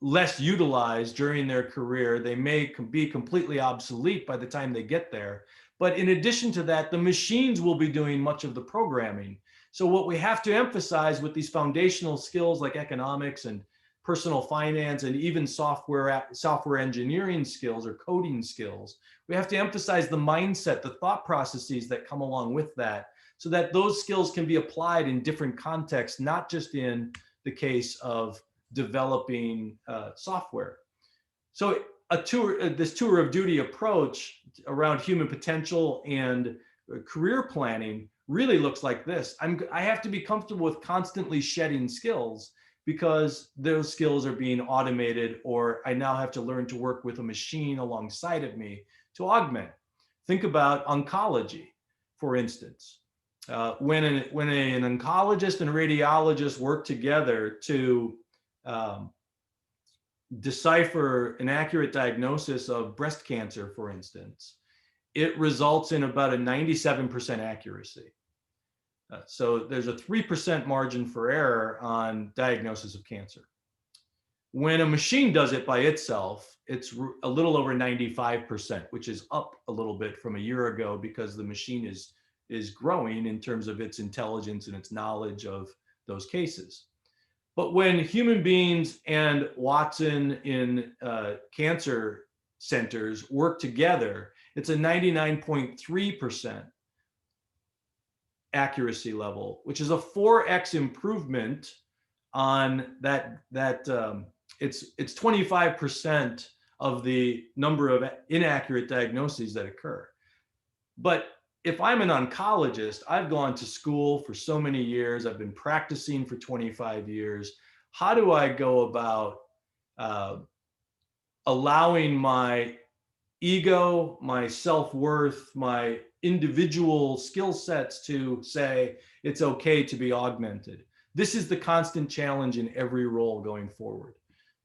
less utilized during their career. They may be completely obsolete by the time they get there. But in addition to that, the machines will be doing much of the programming. So what we have to emphasize with these foundational skills like economics and personal finance and even software engineering skills or coding skills, we have to emphasize the mindset, the thought processes that come along with that, so that those skills can be applied in different contexts, not just in the case of developing software. So this tour of duty approach around human potential and career planning really looks like this. I have to be comfortable with constantly shedding skills because those skills are being automated, or I now have to learn to work with a machine alongside of me to augment. Think about oncology, for instance. When an oncologist and a radiologist work together to decipher an accurate diagnosis of breast cancer, for instance, it results in about a 97% accuracy. So there's a 3% margin for error on diagnosis of cancer. When a machine does it by itself, it's a little over 95%, which is up a little bit from a year ago because the machine is growing in terms of its intelligence and its knowledge of those cases. But when human beings and Watson in cancer centers work together, it's a 99.3% accuracy level, which is a 4x improvement on it's 25% of the number of inaccurate diagnoses that occur. But if I'm an oncologist, I've gone to school for so many years, I've been practicing for 25 years. How do I go about allowing my ego, my self-worth, my individual skill sets to say it's okay to be augmented? This is the constant challenge in every role going forward.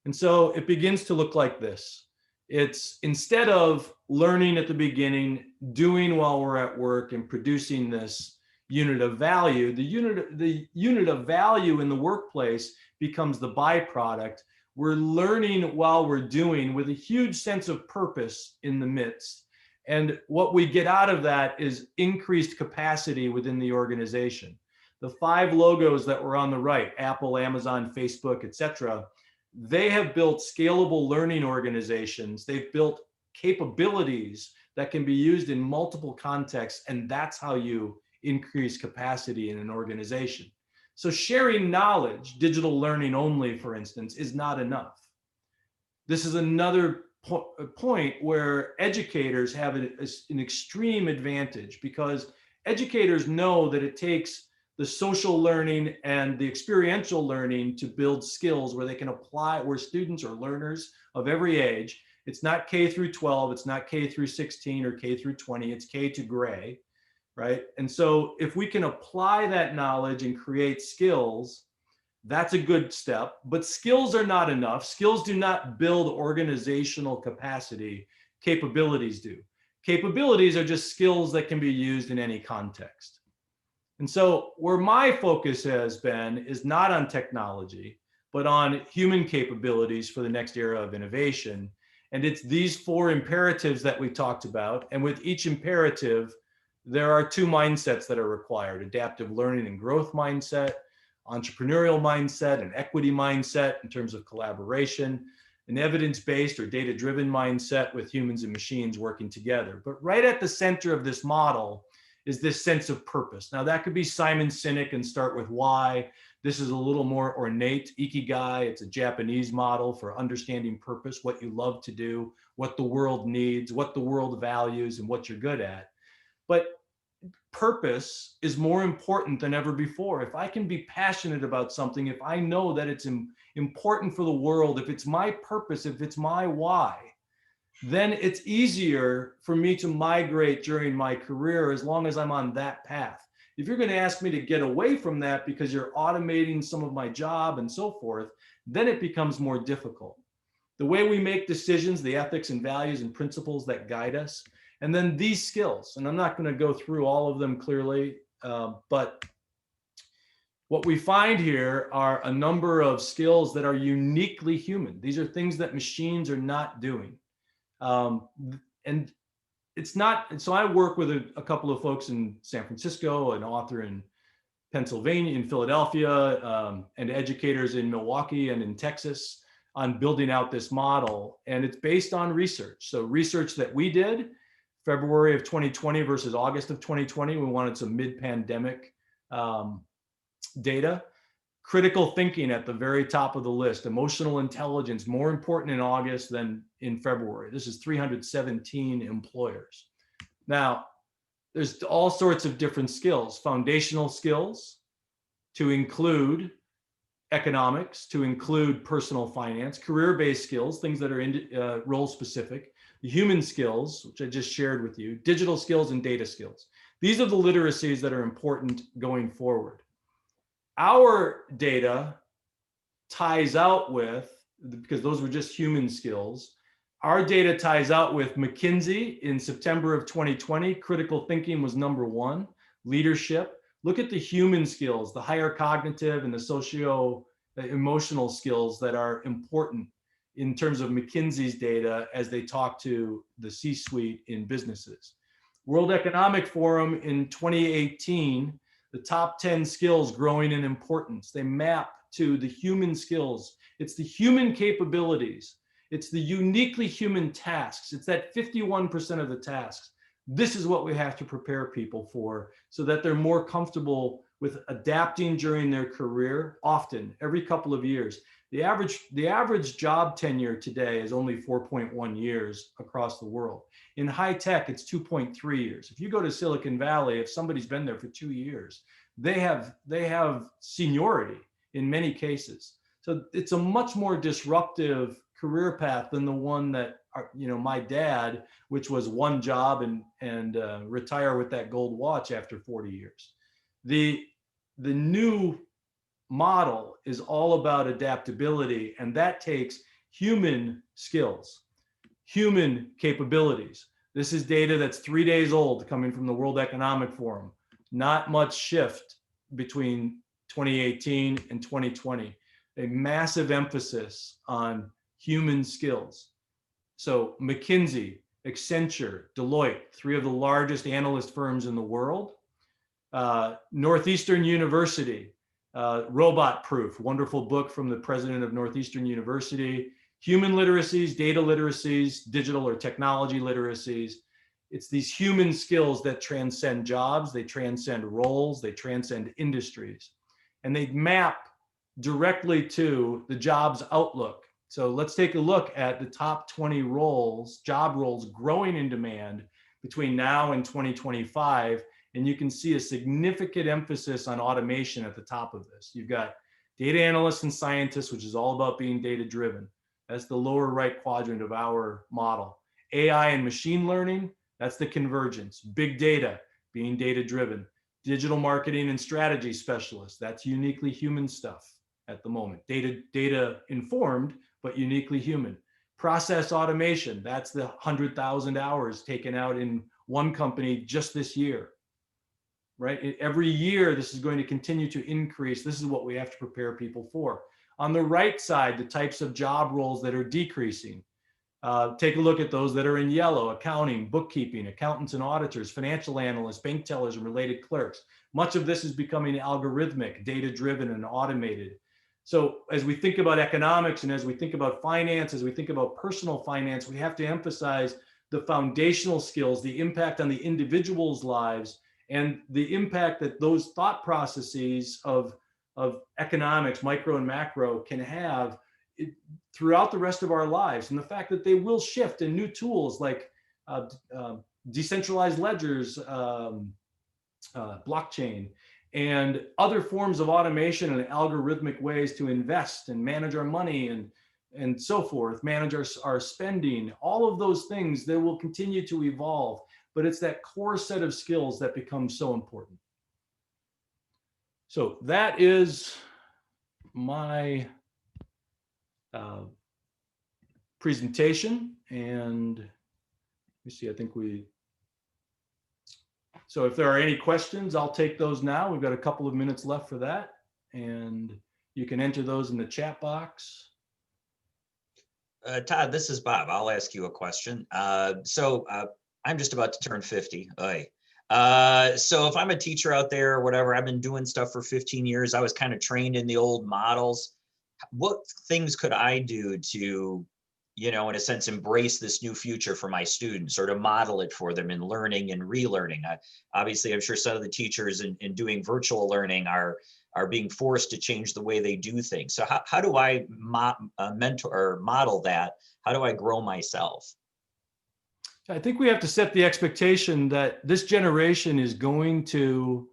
And so it begins to look like this. It's instead of learning at the beginning, doing while we're at work and producing this unit of value, the unit of value in the workplace becomes the byproduct. We're learning while we're doing with a huge sense of purpose in the midst. And what we get out of that is increased capacity within the organization. The 5 logos that were on the right, Apple, Amazon, Facebook, etc., they have built scalable learning organizations. They've built capabilities that can be used in multiple contexts, and that's how you increase capacity in an organization. So sharing knowledge, digital learning only, for instance, is not enough. This is another point where educators have an extreme advantage, because educators know that it takes the social learning and the experiential learning to build skills where they can apply, where students or learners of every age, it's not K through 12, it's not K through 16 or K through 20, it's K to gray, right? And so if we can apply that knowledge and create skills, that's a good step, but skills are not enough. Skills do not build organizational capacity, capabilities do. Capabilities are just skills that can be used in any context. And so where my focus has been is not on technology, but on human capabilities for the next era of innovation. And it's these 4 imperatives that we talked about. And with each imperative, there are 2 mindsets that are required: adaptive learning and growth mindset, entrepreneurial mindset, an equity mindset in terms of collaboration, an evidence-based or data-driven mindset with humans and machines working together. But right at the center of this model is this sense of purpose. Now that could be Simon Sinek and start with why. This is a little more ornate, ikigai. It's a Japanese model for understanding purpose, what you love to do, what the world needs, what the world values, and what you're good at. But purpose is more important than ever before. If I can be passionate about something, if I know that it's important for the world, if it's my purpose, if it's my why, then it's easier for me to migrate during my career as long as I'm on that path. If you're going to ask me to get away from that because you're automating some of my job and so forth, then it becomes more difficult. The way we make decisions, the ethics and values and principles that guide us, and then these skills, and I'm not going to go through all of them clearly, but what we find here are a number of skills that are uniquely human. These are things that machines are not doing. And it's not, so I work with a couple of folks in San Francisco, an author in Pennsylvania, in Philadelphia, and educators in Milwaukee and in Texas on building out this model. And it's based on research. So research that we did February of 2020 versus August of 2020, we wanted some mid-pandemic data. Critical thinking at the very top of the list, emotional intelligence, more important in August than in February. This is 317 employers. Now, there's all sorts of different skills, foundational skills to include economics, to include personal finance, career-based skills, things that are role-specific, human skills, which I just shared with you, digital skills and data skills. These are the literacies that are important going forward. Our data ties out with, because those were just human skills, our data ties out with McKinsey in September of 2020. Critical thinking was #1, leadership. Look at the human skills, the higher cognitive and the socio-emotional skills that are important in terms of McKinsey's data as they talk to the C-suite in businesses. World Economic Forum in 2018, the top 10 skills growing in importance. They map to the human skills. It's the human capabilities. It's the uniquely human tasks. It's that 51% of the tasks This is what we have to prepare people for so that they're more comfortable with adapting during their career, often every couple of years. The average job tenure today is only 4.1 years across the world. In high tech, it's 2.3 years. If you go to Silicon Valley, if somebody's been there for 2 years, they have seniority in many cases. So it's a much more disruptive career path than the one that, my dad, which was one job and retire with that gold watch after 40 years. The new model is all about adaptability, and that takes human skills, human capabilities. This is data that's 3 days old, coming from the World Economic Forum. Not much shift between 2018 and 2020. A massive emphasis on human skills. So McKinsey, Accenture, Deloitte, 3 of the largest analyst firms in the world. Northeastern University, Robot Proof, wonderful book from the president of Northeastern University. Human literacies, data literacies, digital or technology literacies. It's these human skills that transcend jobs, they transcend roles, they transcend industries, and they map directly to the jobs outlook. So let's take a look at the top 20 roles, job roles growing in demand between now and 2025. And you can see a significant emphasis on automation at the top of this. You've got data analysts and scientists, which is all about being data driven. That's the lower right quadrant of our model. AI and machine learning, that's the convergence. Big data, being data driven. Digital marketing and strategy specialists, that's uniquely human stuff at the moment. Data informed, but uniquely human. Process automation, that's the 100,000 hours taken out in one company just this year, right? Every year, this is going to continue to increase. This is what we have to prepare people for. On the right side, the types of job roles that are decreasing. Take a look at those that are in yellow: accounting, bookkeeping, accountants and auditors, financial analysts, bank tellers, and related clerks. Much of this is becoming algorithmic, data-driven, and automated. So as we think about economics and as we think about finance, as we think about personal finance, we have to emphasize the foundational skills, the impact on the individual's lives, and the impact that those thought processes of economics, micro and macro, can have throughout the rest of our lives. And the fact that they will shift, and new tools like decentralized ledgers, blockchain, and other forms of automation and algorithmic ways to invest and manage our money and so forth, manage our spending, all of those things, they will continue to evolve. But it's that core set of skills that becomes so important. So that is my presentation. And let me see, so if there are any questions, I'll take those now. We've got a couple of minutes left for that, and you can enter those in the chat box. Todd, this is Bob. I'll ask you a question. So I'm just about to turn 50. So if I'm a teacher out there or whatever, I've been doing stuff for 15 years. I was kind of trained in the old models. What things could I do to, in a sense, embrace this new future for my students, or to model it for them in learning and relearning? Obviously, I'm sure some of the teachers in doing virtual learning are being forced to change the way they do things. So how do I mentor or model that? How do I grow myself? I think we have to set the expectation that this generation is going to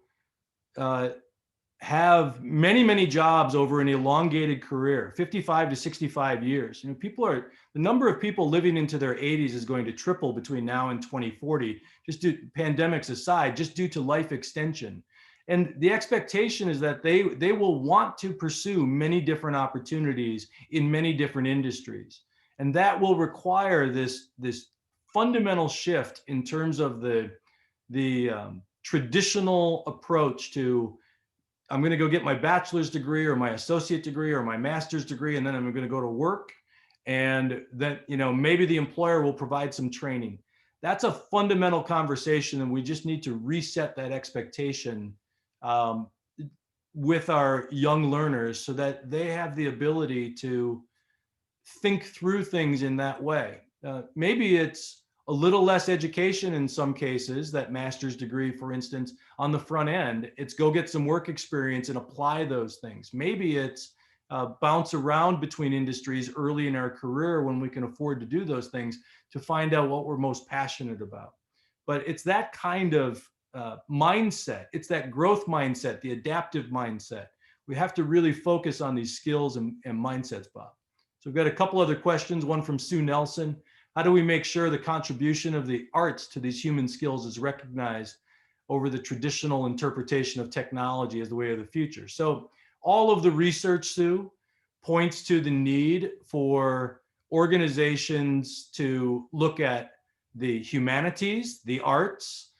have many, many jobs over an elongated career, 55 to 65 years. The number of people living into their 80s is going to triple between now and 2040, just due, pandemics aside, just due to life extension. And the expectation is that they will want to pursue many different opportunities in many different industries. And that will require this fundamental shift in terms of the traditional approach to, I'm going to go get my bachelor's degree or my associate degree or my master's degree, and then I'm going to go to work. And then, maybe the employer will provide some training. That's a fundamental conversation, and we just need to reset that expectation with our young learners so that they have the ability to think through things in that way. Maybe it's a little less education in some cases, that master's degree, for instance, on the front end. It's go get some work experience and apply those things. Maybe it's bounce around between industries early in our career when we can afford to do those things to find out what we're most passionate about. But it's that kind of mindset. It's that growth mindset, the adaptive mindset. We have to really focus on these skills and mindsets, Bob. So we've got a couple other questions, one from Sue Nelson. How do we make sure the contribution of the arts to these human skills is recognized over the traditional interpretation of technology as the way of the future? So all of the research, Sue, points to the need for organizations to look at the humanities, the arts,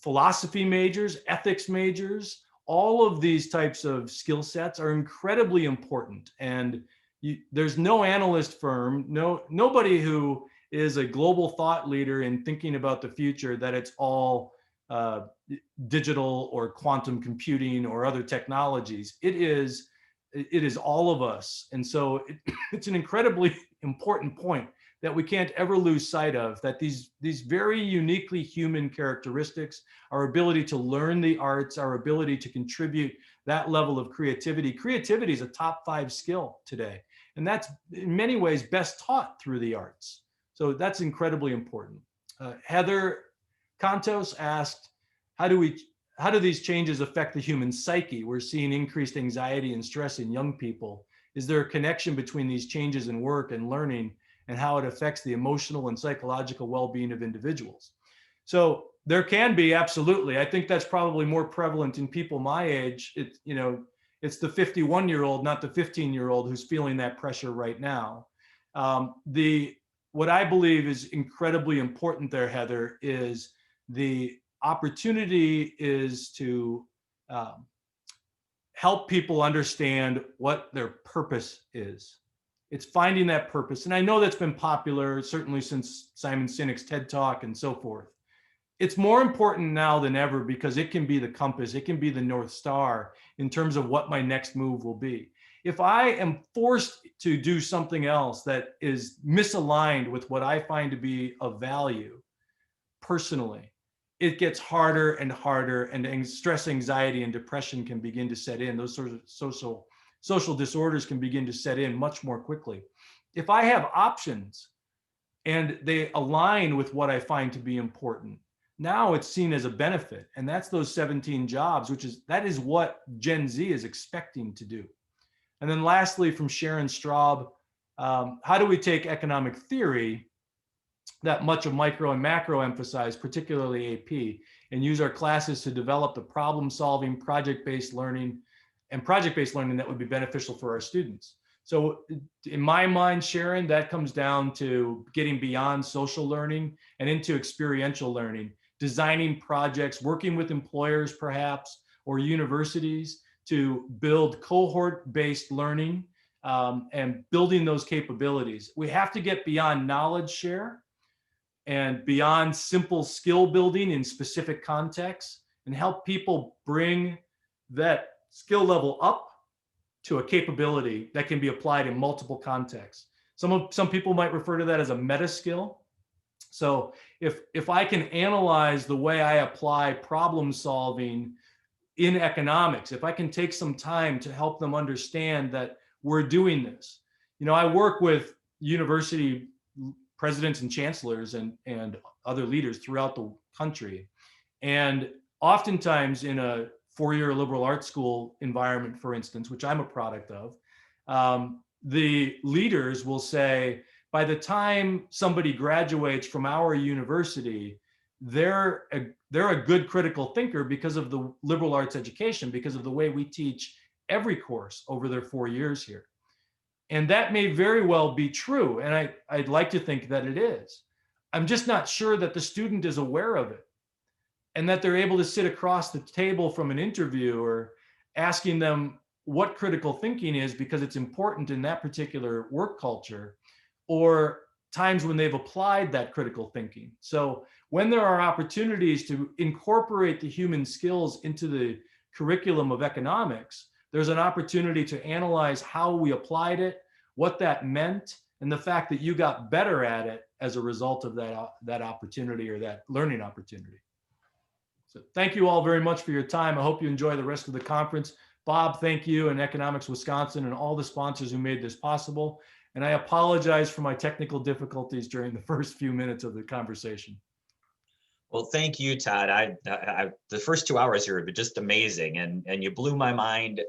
philosophy majors, ethics majors. All of these types of skill sets are incredibly important. And there's no analyst firm, nobody who is a global thought leader in thinking about the future that it's all digital or quantum computing or other technologies. It is all of us. And so it's an incredibly important point that we can't ever lose sight of, that these very uniquely human characteristics, our ability to learn the arts, our ability to contribute that level of creativity. Creativity is a top 5 skill today. And that's in many ways best taught through the arts. So that's incredibly important. Heather Contos asked, how do these changes affect the human psyche? We're seeing increased anxiety and stress in young people. Is there a connection between these changes in work and learning and how it affects the emotional and psychological well-being of individuals? So there can be, absolutely. I think that's probably more prevalent in people my age. It's the 51-year-old, not the 15-year-old who's feeling that pressure right now. What I believe is incredibly important there, Heather, is the opportunity is to help people understand what their purpose is. It's finding that purpose. And I know that's been popular, certainly since Simon Sinek's TED Talk and so forth. It's more important now than ever because it can be the compass, it can be the North Star in terms of what my next move will be. If I am forced to do something else that is misaligned with what I find to be of value personally, it gets harder and harder, and stress, anxiety, and depression can begin to set in. Those sorts of social disorders can begin to set in much more quickly. If I have options and they align with what I find to be important, now it's seen as a benefit. And that's those 17 jobs, that is what Gen Z is expecting to do. And then lastly, from Sharon Straub, how do we take economic theory that much of micro and macro emphasize, particularly AP, and use our classes to develop the problem-solving, project-based learning that would be beneficial for our students? So in my mind, Sharon, that comes down to getting beyond social learning and into experiential learning, designing projects, working with employers perhaps, or universities to build cohort-based learning and building those capabilities. We have to get beyond knowledge share and beyond simple skill building in specific contexts and help people bring that skill level up to a capability that can be applied in multiple contexts. Some people might refer to that as a meta skill. So if I can analyze the way I apply problem solving in economics, if I can take some time to help them understand that we're doing this. I work with university presidents and chancellors and other leaders throughout the country. And oftentimes in a four-year liberal arts school environment, for instance, which I'm a product of, the leaders will say, by the time somebody graduates from our university, they're a good critical thinker because of the liberal arts education, because of the way we teach every course over their 4 years here. And that may very well be true. And I'd like to think that it is. I'm just not sure that the student is aware of it and that they're able to sit across the table from an interviewer asking them what critical thinking is because it's important in that particular work culture, or times when they've applied that critical thinking. So when there are opportunities to incorporate the human skills into the curriculum of economics, there's an opportunity to analyze how we applied it, what that meant, and the fact that you got better at it as a result of that opportunity or that learning opportunity. So thank you all very much for your time. I hope you enjoy the rest of the conference. Bob, thank you, and Economics Wisconsin and all the sponsors who made this possible. And I apologize for my technical difficulties during the first few minutes of the conversation. Well, thank you, Todd. The first 2 hours here have been just amazing, and you blew my mind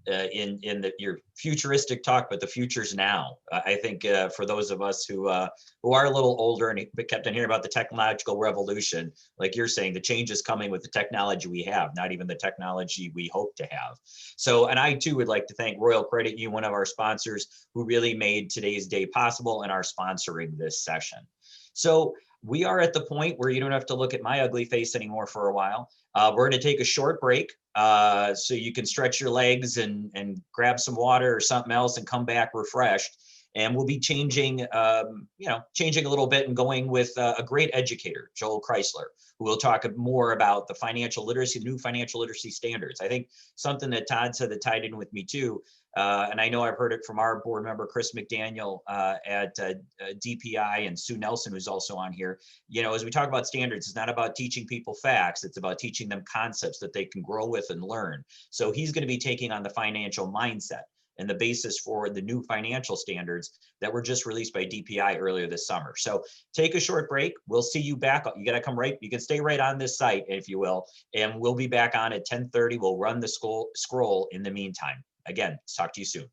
in your futuristic talk, but the future's now. I think for those of us who are a little older and kept on hearing about the technological revolution, like you're saying, the change is coming with the technology we have, not even the technology we hope to have. So, and I too would like to thank Royal Credit Union, one of our sponsors, who really made today's day possible and are sponsoring this session. So we are at the point where you don't have to look at my ugly face anymore for a while. We're going to take a short break so you can stretch your legs and grab some water or something else and come back refreshed. And we'll be changing, changing a little bit and going with a great educator, Joel Chrisler, who will talk more about the financial literacy, the new financial literacy standards. I think something that Todd said that tied in with me too, and I know I've heard it from our board member, Chris McDaniel at DPI, and Sue Nelson, who's also on here. You know, as we talk about standards, it's not about teaching people facts, it's about teaching them concepts that they can grow with and learn. So he's going to be taking on the financial mindset and the basis for the new financial standards that were just released by DPI earlier this summer. So take a short break. We'll see you back. You got to come right. You can stay right on this site, if you will, and we'll be back on at 10:30. We'll run the scroll in the meantime. Again, talk to you soon.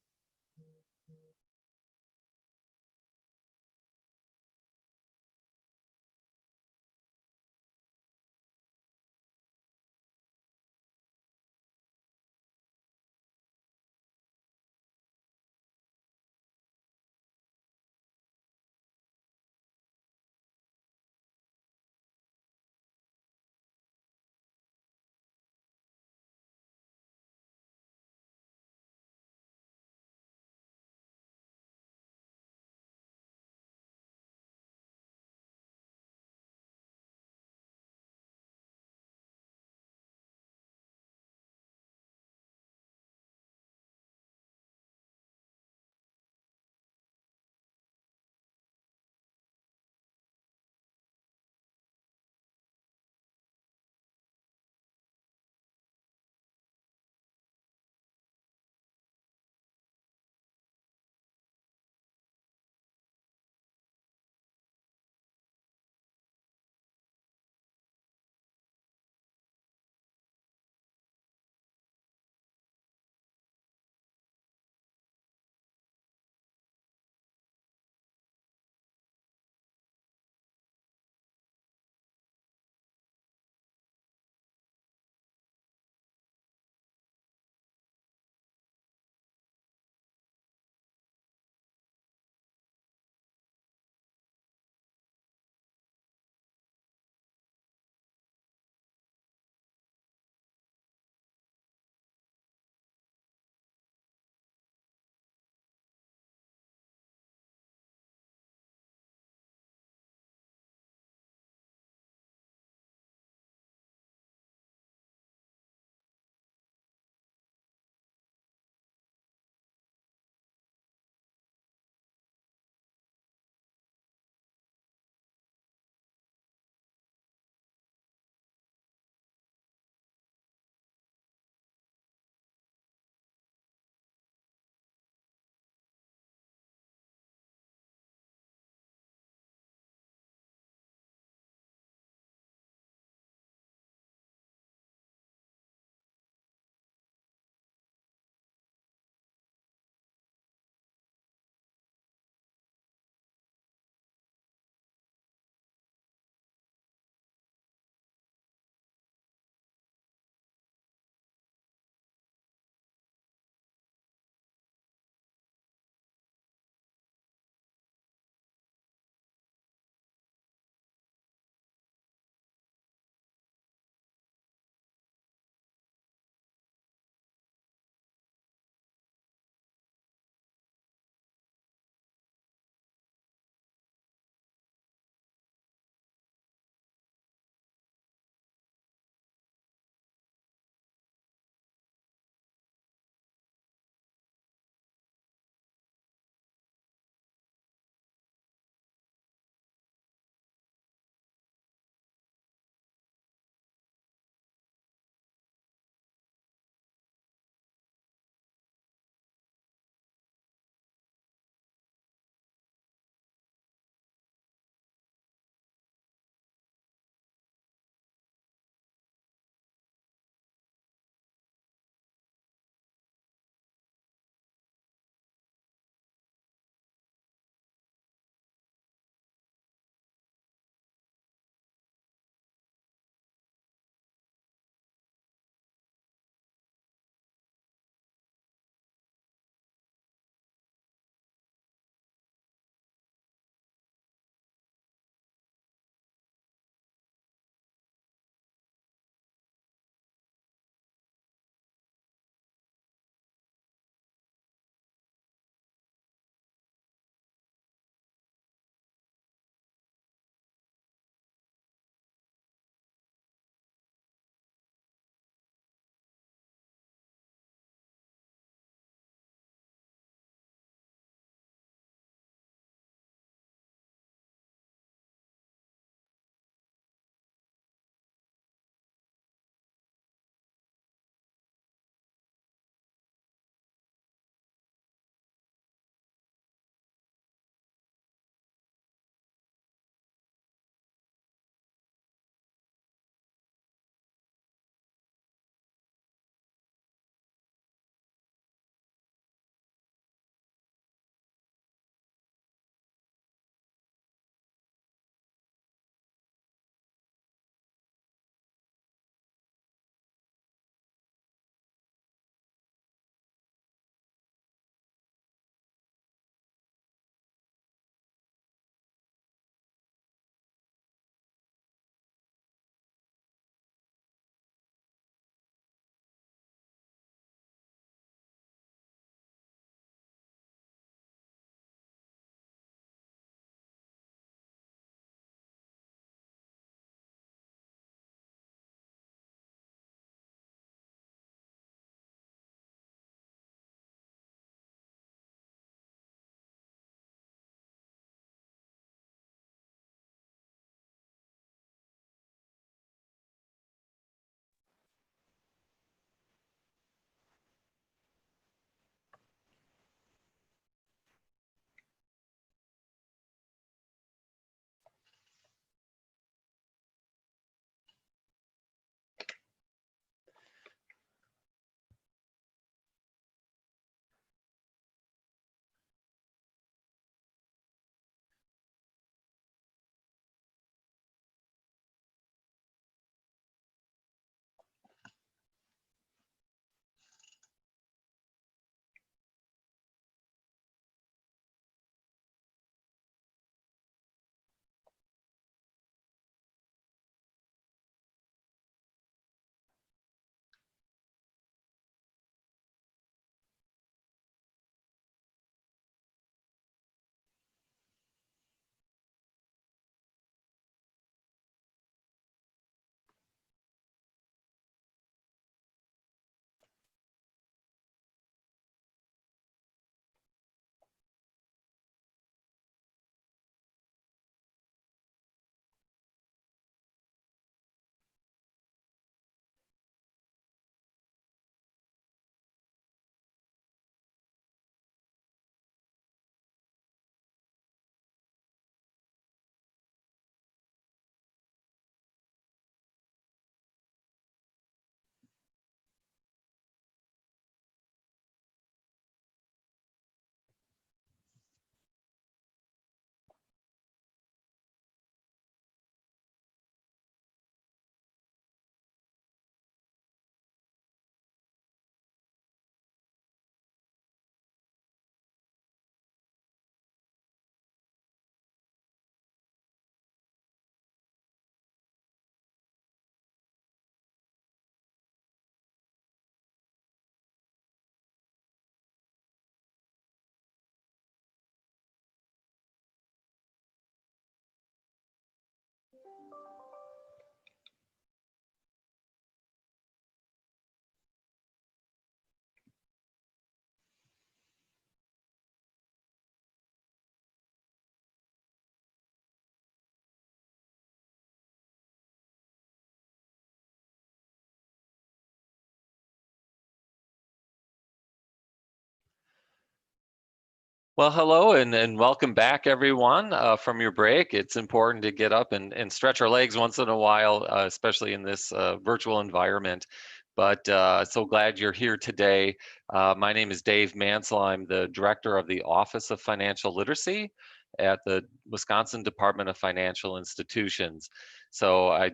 Well, hello and welcome back, everyone, from your break. It's important to get up and stretch our legs once in a while, especially in this virtual environment. But so glad you're here today. My name is Dave Mansell. I'm the director of the Office of Financial Literacy at the Wisconsin Department of Financial Institutions. So I'm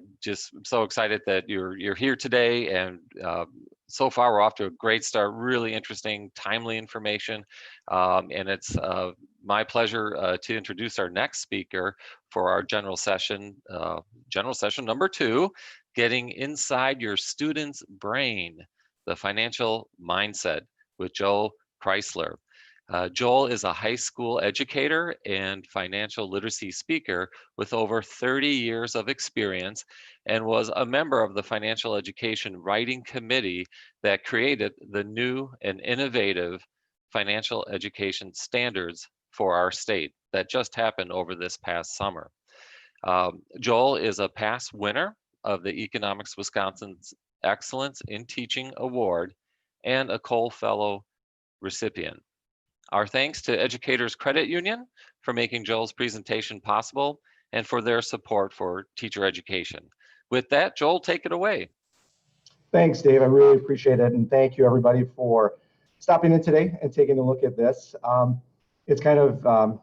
so excited that you're here today, and so far we're off to a great start. Really interesting, timely information, and it's my pleasure to introduce our next speaker for our general session number 2, Getting Inside Your Student's Brain, the Financial Mindset, with Joel Chrisler. Joel is a high school educator and financial literacy speaker with over 30 years of experience, and was a member of the Financial Education Writing Committee that created the new and innovative financial education standards for our state that just happened over this past summer. Joel is a past winner of the Economics Wisconsin's Excellence in Teaching Award and a Cole Fellow recipient. Our thanks to Educators Credit Union for making Joel's presentation possible and for their support for teacher education. With that, Joel, take it away. Thanks, Dave. I really appreciate it. And thank you, everybody, for stopping in today and taking a look at this. It's kind of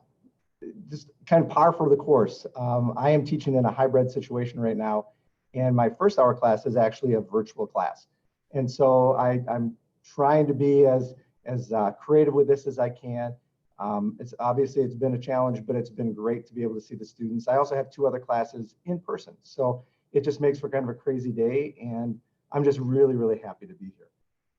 just kind of par for the course. I am teaching in a hybrid situation right now, and my first hour class is actually a virtual class. And so I'm trying to be as creative with this as I can. It's been a challenge, but it's been great to be able to see the students. I also have 2 other classes in person, so it just makes for kind of a crazy day, and I'm just really, really happy to be here.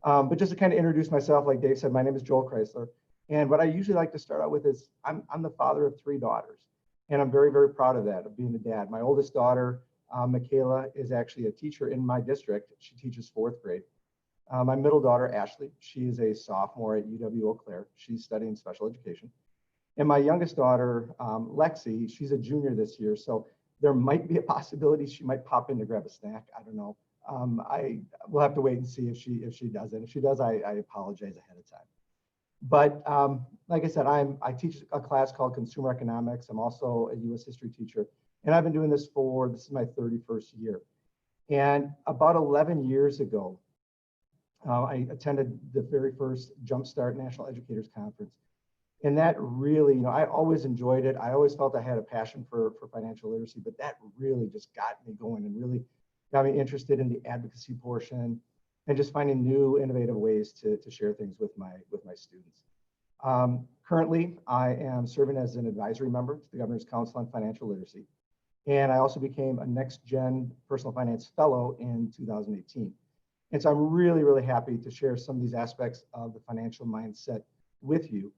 But just to kind of introduce myself, like Dave said, my name is Joel Chrisler, and what I usually like to start out with is I'm the father of 3 daughters, and I'm very, very proud of that, of being a dad. My oldest daughter, Michaela, is actually a teacher in my district. She teaches 4th grade. My middle daughter, Ashley, she is a sophomore at UW Eau Claire. She's studying special education. And my youngest daughter, Lexi, she's a junior this year. So there might be a possibility she might pop in to grab a snack. I don't know. We'll have to wait and see if she does it. If she does, I apologize ahead of time. But like I said, I teach a class called Consumer Economics. I'm also a U.S. history teacher. And I've been doing this this is my 31st year. And about 11 years ago, I attended the very first Jumpstart National Educators Conference. And that really, I always enjoyed it. I always felt I had a passion for financial literacy, but that really just got me going and really got me interested in the advocacy portion and just finding new innovative ways to share things with my students. Currently, I am serving as an advisory member to the Governor's Council on Financial Literacy. And I also became a Next Gen Personal Finance Fellow in 2018. And so I'm really, really happy to share some of these aspects of the financial mindset with you.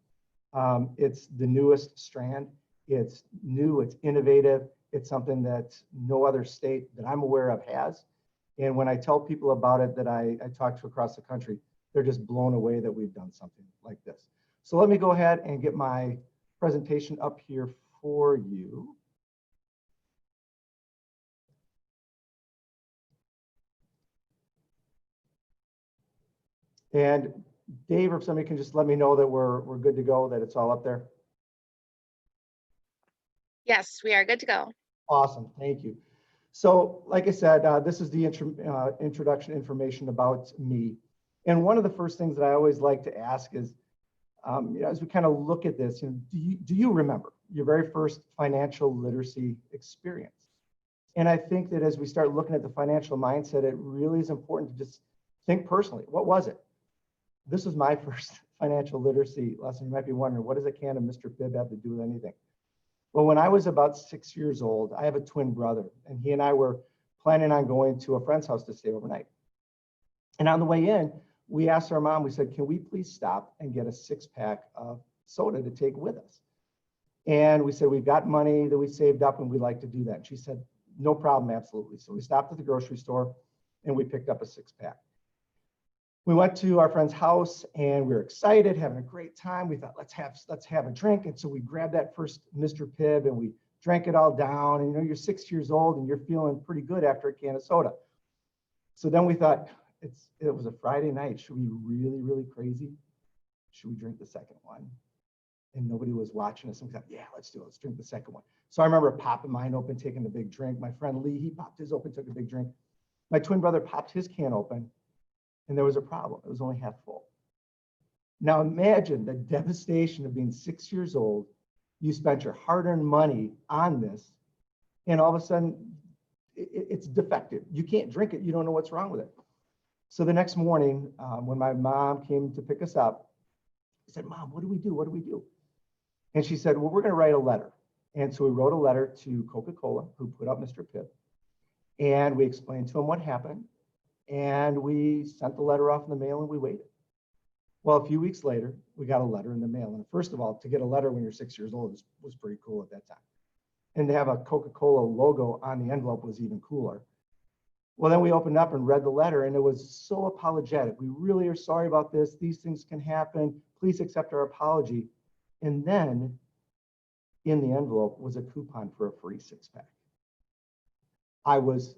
It's the newest strand. It's new, it's innovative. It's something that no other state that I'm aware of has. And when I tell people about it that I talk to across the country, they're just blown away that we've done something like this. So let me go ahead and get my presentation up here for you. And Dave, or if somebody can just let me know that we're good to go, that it's all up there. Yes, we are good to go. Awesome, thank you. So like I said, this is the introduction information about me. And one of the first things that I always like to ask is, as we kind of look at this, do you remember your very first financial literacy experience? And I think that as we start looking at the financial mindset, it really is important to just think personally. What was it? This was my first financial literacy lesson. You might be wondering, what does a can of Mr. Pibb have to do with anything? Well, when I was about 6 years old, I have a twin brother, and he and I were planning on going to a friend's house to stay overnight. And on the way in, we asked our mom, we said, can we please stop and get a 6-pack of soda to take with us? And we said, we've got money that we saved up and we'd like to do that. And she said, no problem, absolutely. So we stopped at the grocery store and we picked up a 6-pack. We went to our friend's house and we were excited, having a great time. We thought, let's have a drink. And so we grabbed that first Mr. Pibb and we drank it all down. And you're 6 years old and you're feeling pretty good after a can of soda. So then we thought, it was a Friday night. Should we really, really crazy? Should we drink the second one? and nobody was watching us. And we thought, yeah, let's do it. Let's drink the second one. So I remember popping mine open, taking a big drink. My friend Lee, he popped his open, took a big drink. My twin brother popped his can open, and there was a problem. It was only half full. Now imagine the devastation of being 6 years old. You spent your hard-earned money on this, and all of a sudden it's defective. You can't drink it. You don't know what's wrong with it. So the next morning, when my mom came to pick us up, I said, Mom, what do we do? What do we do? And she said, well, we're going to write a letter. And so we wrote a letter to Coca-Cola, who put out Mr. Pibb, and we explained to him what happened. And we sent the letter off in the mail, and we waited. Well, a few weeks later, we got a letter in the mail. And first of all, to get a letter when you're 6 years old was pretty cool at that time. And to have a Coca-Cola logo on the envelope was even cooler. Well, then we opened up and read the letter, and it was so apologetic. We really are sorry about this. These things can happen. Please accept our apology. And then in the envelope was a coupon for a free six-pack. I was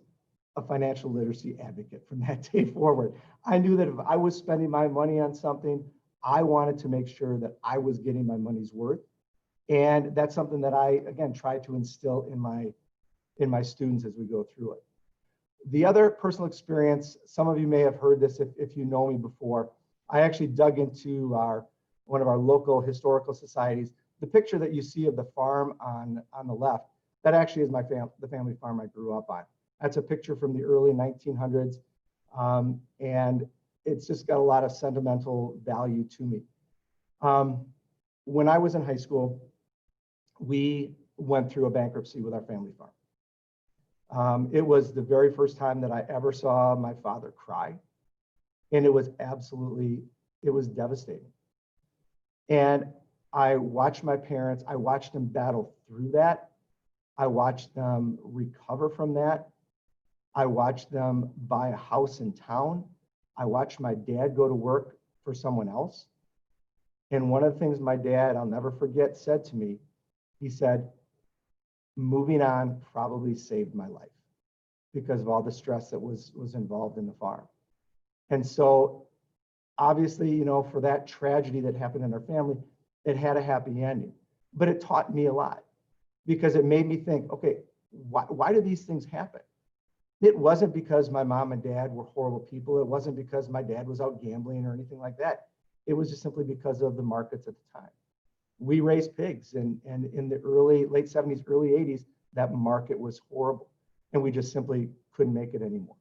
a financial literacy advocate from that day forward. I knew that if I was spending my money on something, I wanted to make sure that I was getting my money's worth. And that's something that I, again, try to instill in my students as we go through it. The other personal experience, some of you may have heard this if you know me before, I actually dug into one of our local historical societies. The picture that you see of the farm on the left, that actually is the family farm I grew up on. That's a picture from the early 1900s, and it's just got a lot of sentimental value to me. When I was in high school, we went through a bankruptcy with our family farm. It was the very first time that I ever saw my father cry, and it was devastating. And I watched my parents, I watched them battle through that. I watched them recover from that. I watched them buy a house in town. I watched my dad go to work for someone else. And one of the things my dad, I'll never forget, said to me, he said, moving on probably saved my life because of all the stress that was involved in the farm. And so obviously, you know, for that tragedy that happened in our family, it had a happy ending, but it taught me a lot because it made me think, okay, why do these things happen? It wasn't because my mom and dad were horrible people. It wasn't because my dad was out gambling or anything like that. It was just simply because of the markets at the time. We raised pigs, and in the late 70s, early 80s, that market was horrible, and we just simply couldn't make it anymore.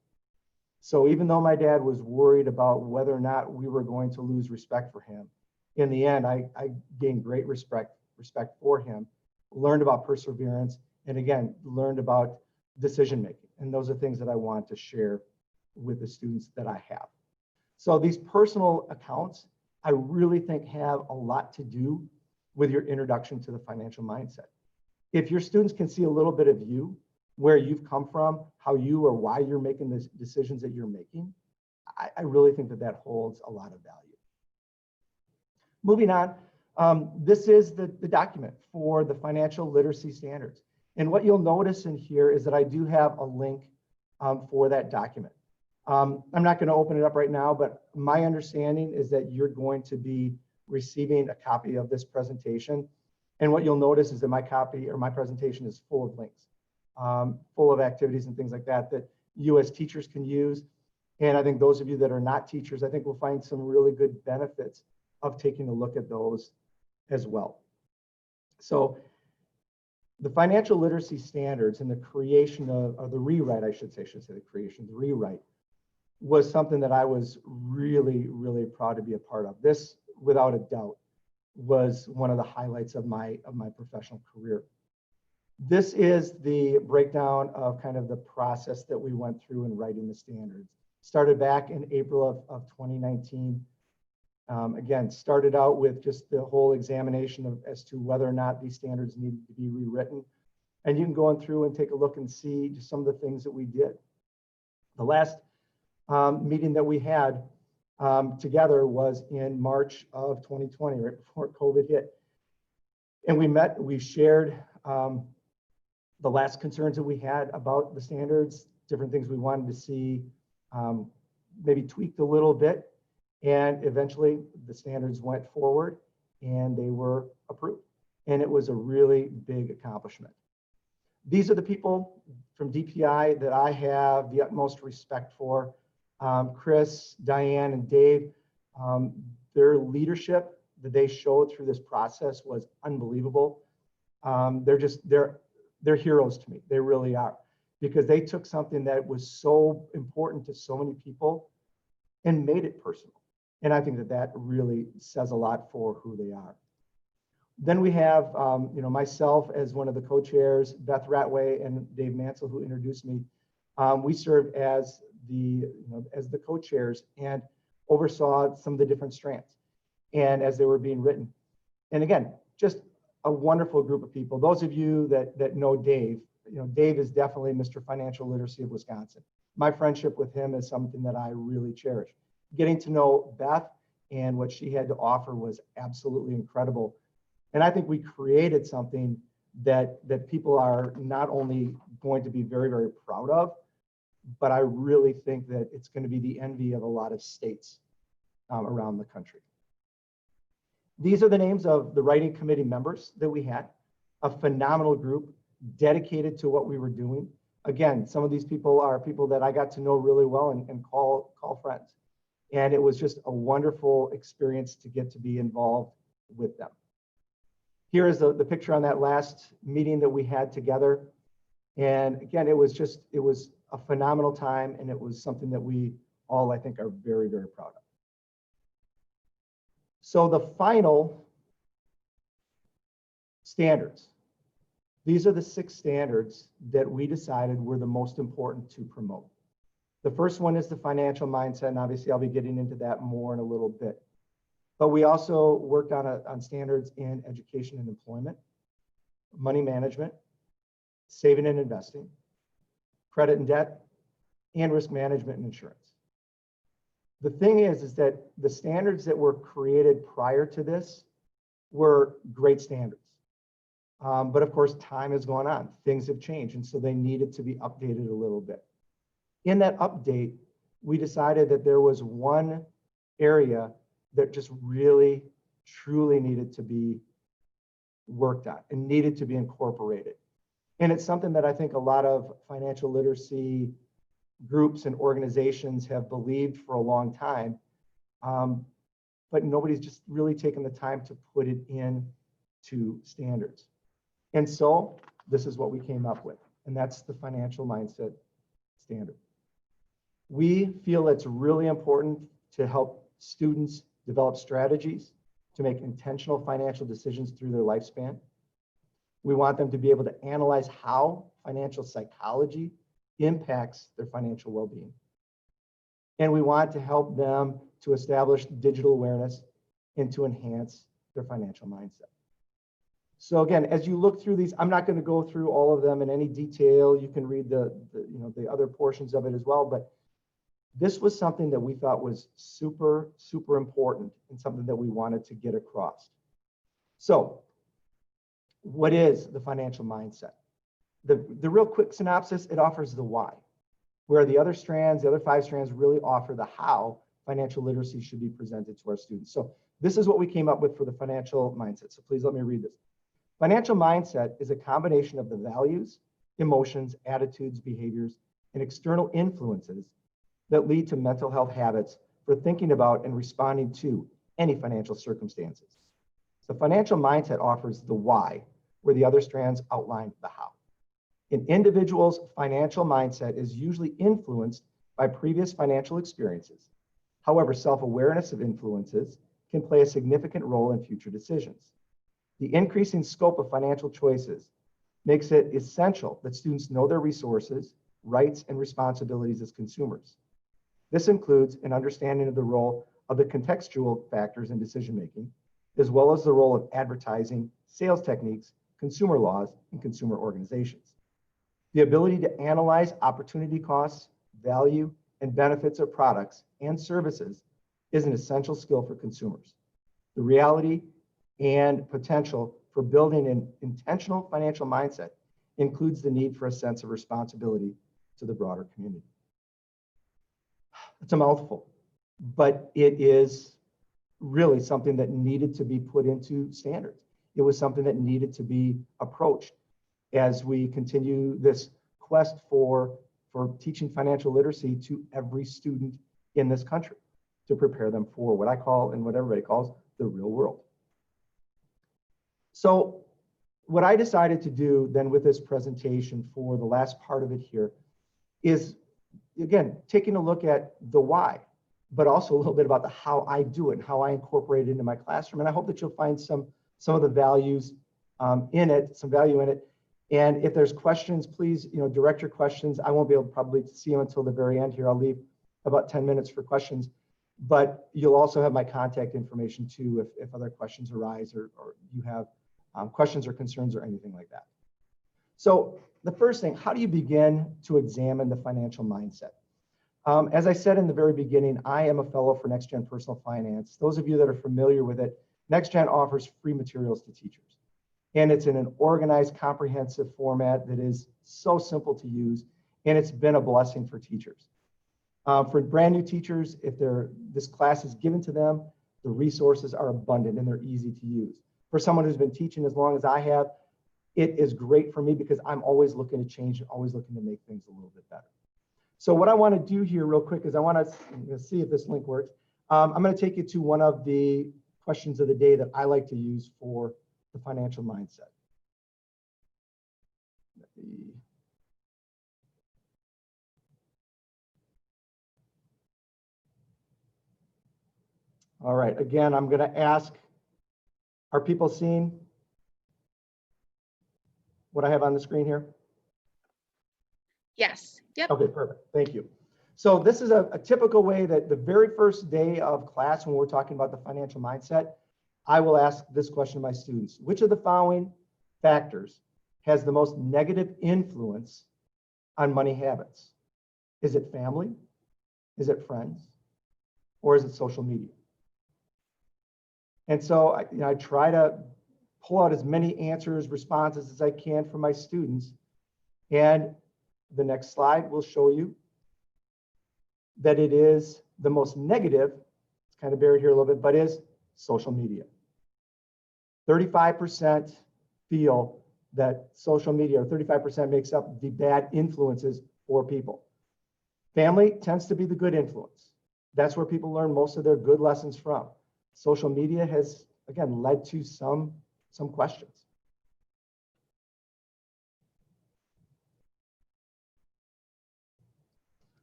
So even though my dad was worried about whether or not we were going to lose respect for him, in the end, I gained great respect for him, learned about perseverance, and again, learned about decision-making. And those are things that I want to share with the students that I have. So these personal accounts, I really think have a lot to do with your introduction to the financial mindset. If your students can see a little bit of you, where you've come from, how you or why you're making the decisions that you're making, I really think that holds a lot of value. Moving on, this is the document for the financial literacy standards. And what you'll notice in here is that I do have a link for that document. I'm not going to open it up right now, but my understanding is that you're going to be receiving a copy of this presentation. And what you'll notice is that my copy or my presentation is full of links, full of activities and things like that you as teachers can use. And I think those of you that are not teachers, I think will find some really good benefits of taking a look at those as well. So the financial literacy standards and the creation of the rewrite, the rewrite was something that I was really, really proud to be a part of. This, without a doubt, was one of the highlights of my professional career. This is the breakdown of kind of the process that we went through in writing the standards. Started back in April of 2019. Again, started out with just the whole examination as to whether or not these standards needed to be rewritten. And you can go on through and take a look and see just some of the things that we did. The last meeting that we had together was in March of 2020, right before COVID hit. And we shared the last concerns that we had about the standards, different things we wanted to see maybe tweaked a little bit. And eventually the standards went forward and they were approved. And it was a really big accomplishment. These are the people from DPI that I have the utmost respect for. Chris, Diane, and Dave, their leadership that they showed through this process was unbelievable. They're heroes to me. They really are, because they took something that was so important to so many people and made it personal. And I think that that really says a lot for who they are. Then we have, myself as one of the co-chairs, Beth Ratway and Dave Mansell, who introduced me. We served as the co-chairs and oversaw some of the different strands, and as they were being written. And again, just a wonderful group of people. Those of you that know Dave, Dave is definitely Mr. Financial Literacy of Wisconsin. My friendship with him is something that I really cherish. Getting to know Beth and what she had to offer was absolutely incredible. And I think we created something that people are not only going to be very, very proud of, but I really think that it's going to be the envy of a lot of states around the country. These are the names of the writing committee members that we had, a phenomenal group dedicated to what we were doing. Again, some of these people are people that I got to know really well and call friends. And it was just a wonderful experience to get to be involved with them. Here is the picture on that last meeting that we had together. And again, it was a phenomenal time, and it was something that we all, I think, are very, very proud of. So the final standards. These are the 6 standards that we decided were the most important to promote. The first one is the financial mindset, and obviously I'll be getting into that more in a little bit. But we also worked on standards in education and employment, money management, saving and investing, credit and debt, and risk management and insurance. The thing is that the standards that were created prior to this were great standards. But of course, time has gone on. Things have changed, and so they needed to be updated a little bit. In that update, we decided that there was one area that just really, truly needed to be worked on and needed to be incorporated. And it's something that I think a lot of financial literacy groups and organizations have believed for a long time, but nobody's just really taken the time to put it into standards. And so this is what we came up with, and that's the financial mindset standard. We feel it's really important to help students develop strategies to make intentional financial decisions through their lifespan. We want them to be able to analyze how financial psychology impacts their financial well-being. And we want to help them to establish digital awareness and to enhance their financial mindset. So again, as you look through these, I'm not going to go through all of them in any detail. You can read the other portions of it as well, but this was something that we thought was super, super important and something that we wanted to get across. So what is the financial mindset? The real quick synopsis, it offers the why, where the other strands, the other 5 strands really offer the how financial literacy should be presented to our students. So this is what we came up with for the financial mindset. So please let me read this. Financial mindset is a combination of the values, emotions, attitudes, behaviors, and external influences that lead to mental health habits for thinking about and responding to any financial circumstances. The financial mindset offers the why, where the other strands outline the how. An individual's financial mindset is usually influenced by previous financial experiences. However, self-awareness of influences can play a significant role in future decisions. The increasing scope of financial choices makes it essential that students know their resources, rights, and responsibilities as consumers. This includes an understanding of the role of the contextual factors in decision-making, as well as the role of advertising, sales techniques, consumer laws, and consumer organizations. The ability to analyze opportunity costs, value, and benefits of products and services is an essential skill for consumers. The reality and potential for building an intentional financial mindset includes the need for a sense of responsibility to the broader community. It's a mouthful, but it is really something that needed to be put into standards. It was something that needed to be approached as we continue this quest for teaching financial literacy to every student in this country, to prepare them for what I call, and what everybody calls, the real world. So what I decided to do then with this presentation for the last part of it here is, again, taking a look at the why, but also a little bit about the how I do it and how I incorporate it into my classroom. And I hope that you'll find some of the values in it, some value in it. And if there's questions, please, direct your questions. I won't be able to probably see them until the very end here. I'll leave about 10 minutes for questions, but you'll also have my contact information too if other questions arise or you have questions or concerns or anything like that. So the first thing, how do you begin to examine the financial mindset? As I said in the very beginning, I am a fellow for NextGen Personal Finance. Those of you that are familiar with it, NextGen offers free materials to teachers. And it's in an organized, comprehensive format that is so simple to use, and it's been a blessing for teachers. For brand new teachers, if this class is given to them, the resources are abundant and they're easy to use. For someone who's been teaching as long as I have, it is great for me because I'm always looking to change and always looking to make things a little bit better. So what I want to do here real quick is I'm going to see if this link works. I'm going to take you to one of the questions of the day that I like to use for the financial mindset. All right, again, I'm going to ask, are people seeing what I have on the screen here? Yes. Yep. Okay, perfect. Thank you. So this is a typical way that the very first day of class, when we're talking about the financial mindset, I will ask this question to my students. Which of the following factors has the most negative influence on money habits? Is it family? Is it friends? Or is it social media? And so I try to pull out as many answers, responses as I can from my students. And the next slide will show you that it is the most negative, it's kind of buried here a little bit, but is social media. 35% feel that social media, or 35% makes up the bad influences for people. Family tends to be the good influence. That's where people learn most of their good lessons from. Social media has, again, led to some questions.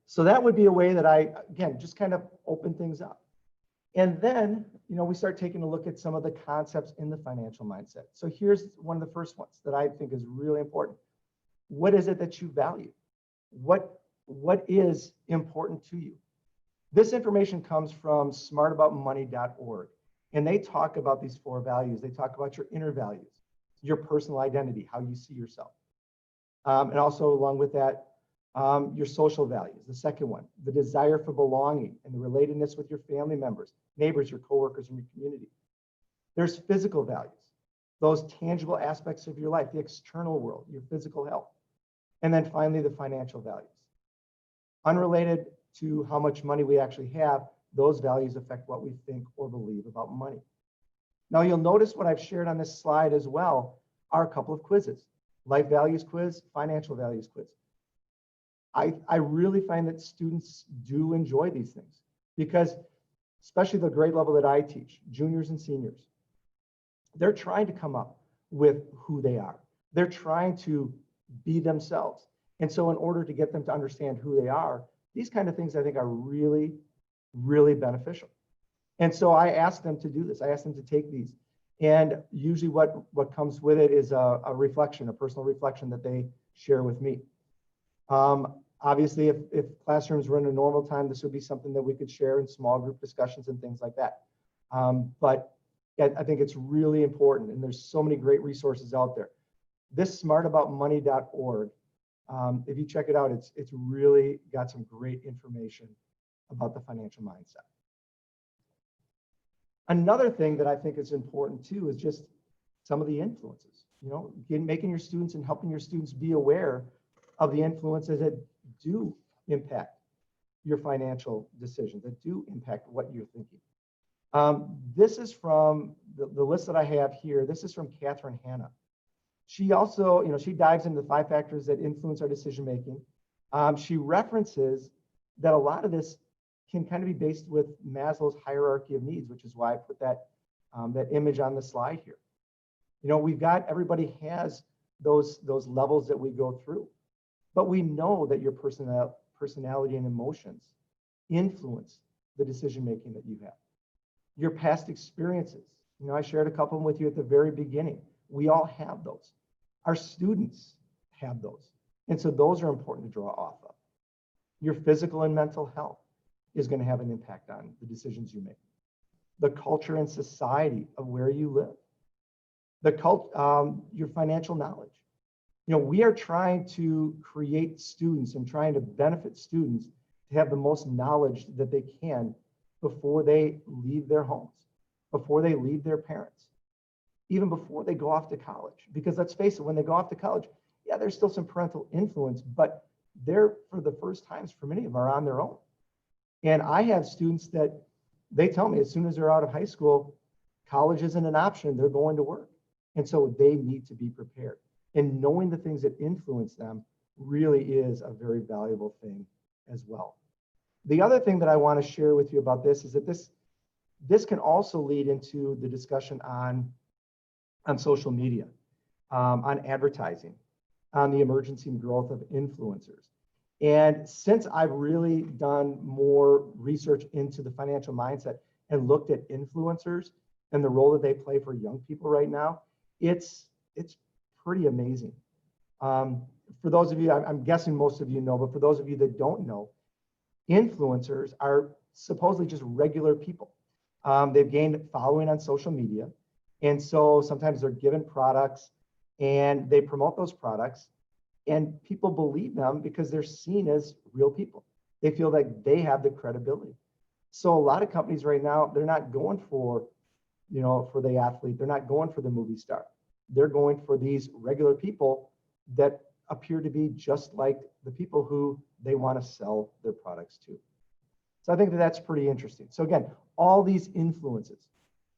So that would be a way that I, again, just kind of open things up. And then, we start taking a look at some of the concepts in the financial mindset. So here's one of the first ones that I think is really important. What is it that you value? What is important to you? This information comes from smartaboutmoney.org. And they talk about these 4 values. They talk about your inner values, your personal identity, how you see yourself. And also along with that, your social values, the second one, the desire for belonging and the relatedness with your family members, neighbors, your coworkers, and your community. There's physical values, those tangible aspects of your life, the external world, your physical health. And then finally, the financial values. Unrelated to how much money we actually have, those values affect what we think or believe about money. Now you'll notice what I've shared on this slide as well are a couple of quizzes. Life values quiz, financial values quiz. I really find that students do enjoy these things because, especially the grade level that I teach, juniors and seniors, they're trying to come up with who they are. They're trying to be themselves. And so in order to get them to understand who they are, these kind of things I think are really, really beneficial. And so I ask them to do this. I ask them to take these. And usually what comes with it is a reflection, a personal reflection that they share with me. Obviously, if classrooms were in a normal time, this would be something that we could share in small group discussions and things like that. But I think it's really important, and there's so many great resources out there. This smartaboutmoney.org, if you check it out, it's really got some great information about the financial mindset. Another thing that I think is important too is just some of the influences, making your students and helping your students be aware of the influences that do impact your financial decisions, that do impact what you're thinking. This is from the list that I have here. This is from Catherine Hanna. She also, she dives into the 5 factors that influence our decision-making. She references that a lot of this can kind of be based with Maslow's hierarchy of needs, which is why I put that image on the slide here. We've got, everybody has those levels that we go through, but we know that your personality and emotions influence the decision-making that you have. Your past experiences, I shared a couple with you at the very beginning. We all have those. Our students have those. And so those are important to draw off of. Your physical and mental health is going to have an impact on the decisions you make. The culture and society of where you live. Your financial knowledge. We are trying to create students and trying to benefit students to have the most knowledge that they can before they leave their homes, before they leave their parents, even before they go off to college. Because let's face it, when they go off to college, yeah, there's still some parental influence, but they're, for the first times, for many of them, are on their own. And I have students that they tell me as soon as they're out of high school, college isn't an option, they're going to work. And so they need to be prepared. And knowing the things that influence them really is a very valuable thing as well. The other thing that I want to share with you about this is that this can also lead into the discussion on social media, on advertising, on the emergence and growth of influencers. And since I've really done more research into the financial mindset and looked at influencers and the role that they play for young people right now, it's pretty amazing. For those of you, I'm guessing most of you know, but for those of you that don't know, influencers are supposedly just regular people. They've gained following on social media. And so sometimes they're given products and they promote those products and people believe them because they're seen as real people. They feel like they have the credibility. So a lot of companies right now, they're not going for, for the athlete. They're not going for the movie star. They're going for these regular people that appear to be just like the people who they want to sell their products to. So I think that that's pretty interesting. So again, all these influences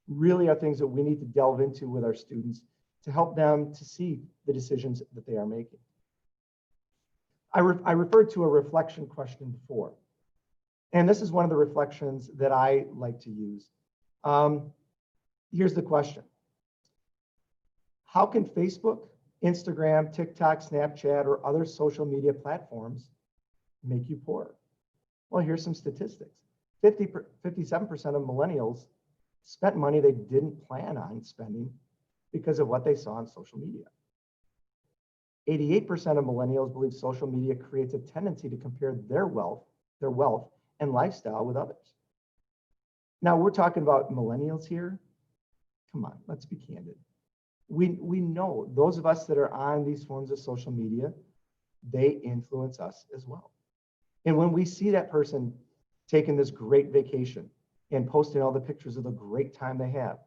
really are things that we need to delve into with our students to help them to see the decisions that they are making. I referred to a reflection question before, and this is one of the reflections that I like to use. Here's the question. How can Facebook, Instagram, TikTok, Snapchat, or other social media platforms make you poorer? Well, here's some statistics. 57% of millennials spent money they didn't plan on spending because of what they saw on social media. 88% of millennials believe social media creates a tendency to compare their wealth and lifestyle with others. Now, we're talking about millennials here. Come on, let's be candid. We know those of us that are on these forms of social media, they influence us as well. And when we see that person taking this great vacation and posting all the pictures of the great time they have,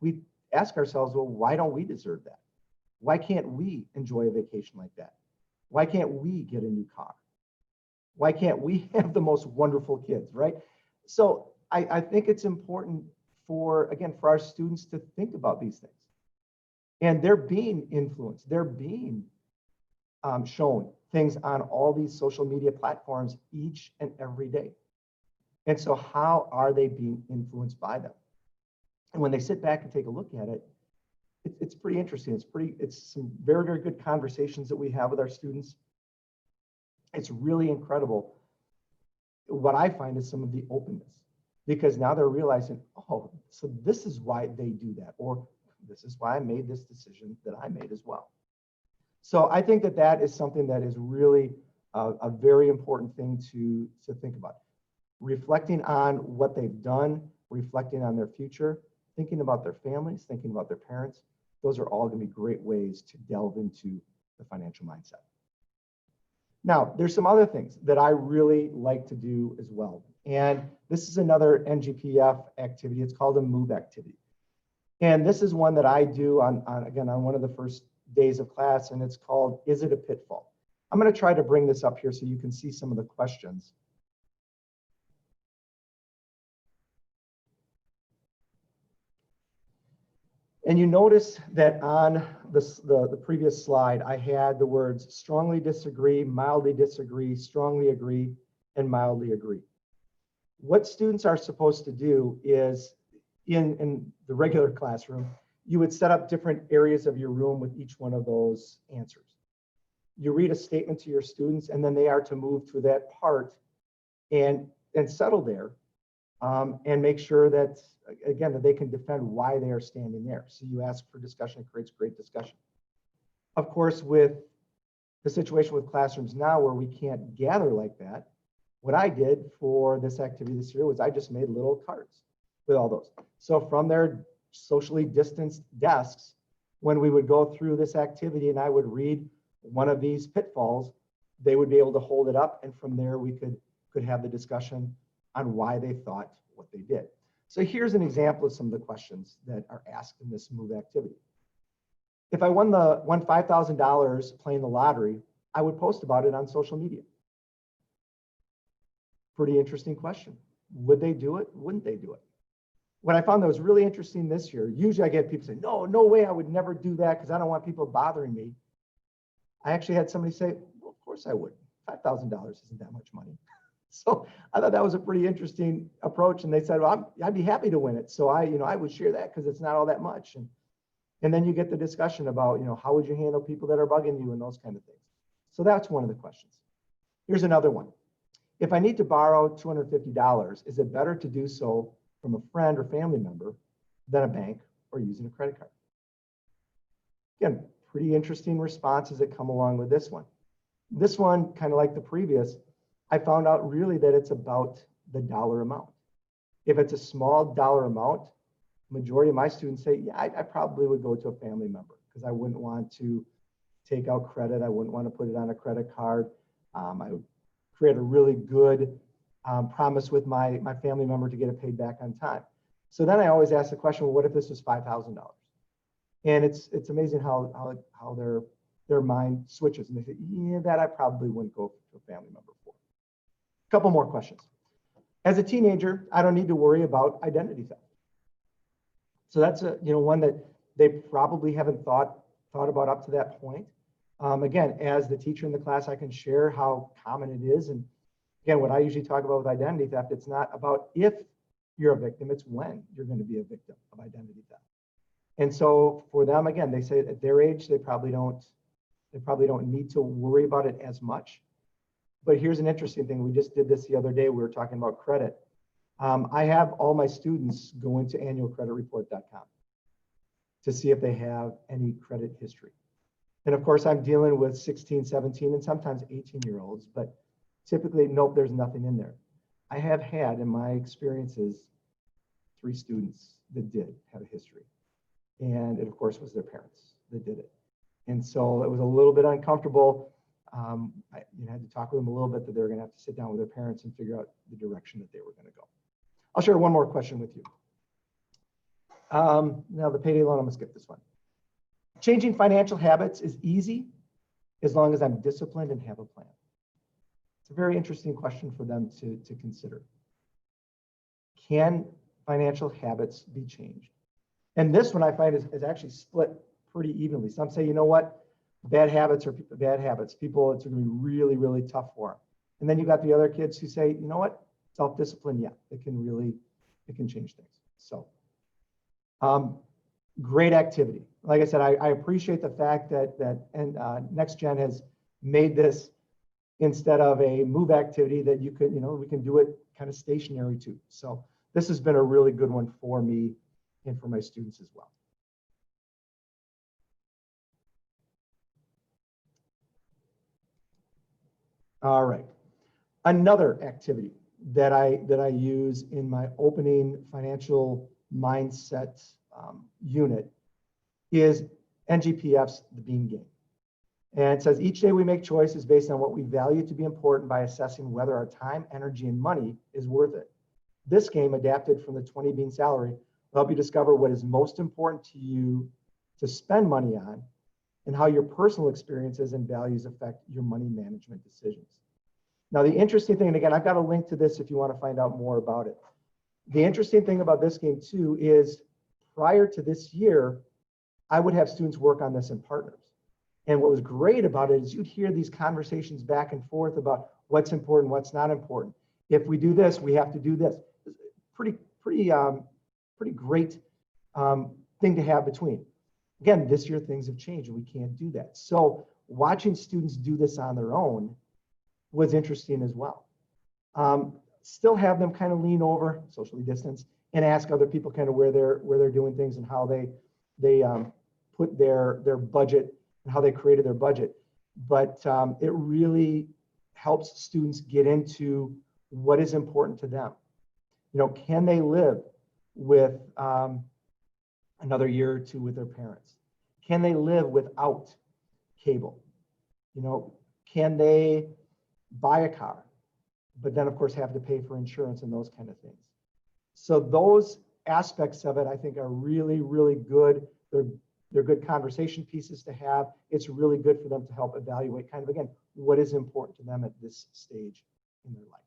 we ask ourselves, well, why don't we deserve that? Why can't we enjoy a vacation like that? Why can't we get a new car? Why can't we have the most wonderful kids, right? So I think it's important for our students to think about these things. And they're being influenced. They're being shown things on all these social media platforms each and every day. And so how are they being influenced by them? And when they sit back and take a look at it, it's pretty interesting. It's some very, very good conversations that we have with our students. It's really incredible. What I find is some of the openness, because now they're realizing, oh, so this is why they do that, or this is why I made this decision that I made as well. So I think that that is something that is really a very important thing to think about. Reflecting on what they've done, reflecting on their future, thinking about their families, thinking about their parents. Those are all going to be great ways to delve into the financial mindset. Now, there's some other things that I really like to do as well. And this is another NGPF activity. It's called a MOVE activity. And this is one that I do on one of the first days of class, and it's called, Is It a Pitfall? I'm going to try to bring this up here so you can see some of the questions. And you notice that on the previous slide, I had the words strongly disagree, strongly agree, and mildly agree. What students are supposed to do is in the regular classroom, you would set up different areas of your room with each one of those answers. You read a statement to your students, and then they are to move to that part and settle there and make sure that, again, that they can defend why they are standing there. So you ask for discussion, it creates great discussion. Of course, with the situation with classrooms now where we can't gather like that, what I did for this activity this year was I just made little cards with all those. So from their socially distanced desks, when we would go through this activity and I would read one of these pitfalls, they would be able to hold it up, and from there we could have the discussion on why they thought what they did. So here's an example of some of the questions that are asked in this MOVE activity. If I won $5,000 playing the lottery, I would post about it on social media. Pretty interesting question. Would they do it? Wouldn't they do it? What I found that was really interesting this year, usually I get people say, no way, I would never do that because I don't want people bothering me. I actually had somebody say, well, of course I would. $5,000 isn't that much money. So I thought that was a pretty interesting approach. And they said, well, I'd be happy to win it. So I would share that because it's not all that much. And then you get the discussion about, how would you handle people that are bugging you and those kind of things. So that's one of the questions. Here's another one. If I need to borrow $250, is it better to do so from a friend or family member than a bank or using a credit card? Again, pretty interesting responses that come along with this one. This one, kind of like the previous, I found out really that it's about the dollar amount. If it's a small dollar amount, majority of my students say, yeah, I probably would go to a family member because I wouldn't want to take out credit. I wouldn't want to put it on a credit card. I would create a really good promise with my family member to get it paid back on time. So then I always ask the question, well, what if this was $5,000? And it's amazing how their mind switches and they say, yeah, that I probably wouldn't go to a family member for. A couple more questions. As a teenager, I don't need to worry about identity theft. So that's one that they probably haven't thought about up to that point. Again, as the teacher in the class, I can share how common it is. And again, what I usually talk about with identity theft, it's not about if you're a victim, it's when you're going to be a victim of identity theft. And so for them, again, they say at their age, they probably don't need to worry about it as much. But here's an interesting thing. We just did this the other day. We were talking about credit. I have all my students go into annualcreditreport.com to see if they have any credit history. And of course, I'm dealing with 16, 17, and sometimes 18-year-olds, but typically, nope, there's nothing in there. I have had, in my experiences, 3 students that did have a history. And it, of course, was their parents that did it. And so it was a little bit uncomfortable. I had to talk with them a little bit that they were going to have to sit down with their parents and figure out the direction that they were going to go. I'll share one more question with you. Now, the payday loan, I'm going to skip this one. Changing financial habits is easy as long as I'm disciplined and have a plan. It's a very interesting question for them to consider. Can financial habits be changed? And this one I find is actually split pretty evenly. Some say, you know what, bad habits are bad habits. People, it's going to be really, really tough for them. And then you got the other kids who say, you know what, self-discipline, yeah, it can change things. So great activity. Like I said, I appreciate the fact that Next Gen has made this, instead of a MOVE activity, that you could, we can do it kind of stationary too. So this has been a really good one for me and for my students as well. All right. Another activity that I use in my opening financial mindset unit is NGPF's The Bean Game. And it says, each day we make choices based on what we value to be important by assessing whether our time, energy, and money is worth it. This game, adapted from the 20 Bean Salary, will help you discover what is most important to you to spend money on and how your personal experiences and values affect your money management decisions. Now, the interesting thing, and again, I've got a link to this if you want to find out more about it. The interesting thing about this game too is prior to this year, I would have students work on this in partners. And what was great about it is you'd hear these conversations back and forth about what's important, what's not important. If we do this, we have to do this. Pretty great thing to have between. Again, this year things have changed and we can't do that. So watching students do this on their own was interesting as well. Still have them kind of lean over, socially distance, and ask other people kind of where they're doing things and how they put their budget and how they created their budget. But it really helps students get into what is important to them. You know, can they live with another year or two with their parents? Can they live without cable? You know, can they buy a car, but then of course have to pay for insurance and those kind of things? So those aspects of it, I think, are really, really good. They're good conversation pieces to have. It's really good for them to help evaluate kind of, again, what is important to them at this stage in their life.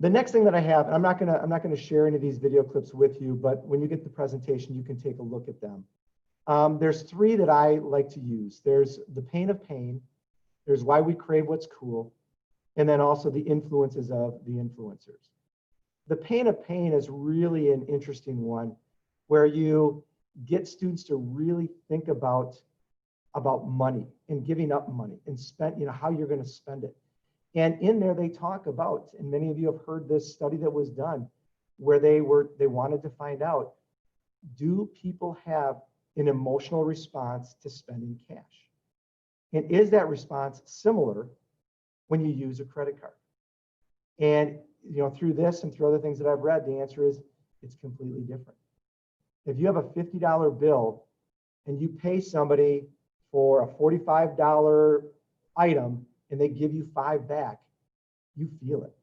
The next thing that I have, and I'm not gonna share any of these video clips with you, but when you get the presentation, you can take a look at them. There's three that I like to use. There's the pain of pain, there's why we crave what's cool, and then also the influences of the influencers. The pain of pain is really an interesting one where you get students to really think about money and giving up money and spend, you know, how you're gonna spend it. And in there, they talk about, and many of you have heard this study that was done, where they wanted to find out, do people have an emotional response to spending cash? And is that response similar when you use a credit card? And you know, through this and through other things that I've read, the answer is it's completely different. If you have a $50 bill and you pay somebody for a $45 item, and they give you $5 back, you feel it.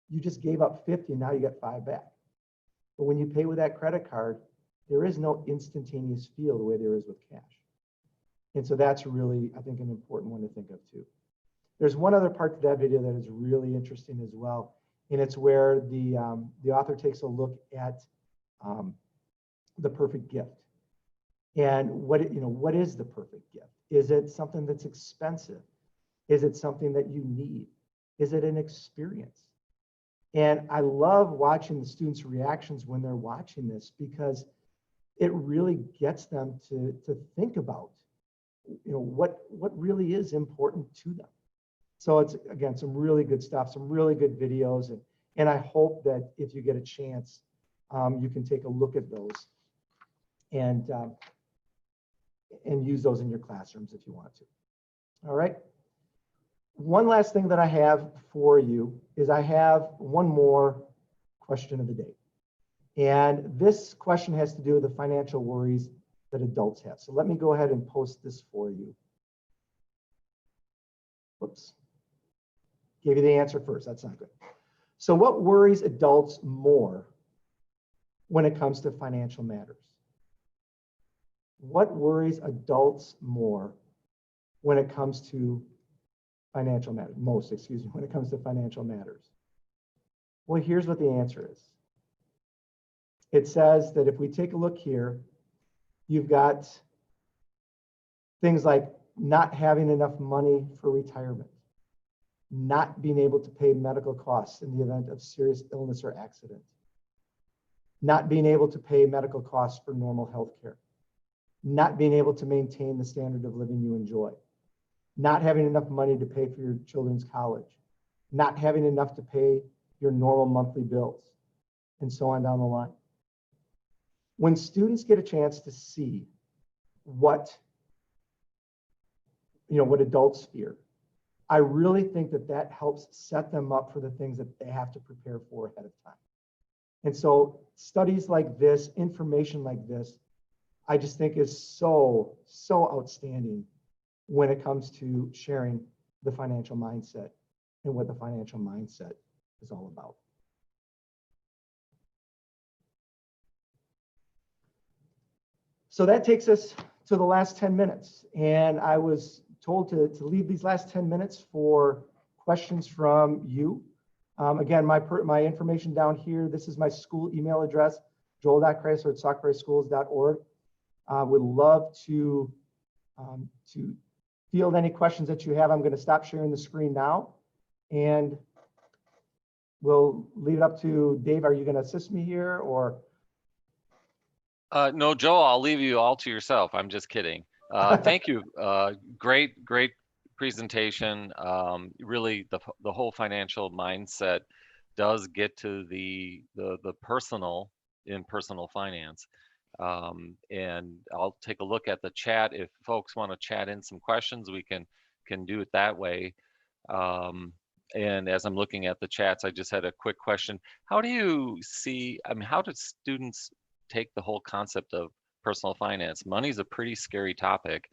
You just gave up 50 and now you get $5 back. But when you pay with that credit card, there is no instantaneous feel the way there is with cash. And so that's really, I think, an important one to think of too. There's one other part to that video that is really interesting as well. And it's where the author takes a look at the perfect gift. And what is the perfect gift? Is it something that's expensive? Is it something that you need? Is it an experience? And I love watching the students' reactions when they're watching this, because it really gets them to think about, you know, what really is important to them. So it's, again, some really good stuff, some really good videos. And I hope that if you get a chance, you can take a look at those and use those in your classrooms if you want to. All right. One last thing that I have for you is I have one more question of the day. And this question has to do with the financial worries that adults have. So let me go ahead and post this for you. Whoops. Gave you the answer first. That's not good. So what worries adults more when it comes to financial matters? What worries adults more when it comes to financial matters? When it comes to financial matters? Well, here's what the answer is. It says that if we take a look here, you've got things like not having enough money for retirement, not being able to pay medical costs in the event of serious illness or accident, not being able to pay medical costs for normal health care, not being able to maintain the standard of living you enjoy, not having enough money to pay for your children's college, not having enough to pay your normal monthly bills, and so on down the line. When students get a chance to see what adults fear, I really think that helps set them up for the things that they have to prepare for ahead of time. And so studies like this, information like this, I just think is so outstanding when it comes to sharing the financial mindset and what the financial mindset is all about. So that takes us to the last 10 minutes. And I was told to leave these last 10 minutes for questions from you. Again, my information down here, this is my school email address. joel.chrisler@stockbraceschools.org. Would love to field any questions that you have. I'm going to stop sharing the screen now, and we'll leave it up to Dave. Are you going to assist me here, or? No, Joel, I'll leave you all to yourself. I'm just kidding. Thank you. Great presentation. Really, the whole financial mindset does get to the personal in personal finance. And I'll take a look at the chat. If folks want to chat in some questions, we can do it that way. And as I'm looking at the chats, I just had a quick question. How do you see, I mean, how do students take the whole concept of personal finance? Money's a pretty scary topic.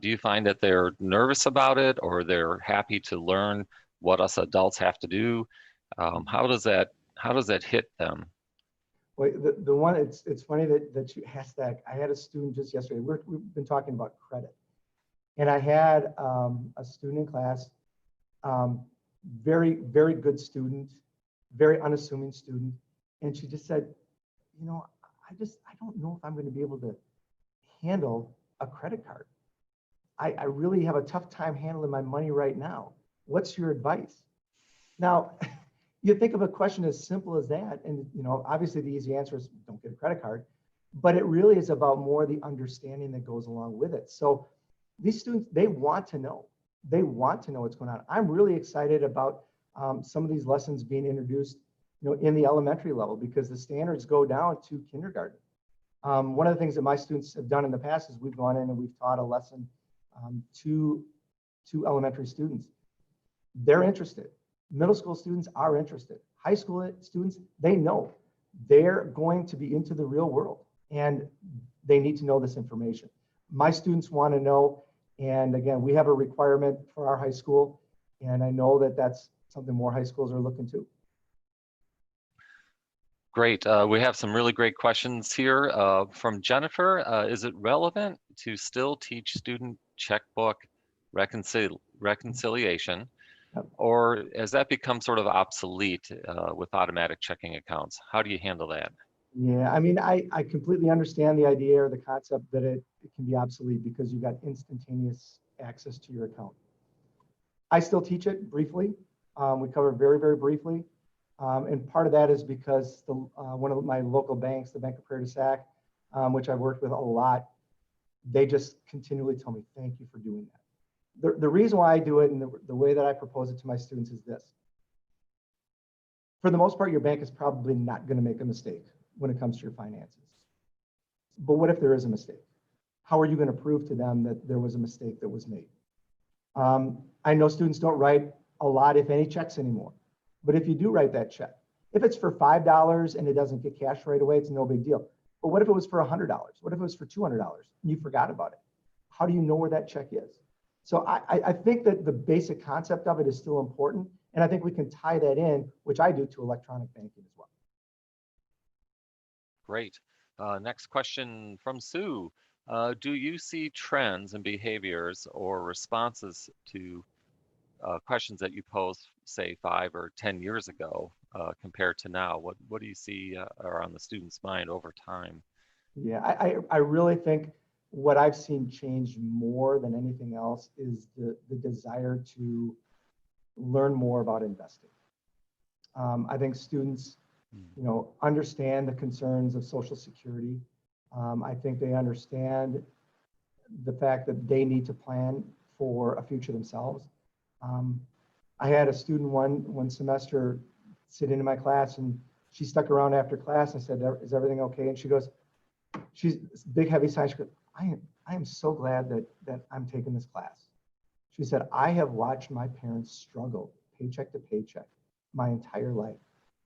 Do you find that they're nervous about it, or they're happy to learn what us adults have to do? How does that hit them? Well, the one, it's funny that you asked that. I had a student just yesterday. We've been talking about credit, and I had a student in class, very good student, very unassuming student, and she just said, you know, I don't know if I'm going to be able to handle a credit card. I really have a tough time handling my money right now. What's your advice? Now, you think of a question as simple as that, and you know, obviously the easy answer is don't get a credit card, but it really is about more the understanding that goes along with it. So these students, they want to know what's going on. I'm really excited about some of these lessons being introduced, you know, in the elementary level, because the standards go down to kindergarten. One of the things that my students have done in the past is we've gone in and we've taught a lesson to elementary students. They're interested. Middle school students are interested. High school students, they know they're going to be into the real world and they need to know this information. My students want to know, and again, we have a requirement for our high school, and I know that that's something more high schools are looking to. Great. We have some really great questions here from Jennifer. Is it relevant to still teach student checkbook reconciliation, or has that become sort of obsolete with automatic checking accounts? How do you handle that? Yeah, I mean, I completely understand the idea or the concept that it can be obsolete because you've got instantaneous access to your account. I still teach it briefly. We cover very briefly. And part of that is because one of my local banks, the Bank of Prairie du Sac, which I've worked with a lot, they just continually tell me, thank you for doing that. The reason why I do it and the way that I propose it to my students is this. For the most part, your bank is probably not going to make a mistake when it comes to your finances. But what if there is a mistake? How are you going to prove to them that there was a mistake that was made? I know students don't write a lot, if any, checks anymore. But if you do write that check, if it's for $5 and it doesn't get cashed right away, it's no big deal. But what if it was for $100? What if it was for $200 and you forgot about it? How do you know where that check is? So I think that the basic concept of it is still important. And I think we can tie that in, which I do, to electronic banking as well. Great. Next question from Sue. Do you see trends and behaviors or responses to questions that you posed, say, 5 or 10 years ago compared to now? What do you see are on the student's mind over time? Yeah, I really think what I've seen change more than anything else is the desire to learn more about investing. I think students, you know, understand the concerns of Social Security. I think they understand the fact that they need to plan for a future themselves. I had a student one semester sit into my class, and she stuck around after class. I said, "Is everything okay?" And she goes, she's big, heavy sigh. She goes, I am so glad that I'm taking this class. She said, I have watched my parents struggle paycheck to paycheck my entire life.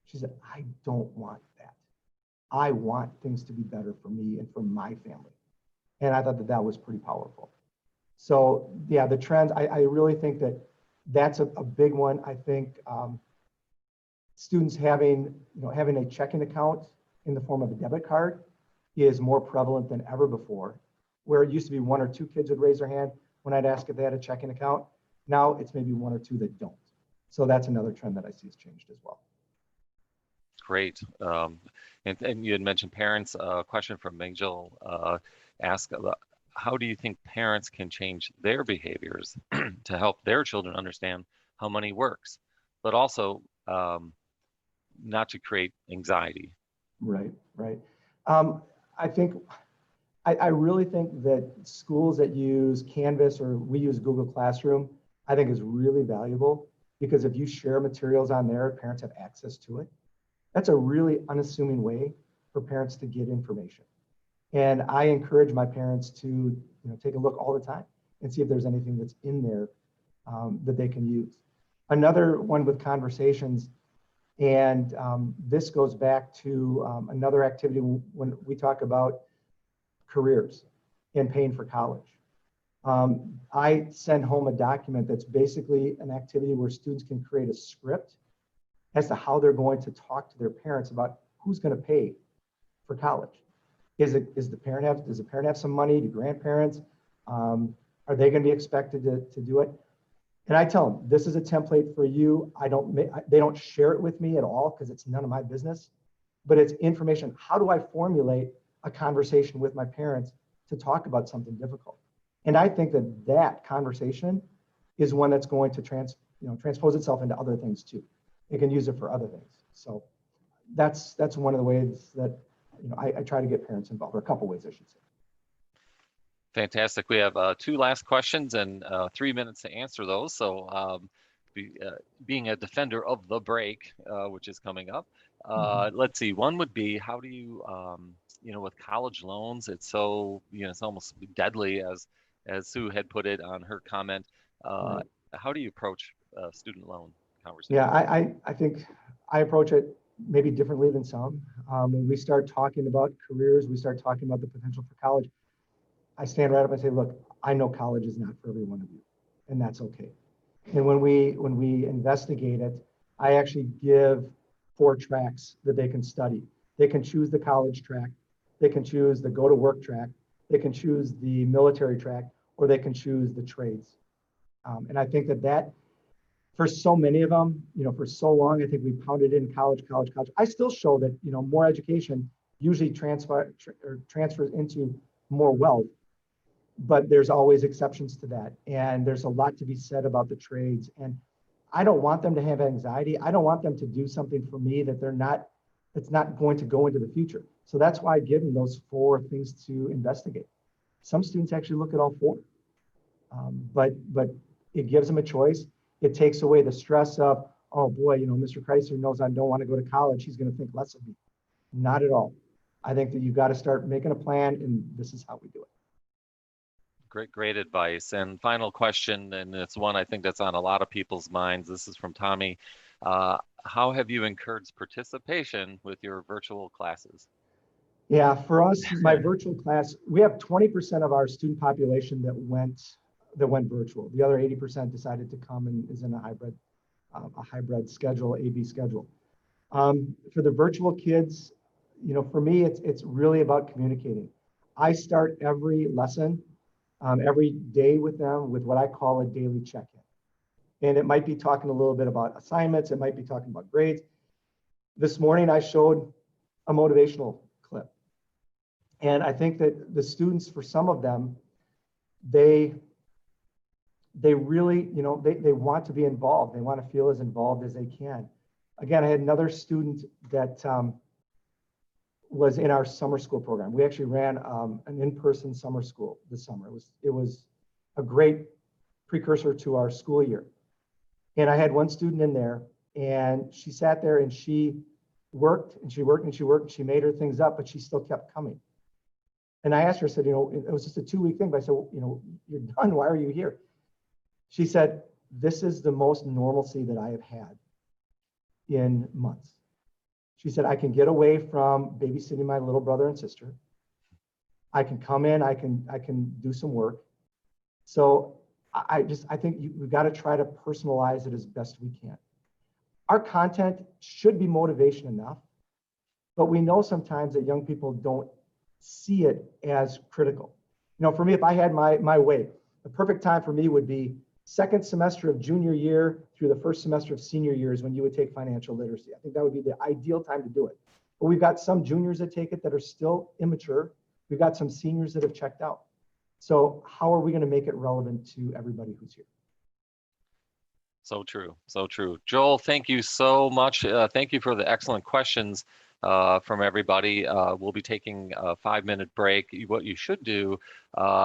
She said, I don't want that. I want things to be better for me and for my family. And I thought that was pretty powerful. So yeah, the trends, I really think that's a big one. I think students having a checking account in the form of a debit card is more prevalent than ever before. Where it used to be 1 or 2 kids would raise their hand when I'd ask if they had a checking account. Now it's maybe 1 or 2 that don't. So that's another trend that I see has changed as well. Great. And you had mentioned parents. A question from Majel asked about how do you think parents can change their behaviors to help their children understand how money works, but also not to create anxiety? Right, right. I think, I really think that schools that use Canvas or we use Google Classroom, I think is really valuable, because if you share materials on there, parents have access to it. That's a really unassuming way for parents to get information. And I encourage my parents to take a look all the time and see if there's anything that's in there that they can use. Another one with conversations, and this goes back to another activity when we talk about careers and paying for college. I send home a document that's basically an activity where students can create a script as to how they're going to talk to their parents about who's going to pay for college. Does the parent have some money? Do grandparents? Are they going to be expected to do it? And I tell them, this is a template for you. They don't share it with me at all because it's none of my business, but it's information. How do I formulate a conversation with my parents to talk about something difficult? And I think that conversation is one that's going to transpose itself into other things too. They can use it for other things. So that's one of the ways that I try to get parents involved, or a couple ways I should say. Fantastic. We have 2 last questions and 3 minutes to answer those. So being a defender of the break, which is coming up, let's see. One would be, how do you, with college loans, it's so, it's almost deadly, as Sue had put it on her comment. Right. How do you approach student loan conversation? Yeah, I think I approach it maybe differently than some. When we start talking about careers, we start talking about the potential for college, I stand right up and say, look, I know college is not for every one of you, and that's okay. And when we investigate it, I actually give 4 tracks that they can study. They can choose the college track, they can choose the go to work track, they can choose the military track, or they can choose the trades. And I think that for so many of them, for so long, I think we pounded in college. I still show that, more education usually transfers into more wealth, but there's always exceptions to that. And there's a lot to be said about the trades. And I don't want them to have anxiety. I don't want them to do something for me that it's not going to go into the future. So that's why I give them those 4 things to investigate. Some students actually look at all 4, but it gives them a choice. It takes away the stress of, oh boy, Mr. Chrisler knows I don't want to go to college. He's going to think less of me. Not at all. I think that you've got to start making a plan, and this is how we do it. Great advice. And final question, and it's one I think that's on a lot of people's minds. This is from Tommy. How have you encouraged participation with your virtual classes? Yeah, for us, my virtual class, we have 20% of our student population that went virtual. The other 80% decided to come and is in a hybrid schedule, AB schedule. For the virtual kids, for me, it's really about communicating. I start every lesson, every day with them with what I call a daily check-in. And it might be talking a little bit about assignments. It might be talking about grades. This morning, I showed a motivational clip. And I think that the students, for some of them, they really, they want to be involved. They want to feel as involved as they can. Again, I had another student that was in our summer school program. We actually ran an in-person summer school this summer. It was a great precursor to our school year. And I had one student in there, and she sat there and she worked and she worked and she worked and she made her things up, but she still kept coming. And I asked her, I said, it was just a 2-week thing, but I said, well, you're done. Why are you here? She said, this is the most normalcy that I have had in months. She said, I can get away from babysitting my little brother and sister. I can come in, I can do some work. So I think we've got to try to personalize it as best we can. Our content should be motivation enough, but we know sometimes that young people don't see it as critical. For me, if I had my way, the perfect time for me would be second semester of junior year through the first semester of senior year is when you would take financial literacy. I think that would be the ideal time to do it. But we've got some juniors that take it that are still immature. We've got some seniors that have checked out. So how are we going to make it relevant to everybody who's here? So true, so true. Joel, thank you so much. Thank you for the excellent questions from everybody. We'll be taking a 5-minute break. What you should do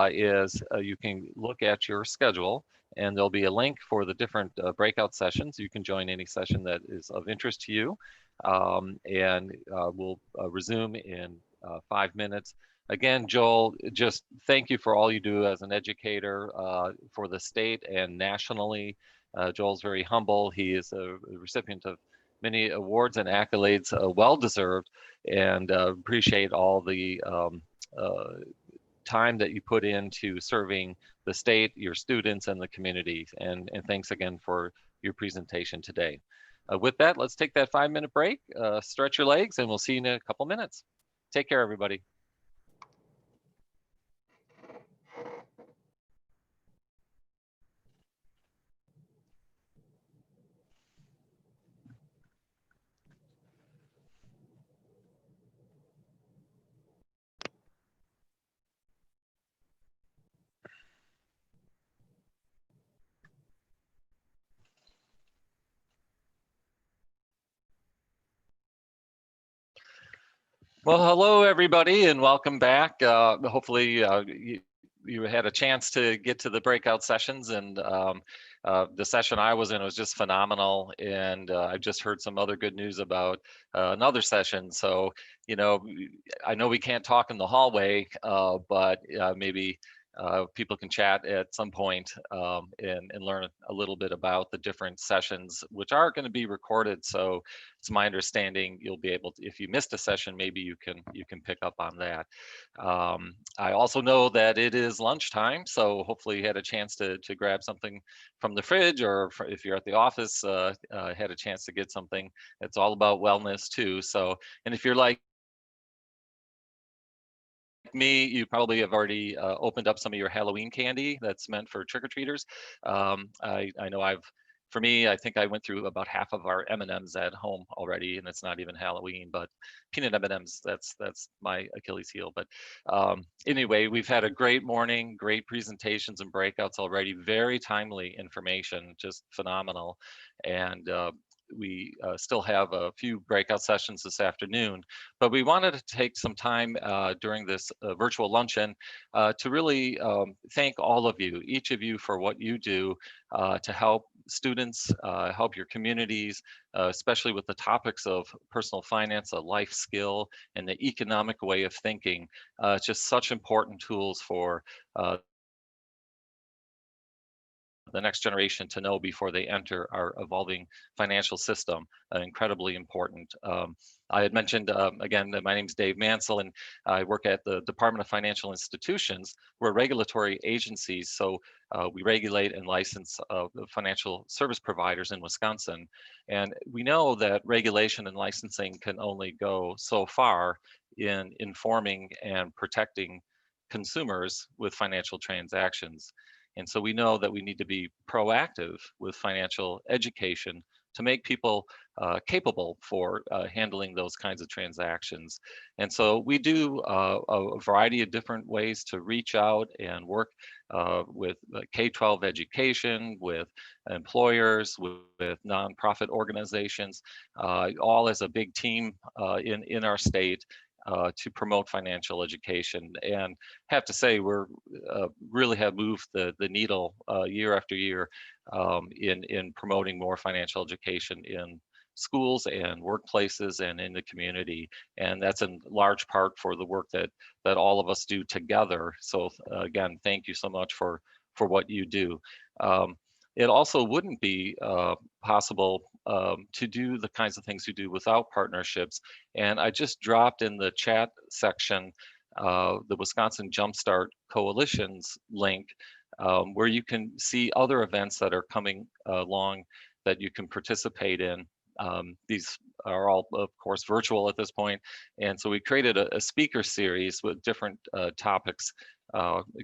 is you can look at your schedule, and there'll be a link for the different breakout sessions. You can join any session that is of interest to you, and we'll resume in 5 minutes. Again, Joel, just thank you for all you do as an educator for the state and nationally. Joel's very humble. He is a recipient of many awards and accolades, well-deserved, and appreciate all the time that you put into serving the state, your students, and the community. And thanks again for your presentation today. With that, let's take that 5-minute break, stretch your legs, and we'll see you in a couple minutes. Take care, everybody. Well, hello, everybody, and welcome back. Hopefully, you had a chance to get to the breakout sessions, and the session I was in was just phenomenal. And I've just heard some other good news about another session. So, you know, I know we can't talk in the hallway, but maybe people can chat at some point and learn a little bit about the different sessions, which are going to be recorded. So it's my understanding you'll be able to, if you missed a session, maybe you can pick up on that. I also know that it is lunchtime, so hopefully you had a chance to grab something from the fridge, or if you're at the office, had a chance to get something. It's all about wellness too. So, and if you're like me, you probably have already opened up some of your Halloween candy that's meant for trick-or-treaters. I know for me, I think I went through about half of our M&Ms at home already, and it's not even Halloween, but peanut M&Ms, that's my Achilles heel. But anyway, we've had a great morning, great presentations and breakouts already, very timely information, just phenomenal. And we still have a few breakout sessions this afternoon, but we wanted to take some time during this virtual luncheon to really thank all of you, each of you, for what you do to help students, help your communities, especially with the topics of personal finance, a life skill, and the economic way of thinking. It's just such important tools for the next generation to know before they enter our evolving financial system, incredibly important. I had mentioned, again, that my name is Dave Mansell, and I work at the Department of Financial Institutions. We're regulatory agencies, so we regulate and license financial service providers in Wisconsin. And we know that regulation and licensing can only go so far in informing and protecting consumers with financial transactions. And so we know that we need to be proactive with financial education to make people capable for handling those kinds of transactions. And so we do a variety of different ways to reach out and work with K-12 education, with employers, with nonprofit organizations, all as a big team in our state. To promote financial education, and have to say we're really have moved the needle year after year in promoting more financial education in schools and workplaces and in the community, and that's in large part for the work that all of us do together. So again, thank you so much for what you do. It also wouldn't be possible to do the kinds of things you do without partnerships. And I just dropped in the chat section the Wisconsin Jumpstart Coalition's link, where you can see other events that are coming along that you can participate in. These are all, of course, virtual at this point. And so we created a speaker series with different topics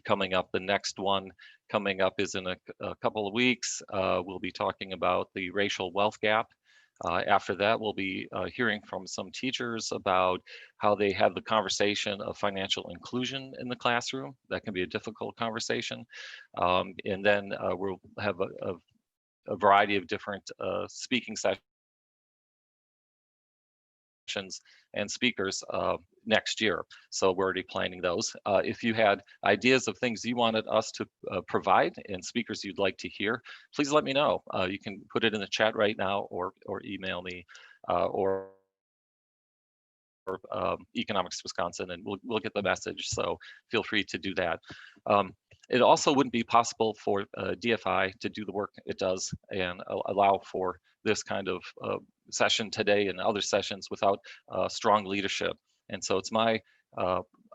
coming up. The next one coming up is in a couple of weeks. We'll be talking about the racial wealth gap. After that, we'll be hearing from some teachers about how they have the conversation of financial inclusion in the classroom. That can be a difficult conversation. And then we'll have a variety of different speaking sessions and speakers next year. So we're already planning those. If you had ideas of things you wanted us to provide and speakers you'd like to hear, please let me know. You can put it in the chat right now or email me or Economics Wisconsin, and we'll get the message. So feel free to do that. It also wouldn't be possible for DFI to do the work it does and allow for this kind of session today and other sessions without strong leadership. And so it's my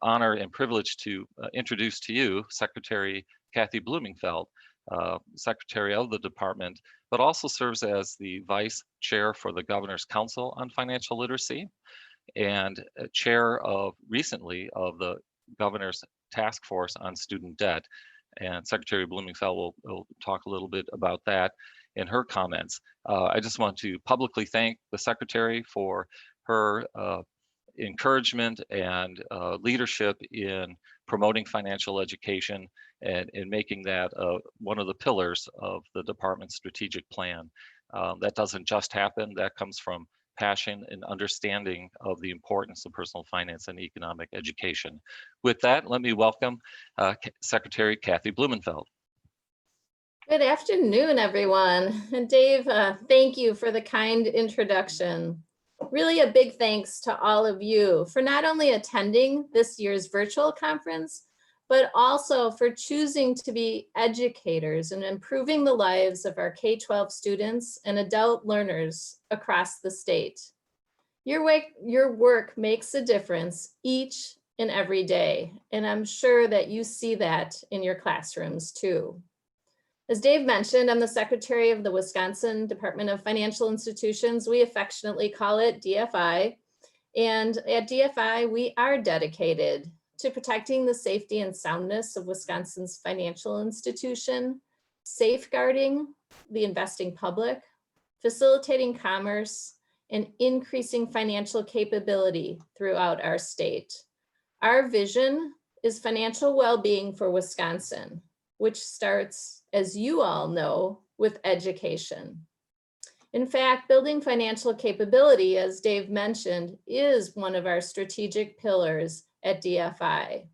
honor and privilege to introduce to you Secretary Kathy Blumenfeld, Secretary of the department, but also serves as the Vice Chair for the Governor's Council on Financial Literacy and chair of recently of the Governor's Task Force on Student Debt. And Secretary Blumenfeld will talk a little bit about that in her comments. I just want to publicly thank the Secretary for her encouragement and leadership in promoting financial education and in making that one of the pillars of the department's strategic plan. That doesn't just happen, that comes from passion and understanding of the importance of personal finance and economic education. With that, let me welcome Secretary Kathy Blumenfeld. Good afternoon, everyone. And Dave, thank you for the kind introduction. Really a big thanks to all of you for not only attending this year's virtual conference, but also for choosing to be educators and improving the lives of our K-12 students and adult learners across the state. Your work makes a difference each and every day, and I'm sure that you see that in your classrooms too. As Dave mentioned, I'm the Secretary of the Wisconsin Department of Financial Institutions. We affectionately call it DFI. And at DFI, we are dedicated to protecting the safety and soundness of Wisconsin's financial institution, safeguarding the investing public, facilitating commerce, and increasing financial capability throughout our state. Our vision is financial well-being for Wisconsin, which starts, as you all know, with education. In fact, building financial capability, as Dave mentioned, is one of our strategic pillars at DFI.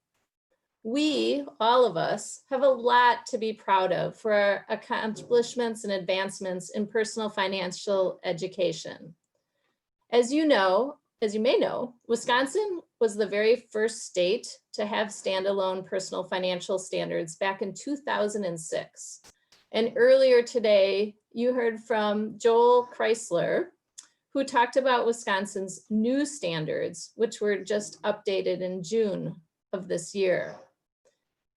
We, all of us, have a lot to be proud of for our accomplishments and advancements in personal financial education. As you may know, Wisconsin was the very first state to have standalone personal financial standards back in 2006. And earlier today, you heard from Joel Chrisler, who talked about Wisconsin's new standards, which were just updated in June of this year.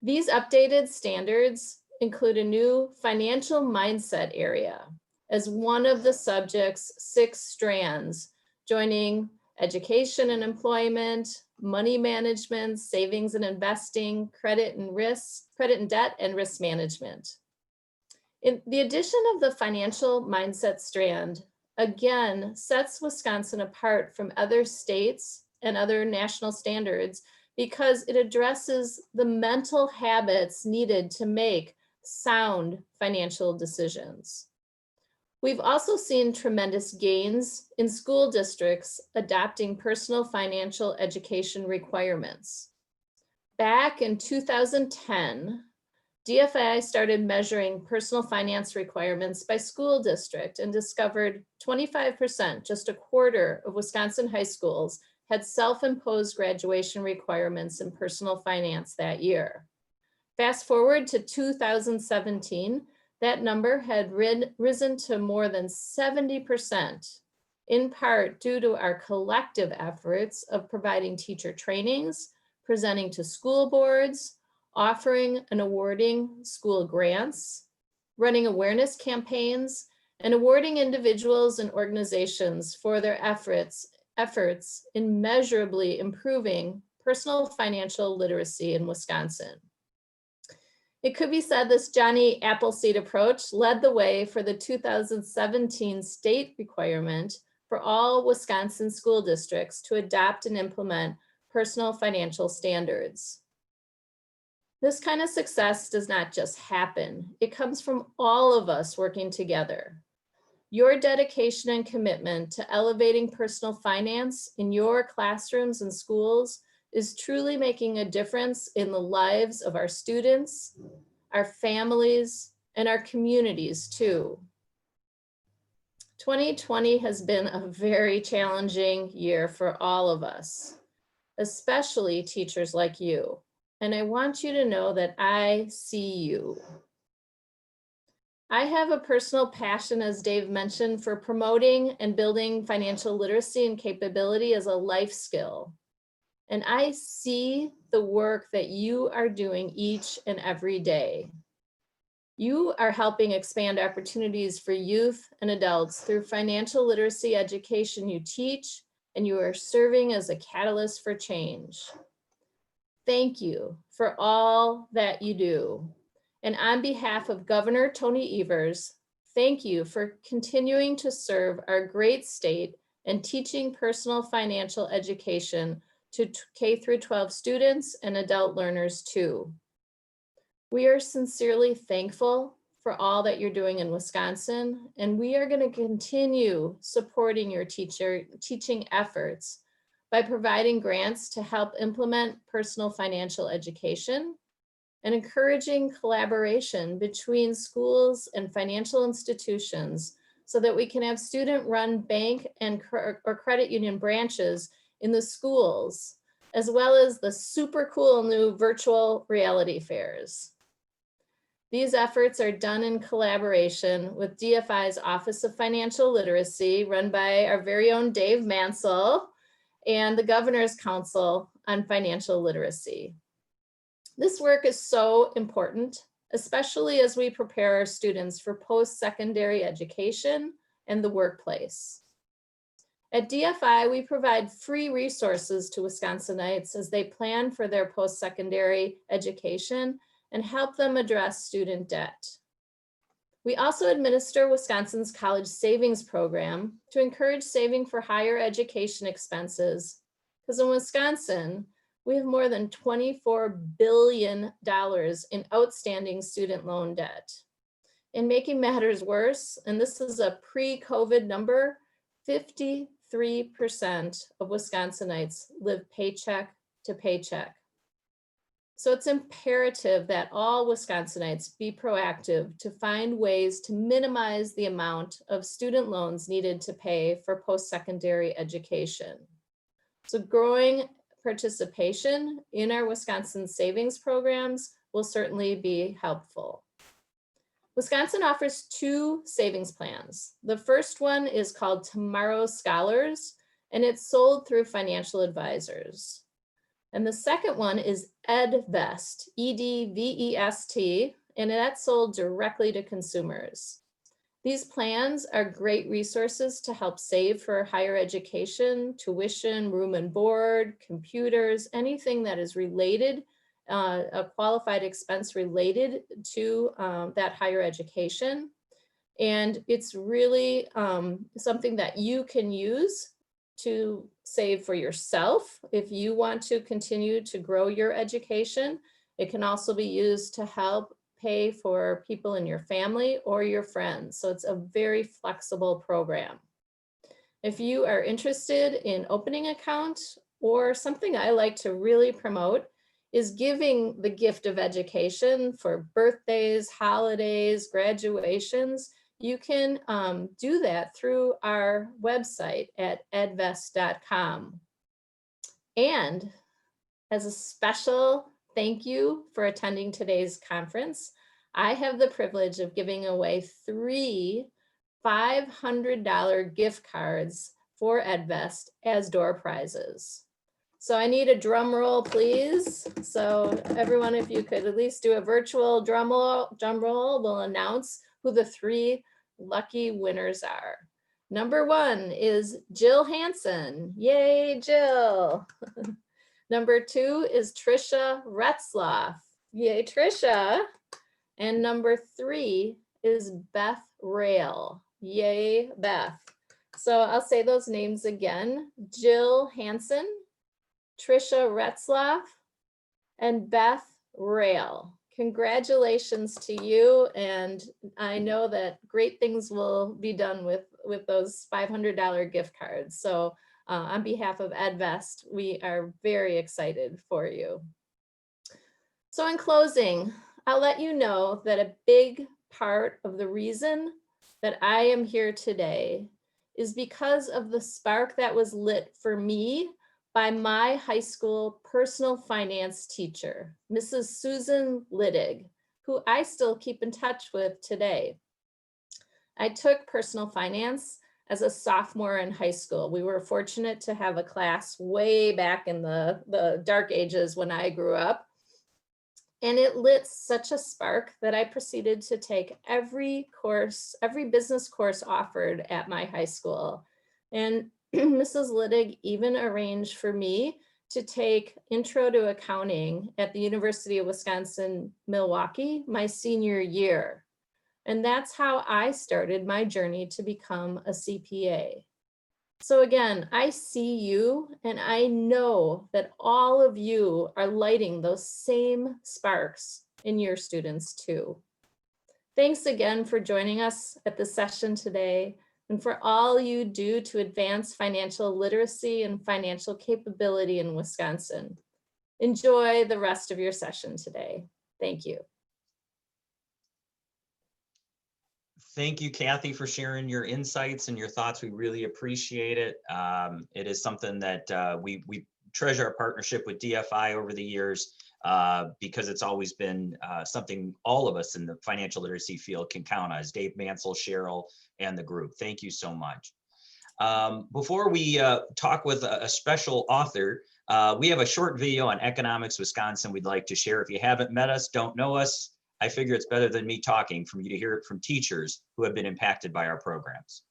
These updated standards include a new financial mindset area as one of the subject's 6 strands, joining education and employment, money management, savings and investing, credit and debt, and risk management. In the addition of the financial mindset strand, again, sets Wisconsin apart from other states and other national standards because it addresses the mental habits needed to make sound financial decisions. We've also seen tremendous gains in school districts adopting personal financial education requirements. Back in 2010, DFI started measuring personal finance requirements by school district and discovered 25%, just a quarter of Wisconsin high schools, had self-imposed graduation requirements in personal finance that year. Fast forward to 2017, that number had risen to more than 70%, in part due to our collective efforts of providing teacher trainings, presenting to school boards, offering and awarding school grants, running awareness campaigns, and awarding individuals and organizations for their efforts in measurably improving personal financial literacy in Wisconsin. It could be said this Johnny Appleseed approach led the way for the 2017 state requirement for all Wisconsin school districts to adopt and implement personal financial standards. This kind of success does not just happen. It comes from all of us working together. Your dedication and commitment to elevating personal finance in your classrooms and schools is truly making a difference in the lives of our students, our families, and our communities too. 2020 has been a very challenging year for all of us, especially teachers like you. And I want you to know that I see you. I have a personal passion, as Dave mentioned, for promoting and building financial literacy and capability as a life skill. And I see the work that you are doing each and every day. You are helping expand opportunities for youth and adults through financial literacy education you teach, and you are serving as a catalyst for change. Thank you for all that you do. And on behalf of Governor Tony Evers, thank you for continuing to serve our great state and teaching personal financial education to K-12 students and adult learners too. We are sincerely thankful for all that you're doing in Wisconsin, and we are going to continue supporting your teaching efforts by providing grants to help implement personal financial education and encouraging collaboration between schools and financial institutions so that we can have student-run bank and or credit union branches in the schools, as well as the super cool new virtual reality fairs. These efforts are done in collaboration with DFI's Office of Financial Literacy, run by our very own Dave Mansell, and the Governor's Council on Financial Literacy. This work is so important, especially as we prepare our students for post-secondary education and the workplace. At DFI, we provide free resources to Wisconsinites as they plan for their post-secondary education and help them address student debt. We also administer Wisconsin's College Savings Program to encourage saving for higher education expenses, because in Wisconsin, we have more than $24 billion in outstanding student loan debt. And making matters worse, and this is a pre-COVID number, 53% of Wisconsinites live paycheck to paycheck. So it's imperative that all Wisconsinites be proactive to find ways to minimize the amount of student loans needed to pay for post-secondary education. So growing participation in our Wisconsin savings programs will certainly be helpful. Wisconsin offers 2 savings plans. The first one is called Tomorrow Scholars, and it's sold through financial advisors. And the second one is EdVest, E-D-V-E-S-T, and that's sold directly to consumers. These plans are great resources to help save for higher education, tuition, room and board, computers, anything that is related, a qualified expense related to that higher education. And it's really something that you can use to save for yourself if you want to continue to grow your education. It can also be used to help pay for people in your family or your friends. So it's a very flexible program. If you are interested in opening an account, or something I like to really promote is giving the gift of education for birthdays, holidays, graduations. You can do that through our website at edvest.com. And as a special thank you for attending today's conference, I have the privilege of giving away 3 $500 gift cards for EdVest as door prizes. So I need a drum roll, please. So everyone, if you could at least do a virtual drum roll, we'll announce who the 3 lucky winners are. Number 1 is Jill Hansen. Yay, Jill. Number 2 is Trisha Retzloff. Yay, Trisha. And number 3 is Beth Rail. Yay, Beth. So I'll say those names again. Jill Hansen, Trisha Retzlaff, and Beth Rail. Congratulations to you. And I know that great things will be done with those $500 gift cards. So on behalf of EdVest, we are very excited for you. So in closing, I'll let you know that a big part of the reason that I am here today is because of the spark that was lit for me by my high school personal finance teacher, Mrs. Susan Littig, who I still keep in touch with today. I took personal finance as a sophomore in high school. We were fortunate to have a class way back in the dark ages when I grew up. And it lit such a spark that I proceeded to take every business course offered at my high school. And Mrs. Littig even arranged for me to take Intro to Accounting at the University of Wisconsin-Milwaukee my senior year. And that's how I started my journey to become a CPA. So again, I see you, and I know that all of you are lighting those same sparks in your students too. Thanks again for joining us at the session today, and for all you do to advance financial literacy and financial capability in Wisconsin. Enjoy the rest of your session today. Thank you. Thank you, Kathy, for sharing your insights and your thoughts. We really appreciate it. It is something that we treasure our partnership with DFI over the years because it's always been something all of us in the financial literacy field can count on, as Dave Mansell, Cheryl, and the group. Thank you so much. Before we talk with a special author, we have a short video on Economics Wisconsin we'd like to share. If you haven't met us, don't know us, I figure it's better than me talking from you to hear it from teachers who have been impacted by our programs.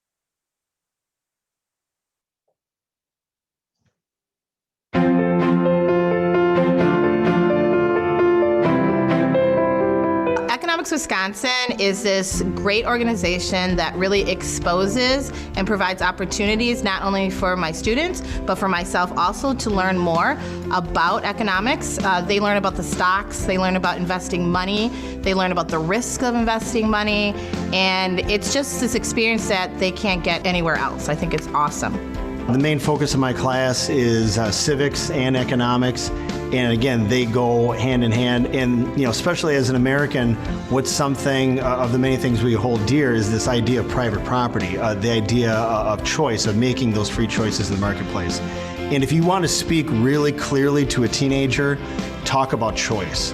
Economics Wisconsin is this great organization that really exposes and provides opportunities not only for my students, but for myself also to learn more about economics. They learn about the stocks, they learn about investing money, they learn about the risk of investing money, and it's just this experience that they can't get anywhere else. I think it's awesome. The main focus of my class is civics and economics. And again, they go hand in hand. And especially as an American, what's something of the many things we hold dear is this idea of private property, the idea of choice, of making those free choices in the marketplace. And if you want to speak really clearly to a teenager, talk about choice.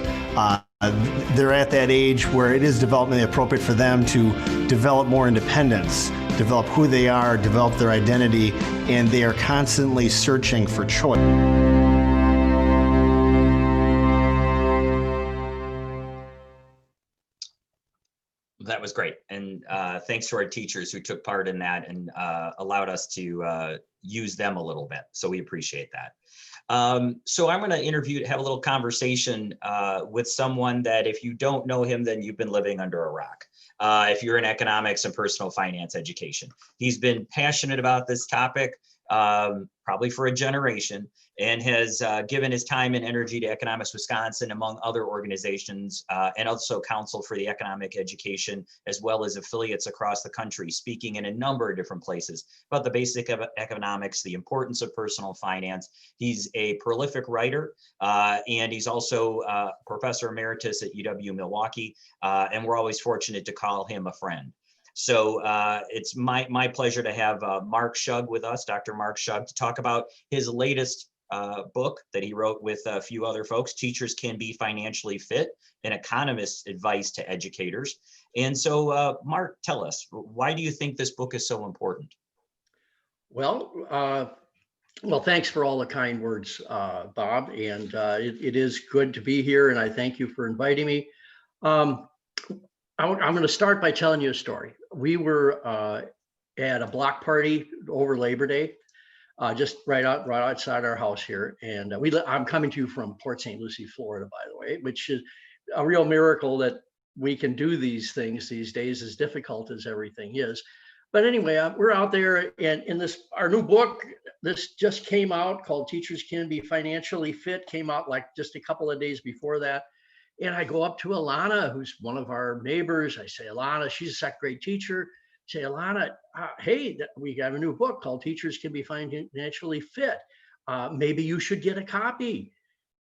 They're at that age where it is developmentally appropriate for them to develop more independence, develop who they are, develop their identity, and they are constantly searching for choice. That was great. And thanks to our teachers who took part in that and allowed us to use them a little bit. So we appreciate that. So I'm going to have a little conversation with someone that if you don't know him, then you've been living under a rock. If you're in economics and personal finance education, he's been passionate about this topic probably for a generation, and has given his time and energy to Economics Wisconsin, among other organizations, and also Council for the Economic Education, as well as affiliates across the country, speaking in a number of different places about the basic of economics, the importance of personal finance. He's a prolific writer, and he's also Professor Emeritus at UW-Milwaukee, and we're always fortunate to call him a friend. So it's my pleasure to have Mark Shug with us, Dr. Mark Shug, to talk about his latest book that he wrote with a few other folks, Teachers Can Be Financially Fit, an economist's advice to educators. And so Mark, tell us, why do you think this book is so important? Well, thanks for all the kind words, Bob, and it is good to be here, and I thank you for inviting me. I'm going to start by telling you a story. We were at a block party over Labor Day, just right outside our house here, and I'm coming to you from Port St. Lucie, Florida, by the way, which is a real miracle that we can do these things these days, as difficult as everything is. But anyway, we're out there, and in our new book, this just came out, called Teachers Can Be Financially Fit, came out like just a couple of days before that. And I go up to Alana, who's one of our neighbors. I say, Alana, she's a second grade teacher. I say, Alana, hey, we have a new book called Teachers Can Be Financially Fit. Maybe you should get a copy.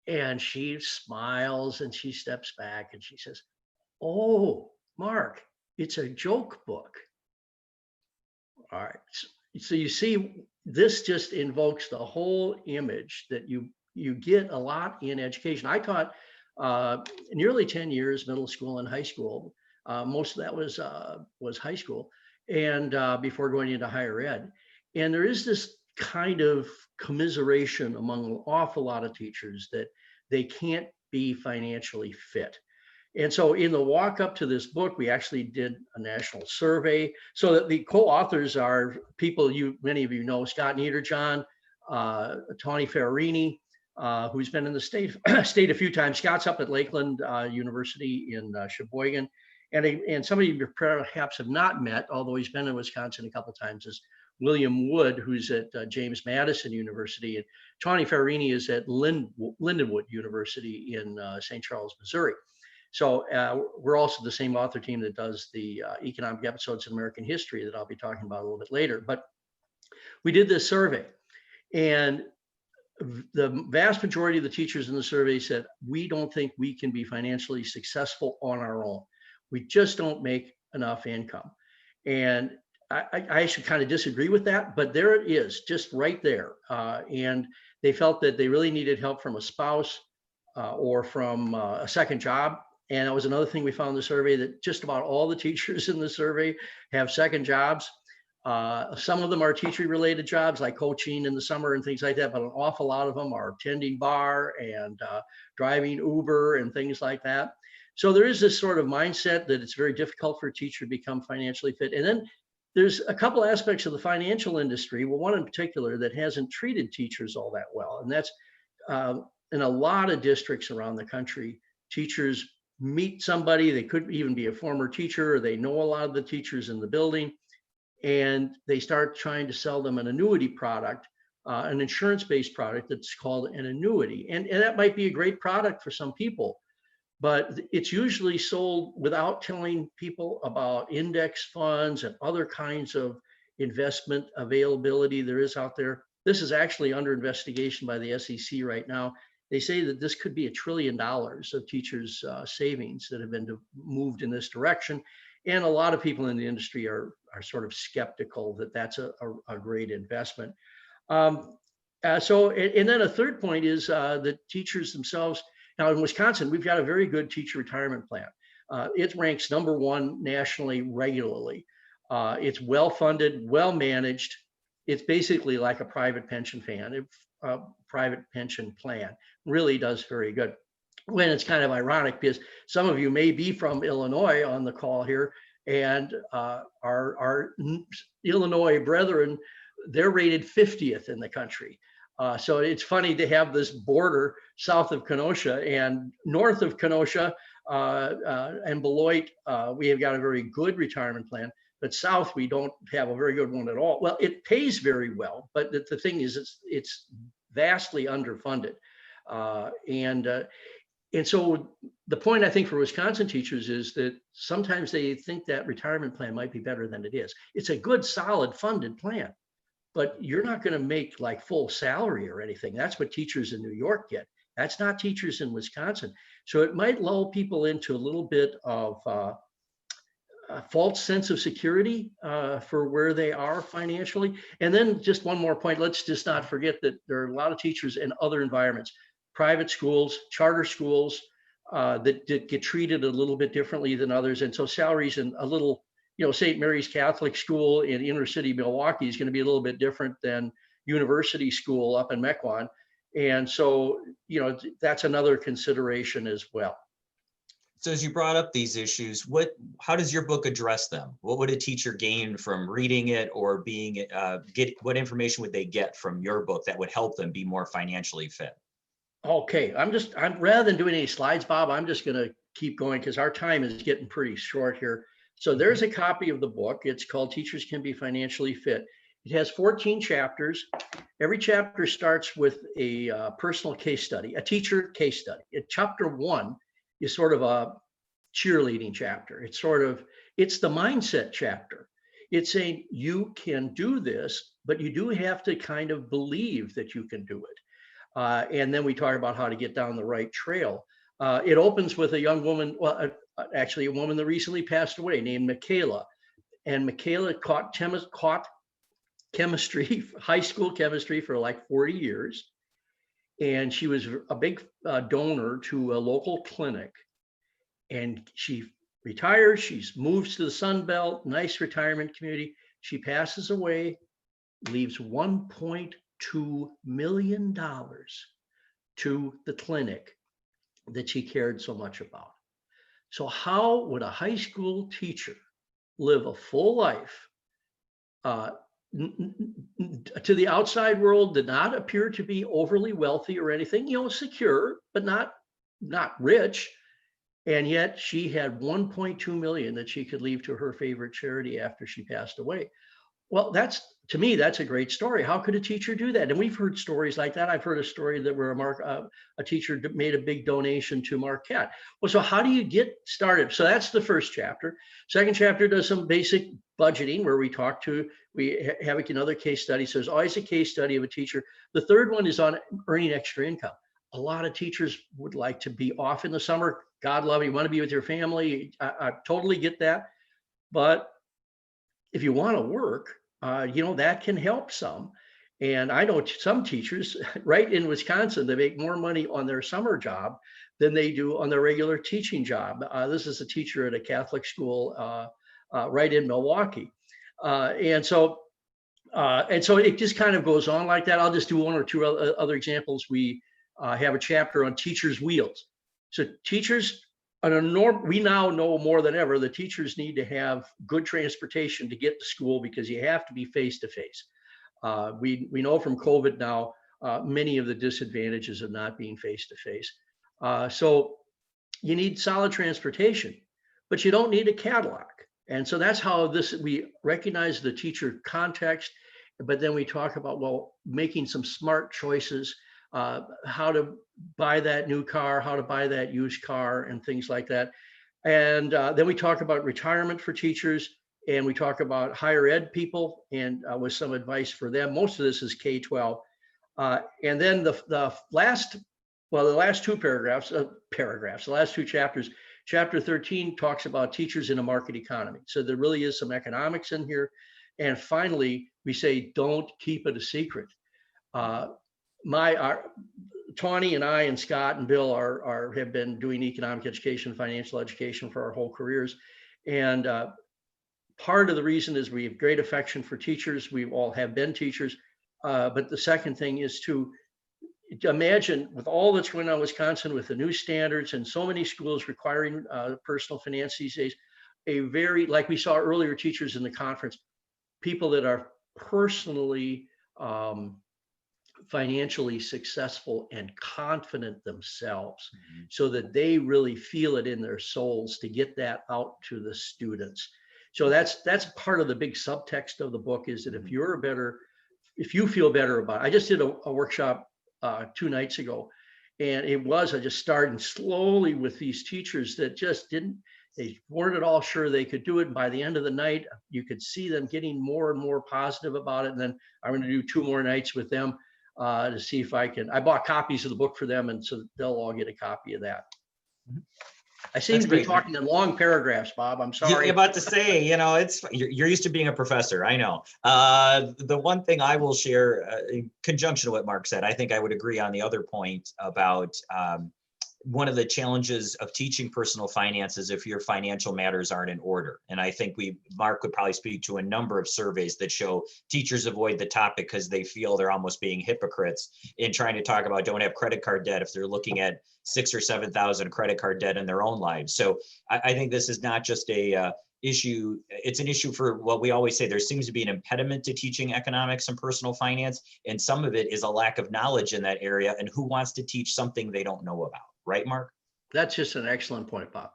And she smiles and she steps back and she says, oh, Mark, it's a joke book. All right. So you see, this just invokes the whole image that you get a lot in education. I taught nearly 10 years, middle school and high school. Most of that was high school, and before going into higher ed. And there is this kind of commiseration among an awful lot of teachers that they can't be financially fit. And so in the walk up to this book, we actually did a national survey. So that the co-authors are people many of you know, Scott Niederjohn, Tawny Ferrarini, who's been in the state a few times. Scott's up at Lakeland University in Sheboygan. And somebody you perhaps have not met, although he's been in Wisconsin a couple times, is William Wood, who's at James Madison University. And Tawny Ferrarini is at Lindenwood University in St. Charles, Missouri. So we're also the same author team that does the economic episodes in American history that I'll be talking about a little bit later. But we did this survey, and the vast majority of the teachers in the survey said, we don't think we can be financially successful on our own. We just don't make enough income. And I actually kind of disagree with that, but there it is, just right there. And they felt that they really needed help from a spouse or from a second job. And that was another thing we found in the survey, that just about all the teachers in the survey have second jobs. Some of them are teacher related jobs like coaching in the summer and things like that, but an awful lot of them are tending bar and driving Uber and things like that. So there is this sort of mindset that it's very difficult for a teacher to become financially fit. And then there's a couple aspects of the financial industry, well, one in particular that hasn't treated teachers all that well. And that's in a lot of districts around the country, teachers meet somebody, they could even be a former teacher, or they know a lot of the teachers in the building, and they start trying to sell them an annuity product, an insurance-based product that's called an annuity. And that might be a great product for some people, but it's usually sold without telling people about index funds and other kinds of investment availability there is out there. This is actually under investigation by the SEC right now. They say that this could be $1 trillion of teachers' savings that have been moved in this direction. And a lot of people in the industry are sort of skeptical that that's a great investment. And then a third point is that teachers themselves, now in Wisconsin, we've got a very good teacher retirement plan. It ranks #1 nationally regularly. It's well-funded, well-managed. It's basically like a private pension plan, really does very good. When it's kind of ironic because some of you may be from Illinois on the call here, and our Illinois brethren, they're rated 50th in the country. So it's funny to have this border south of Kenosha and north of Kenosha and Beloit. We have got a very good retirement plan, but south we don't have a very good one at all. Well, it pays very well, but the thing is, it's vastly underfunded. And so the point I think for Wisconsin teachers is that sometimes they think that retirement plan might be better than it is. It's a good, solid, funded plan, but you're not going to make like full salary or anything. That's what teachers in New York get. That's not teachers in Wisconsin. So it might lull people into a little bit of a false sense of security for where they are financially. And then just one more point, let's just not forget that there are a lot of teachers in other environments, private schools, charter schools that get treated a little bit differently than others. And so salaries in a little, St. Mary's Catholic School in inner city Milwaukee is going to be a little bit different than University School up in Mequon. And so, that's another consideration as well. So as you brought up these issues, how does your book address them? What would a teacher gain from reading it, or what information would they get from your book that would help them be more financially fit? Okay, I'm rather than doing any slides, Bob, I'm just going to keep going because our time is getting pretty short here. So there's a copy of the book. It's called Teachers Can Be Financially Fit. It has 14 chapters. Every chapter starts with a personal case study, a teacher case study. Chapter 1 is sort of a cheerleading chapter. It's the mindset chapter. It's saying you can do this, but you do have to kind of believe that you can do it. And then we talk about how to get down the right trail. It opens with a young woman, well, actually a woman that recently passed away named Michaela. And Michaela taught chemistry, high school chemistry for like 40 years. And she was a big donor to a local clinic. And she retires, she moves to the Sun Belt, nice retirement community. She passes away, leaves $1.2 million to the clinic that she cared so much about. So how would a high school teacher live a full life to the outside world, did not appear to be overly wealthy or anything, secure, but not rich. And yet she had 1.2 million that she could leave to her favorite charity after she passed away. Well, to me, that's a great story. How could a teacher do that? And we've heard stories like that. I've heard a story that where a teacher made a big donation to Marquette. Well, so how do you get started? So that's the first chapter. Second chapter does some basic budgeting where we have another case study. So there's always a case study of a teacher. The third one is on earning extra income. A lot of teachers would like to be off in the summer. God love you, want to be with your family. I totally get that. But if you want to work, that can help some. And I know some teachers right in Wisconsin, they make more money on their summer job than they do on their regular teaching job. This is a teacher at a Catholic school right in Milwaukee. And so it just kind of goes on like that. I'll just do one or two other examples. We have a chapter on teachers' wheels. So teachers, we now know more than ever that teachers need to have good transportation to get to school because you have to be face-to-face. We know from COVID now many of the disadvantages of not being face-to-face. So you need solid transportation, but you don't need a Cadillac. And so that's how we recognize the teacher context, but then we talk about, making some smart choices, how to buy that new car, how to buy that used car, and things like that. And then we talk about retirement for teachers, and we talk about higher ed people, and with some advice for them. Most of this is K-12. And then the last two the last two chapters, chapter 13 talks about teachers in a market economy. So there really is some economics in here. And finally, we say, don't keep it a secret. Tawny and I and Scott and Bill have been doing economic education, financial education for our whole careers. And part of the reason is we have great affection for teachers. We all have been teachers. But the second thing is to imagine with all that's going on in Wisconsin with the new standards and so many schools requiring personal finance these days, like we saw earlier, teachers in the conference, people that are personally financially successful and confident themselves, so that they really feel it in their souls to get that out to the students. So that's part of the big subtext of the book, is that if you feel better about it. I just did a workshop 2 nights ago, and I just started slowly with these teachers that just they weren't at all sure they could do it. And by the end of the night, you could see them getting more and more positive about it. And then I'm going to do 2 more nights with them to see if I bought copies of the book for them, and so they'll all get a copy of that. I seem to be talking in long paragraphs, Bob. I'm sorry. You're about to say, you're used to being a professor. I know. The one thing I will share in conjunction with what Mark said, I think I would agree on the other point about one of the challenges of teaching personal finance is if your financial matters aren't in order. And I think Mark would probably speak to a number of surveys that show teachers avoid the topic because they feel they're almost being hypocrites in trying to talk about don't have credit card debt if they're looking at 6,000 or 7,000 credit card debt in their own lives. So I think this is not just a issue. It's an issue for what we always say. There seems to be an impediment to teaching economics and personal finance. And some of it is a lack of knowledge in that area. And who wants to teach something they don't know about? Right, Mark? That's just an excellent point, Bob.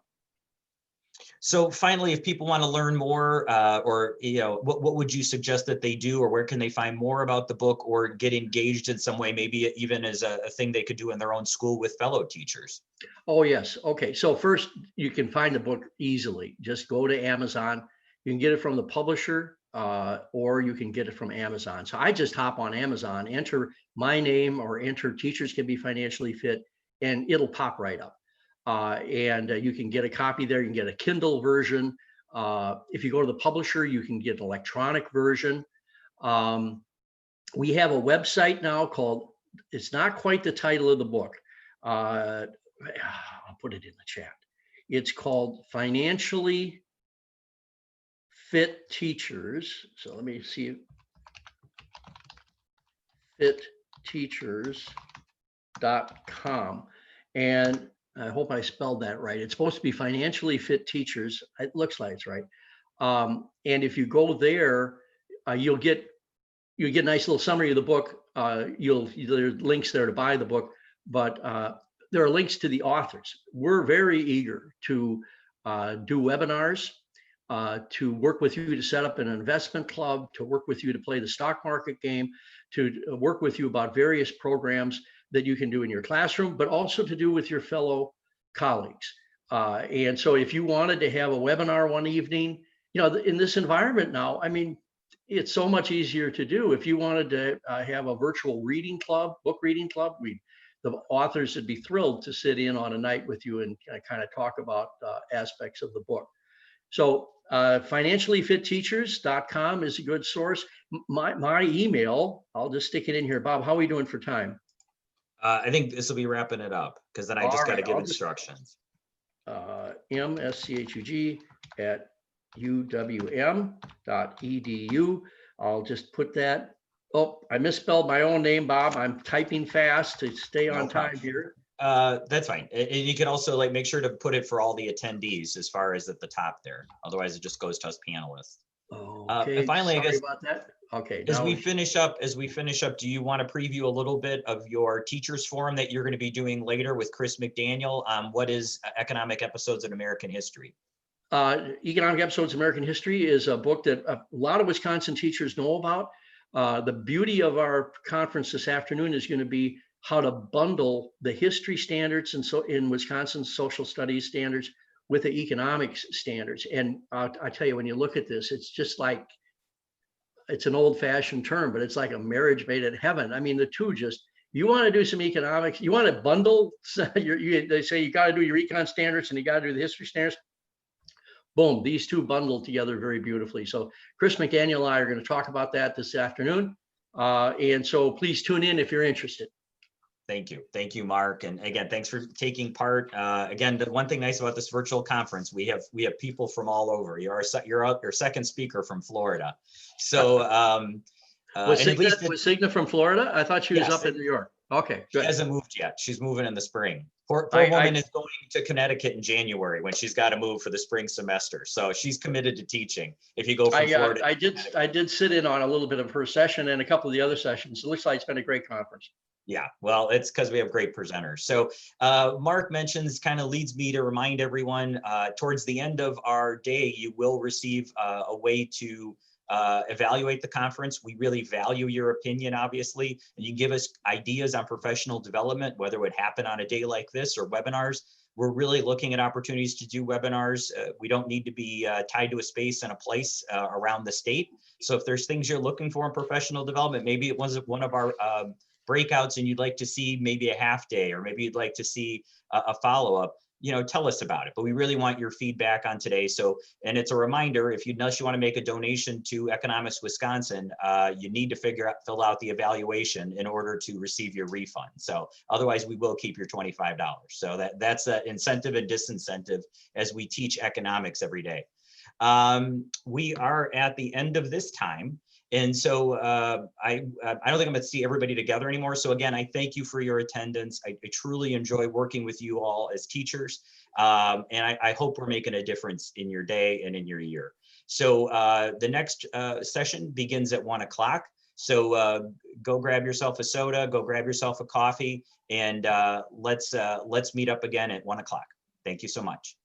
So finally, if people want to learn more, or what would you suggest that they do, or where can they find more about the book, or get engaged in some way, maybe even as a thing they could do in their own school with fellow teachers? Oh, yes. Okay. So first, you can find the book easily. Just go to Amazon. You can get it from the publisher, or you can get it from Amazon. So I just hop on Amazon, enter my name or enter Teachers Can Be Financially Fit, and it'll pop right up. And you can get a copy there. You can get a Kindle version. If you go to the publisher, you can get an electronic version. We have a website now called, it's not quite the title of the book. I'll put it in the chat. It's called Financially Fit Teachers. So let me see. fitteachers.com. And I hope I spelled that right. It's supposed to be Financially Fit Teachers. It looks like it's right. And if you go there, you'll get a nice little summary of the book. There's links there to buy the book, but there are links to the authors. We're very eager to do webinars, to work with you to set up an investment club, to work with you to play the stock market game, to work with you about various programs that you can do in your classroom, but also to do with your fellow colleagues. And so if you wanted to have a webinar one evening, in this environment now, I mean, it's so much easier to do. If you wanted to have a virtual reading club, book reading club, the authors would be thrilled to sit in on a night with you and kind of talk about aspects of the book. So financiallyfitteachers.com is a good source. My email, I'll just stick it in here. Bob, how are we doing for time? I think this will be wrapping it up, because then I just got to give instructions. mschug@uwm.edu. I'll just put that. Oh, I misspelled my own name, Bob. I'm typing fast to stay on time here. That's fine. And you can also make sure to put it for all the attendees as far as at the top there. Otherwise, it just goes to us panelists. Okay. Finally, sorry I guess about that. Okay. As we finish up, do you want to preview a little bit of your teachers forum that you're going to be doing later with Chris McDaniel on what is Economic Episodes in American History? Economic Episodes of American History is a book that a lot of Wisconsin teachers know about. The beauty of our conference this afternoon is going to be how to bundle the history standards and so in Wisconsin social studies standards with the economics standards. And I tell you, when you look at this, it's just like, it's an old-fashioned term, but it's like a marriage made in heaven. I mean, the two just, you want to do some economics, you want to bundle, they say you got to do your econ standards and you got to do the history standards. Boom, these two bundle together very beautifully. So Chris McDaniel and I are going to talk about that this afternoon. And so please tune in if you're interested. Thank you. Thank you, Mark. And again, thanks for taking part. Again, the one thing nice about this virtual conference, we have people from all over. You're our second speaker from Florida. So was Signa from Florida? I thought she was up in New York. Okay, good. She hasn't moved yet. She's moving in the spring. Poor woman is going to Connecticut in January when she's got to move for the spring semester. So she's committed to teaching. If you go from Florida, I did sit in on a little bit of her session and a couple of the other sessions. It looks like it's been a great conference. Yeah, well, it's because we have great presenters. So Mark mentions, kind of leads me to remind everyone, towards the end of our day, you will receive a way to evaluate the conference. We really value your opinion, obviously, and you give us ideas on professional development, whether it would happen on a day like this or webinars. We're really looking at opportunities to do webinars. We don't need to be tied to a space and a place around the state. So if there's things you're looking for in professional development, maybe it wasn't one of our breakouts and you'd like to see maybe a half day, or maybe you'd like to see a follow-up, tell us about it. But we really want your feedback on today. So, and it's a reminder, unless you want to make a donation to Economics Wisconsin, you need to fill out the evaluation in order to receive your refund. So otherwise we will keep your $25. So that's an incentive and disincentive as we teach economics every day. We are at the end of this time. And so I don't think I'm going to see everybody together anymore. So again, I thank you for your attendance. I truly enjoy working with you all as teachers. And I hope we're making a difference in your day and in your year. So the next session begins at 1 o'clock. So go grab yourself a soda, go grab yourself a coffee, and let's meet up again at 1 o'clock. Thank you so much.